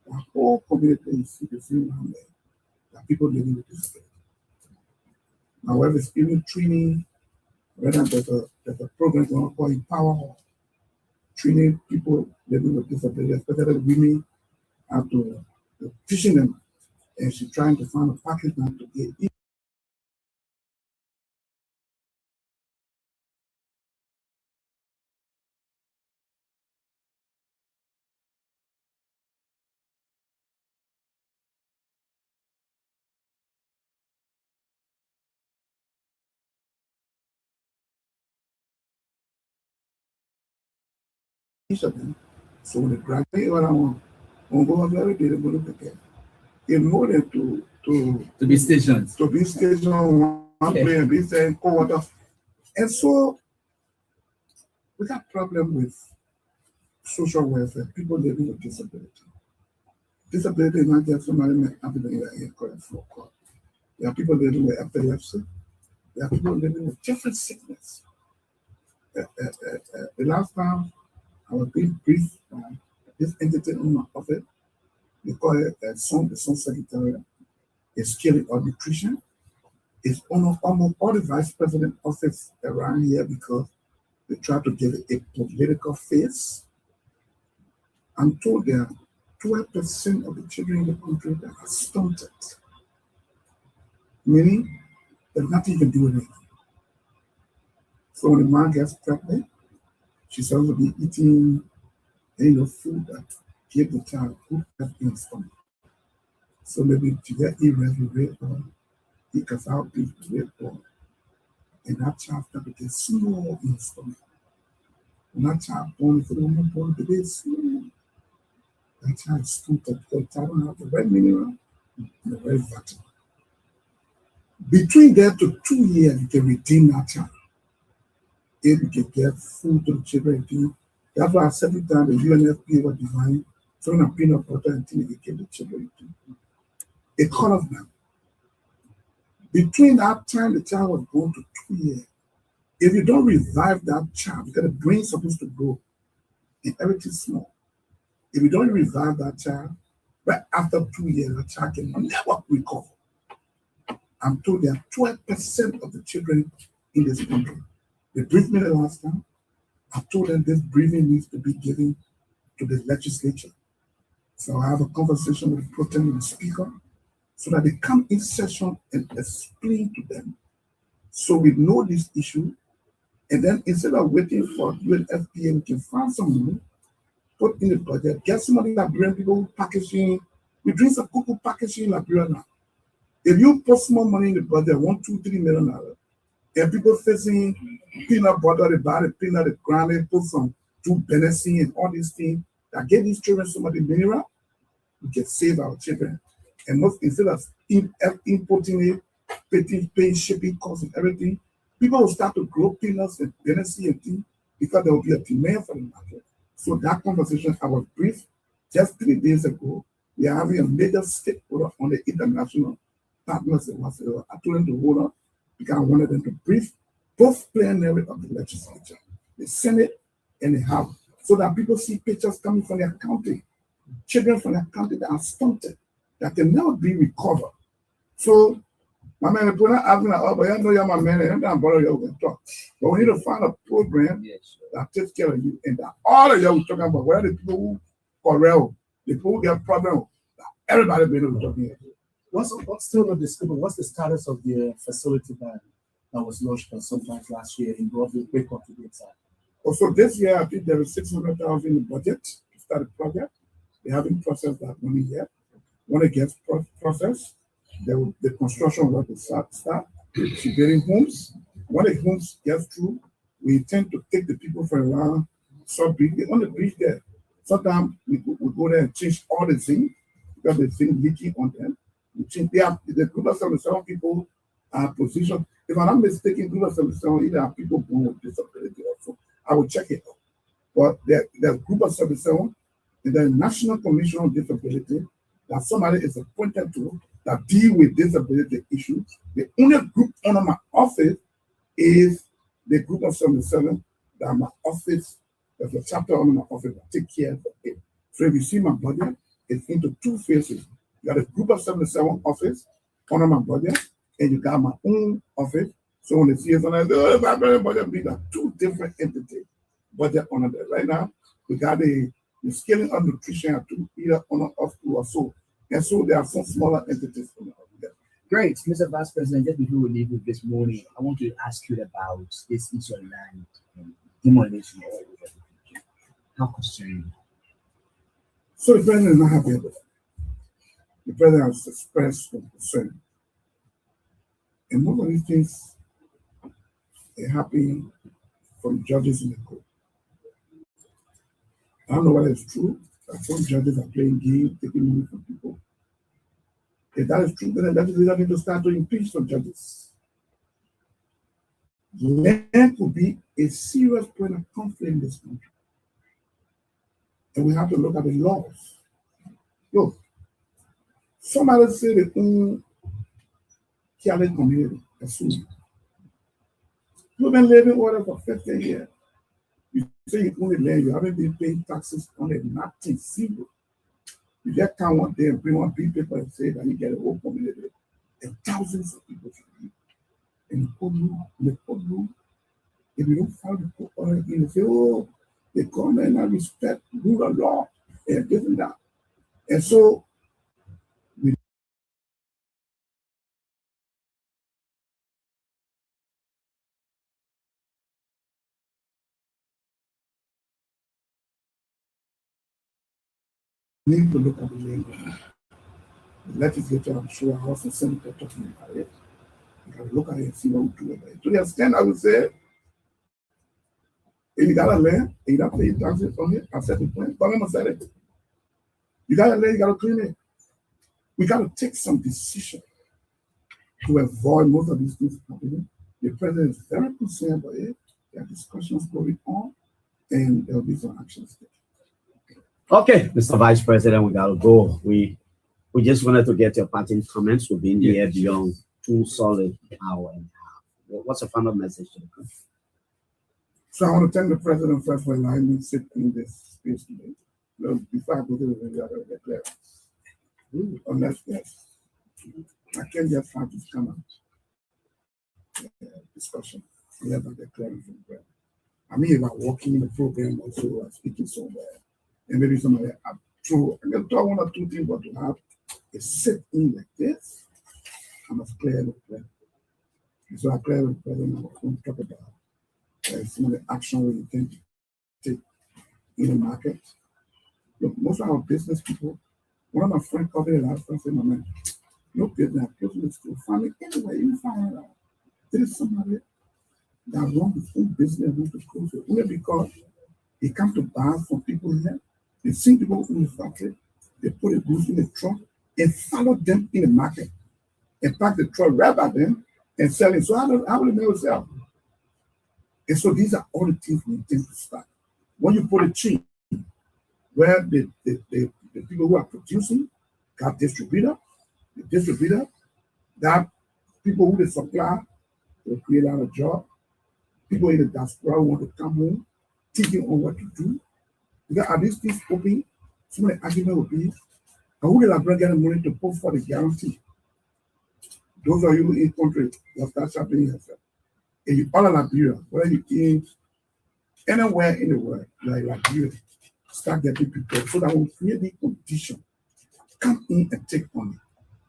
the whole community is the same around there. There are people living with disability. My wife is even training, right now there's a program going on called Empower Hall, training people living with disability, especially women, how to teaching them. And she's trying to find a package now to get each of them. So when they graduate, what I want go over every day, they go look again. In order to be stationed. to be stationed on one place and be saying co-water. And so we got problem with social welfare, people living with disability. Disability is not just somebody having a correct for court. There are people living with epilepsy. There are people living with different sickness. The last time I was being briefed by this entity in my office, they call it the Son Secretary, is skilled on nutrition. It's almost all the vice president office around here because they try to give it a political face. I'm told there are 12% of the children in the country that are stunted, meaning they're not even doing anything. So when the mom gets pregnant, she's supposed to be eating food that give the child good health in the stomach. So maybe to get irregular or because our beef is born, and that child starts to get small in the stomach. When that child born, if the woman born, the baby small. That child is stunted because the child don't have the right mineral and the right vitamin. Between there to 2 years, you can redeem that child. If you can get food to the children, that's why I said it time the UNFPA was designed, throwing a peanut butter and things they give the children. It caught us now. Between that time the child was born to 2 years, if you don't revive that child, because the brain's supposed to grow and everything's small. If you don't revive that child, right after 2 years, the child can never recover. I'm told there are 12% of the children in this country. They briefed me the last time. I told them this briefing needs to be given to the legislature. So I have a conversation with the pro tem and the speaker so that they come in session and explain to them. So we know this issue. And then instead of waiting for UNFPA, we can find some money, put in the budget, get some of the Liberian people packaging. We doing some cocoa packaging in Liberia now. If you put small money in the budget, $1, $2, $3 million, and people facing peanut butter, they buy the peanut, they grind it, put some benecine and all these things that give these children some of the mineral, we can save our children. And most instead of importing it, paying shipping costs and everything, people will start to grow peanuts and benecine and things because there will be a demand for the market. So that conversation I was briefed just 3 days ago. We are having a major stakeholder on the international partners in Washington. I told them to hold on because I wanted them to brief both plenary of the legislature, the Senate, and the House, so that people see pictures coming from their county, children from their county that are stunted, that can never be recovered. So, my man, if we're not asking, oh, but I know you're my man, and I'm not borrow you can talk. But we need to find a program that takes care of you, and that all of you we're talking about, where the people who corral, the people who get problem, everybody be able to talk here. What's still not discovered? What's the status of the facility that was launched sometime last year in Broadway? Also, this year, I think there is 600,000 in the budget to start the project. They haven't processed that money yet. When it gets processed, the construction work will start. Building homes. When the homes get through, we intend to take the people for a while. So on the beach there, sometimes we go there and change all the zinc because the zinc leaking on them. We change the group of 77 people are positioned. If I'm not mistaken, group of 77 either are people born with disability also. I will check it out. But there's group of 77 and the National Commission on Disability that somebody is appointed to that deal with disability issues. The only group under my office is the group of 77 that my office, there's a chapter under my office that take care of it. So if you see my budget, it's into 2 phases. You got a group of 77 office under my budget, and you got my own office. So when they see us, I say, oh, my budget, we got 2 different entities budget under there. Right now, we got the scaling of nutrition at 2, either under us 2 or so. And so there are some smaller entities under there. Great, Mr. Vice President. Just before we leave with this morning, I want to ask you about this issue of land demolition. How concerning? So the president is not happy about it. The president has expressed some concern. And most of these things are happening from judges in the court. I don't know whether it's true that some judges are playing games, taking money from people. If that is true, then legislators need to start to impeach some judges. Land could be a serious point of conflict in this country. And we have to look at the laws. Look, somebody say they own Kiale community, assume. You've been living over for 50 years. You say you own the land, you haven't been paying taxes on it, nothing, zero. You just come one day and bring one big paper and say that you get a whole community and thousands of people should live. And the court rule, if you don't follow the court order again, you say, oh, the government and respect rule of law and this and that. And so we need to look at the language. The legislature, I'm sure, House and Senate are talking about it. You can look at it and see what we do about it. To the extent I would say, if you got a land, you got to pay taxes on it, at certain point, government must sell it. You got a land, you got to clean it. We got to take some decision to avoid most of these things happening. The president is very concerned about it. There are discussions going on, and there will be some actions taken. Okay, Mr. Vice President, we gotta go. We just wanted to get your parting comments. We've been here beyond 2 solid hours and a half. What's a final message to the country? So I want to thank the president first for allowing me to sit in this space today. Well, before I go to the other declaration, unless yes, I can't just have this come out discussion unless I declare it from prayer. I mean, if I'm walking in the program also, I'm speaking somewhere, and maybe somebody I'm true. I can talk 1 or 2 things, but to have a sit in like this, I must clear the prayer. And so I clear the prayer, and I'm going to talk about some of the action we intend to take in the market. Look, most of our business people, one of my friends called me last time and said, my man, no business, business school, family, anyway, you find out. There is somebody that runs his own business, wants to school, so only because he comes to buy from people here, they see people in the factory, they put the goods in the truck and follow them in the market and pack the truck right by them and sell it. So how will they never sell? And so these are all the things we intend to start. When you put a chain where the people who are producing got distributor, the distributor, that people who they supply will create a lot of job. People in the diaspora want to come home, thinking on what to do. Because are these things open? Some of the argument will be, who will have get the money to put for the guarantee? Those of you in country, you'll start shopping yourself. And you all of Liberia, whether you in anywhere in the world, like Liberia, start getting prepared so that we create the condition, come in and take money.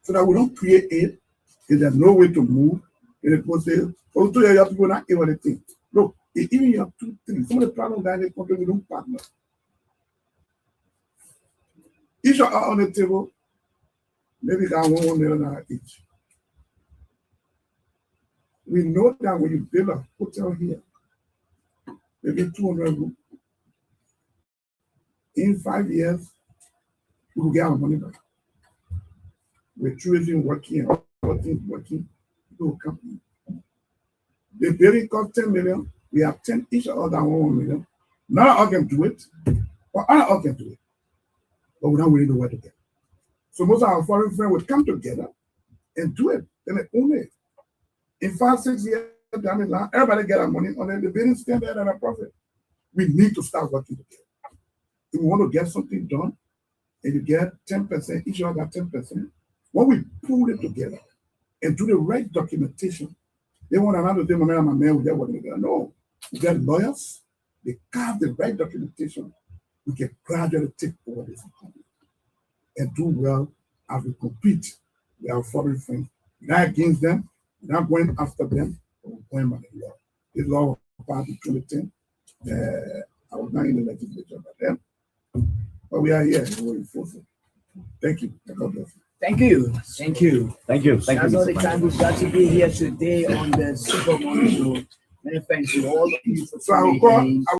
So that we don't create it, if there's no way to move, and it will say, oh, so you have to go not able to think. Look, even you have 2, 3, some of the problems that in the country, we don't partner. Each are on the table, maybe got $1 million each. We know that when you build a hotel here, maybe 200 rooms, in 5 years, we will get our money back. With tourism working and all things working, people will come in. The building cost 10 million, we have 10 each other 1 million. Not all can do it, but all can do it. But we don't really know where to get. So most of our foreign friends would come together and do it, then they own it. In 5, 6 years down the line, everybody get our money, and then the building stand there and a profit. We need to start working together. If we want to get something done, and you get 10%, each other got 10%, when we pull it together and do the right documentation, they want another day, my man, we get working together. No, we get lawyers, they carve the right documentation, we can gradually take over this economy and do well as we compete with our foreign friends. We're not against them, we're not going after them, but we're going by the law. This law was passed in 2010. I was not in the legislature by then, but we are here, we're enforcing. Thank you. God bless you. Thank you. Thank you. Thank you. Thank That's you, all Mr. the time we've got to be here today on the Super Morning Show. Many thanks to all of you for So I will tuning call. in.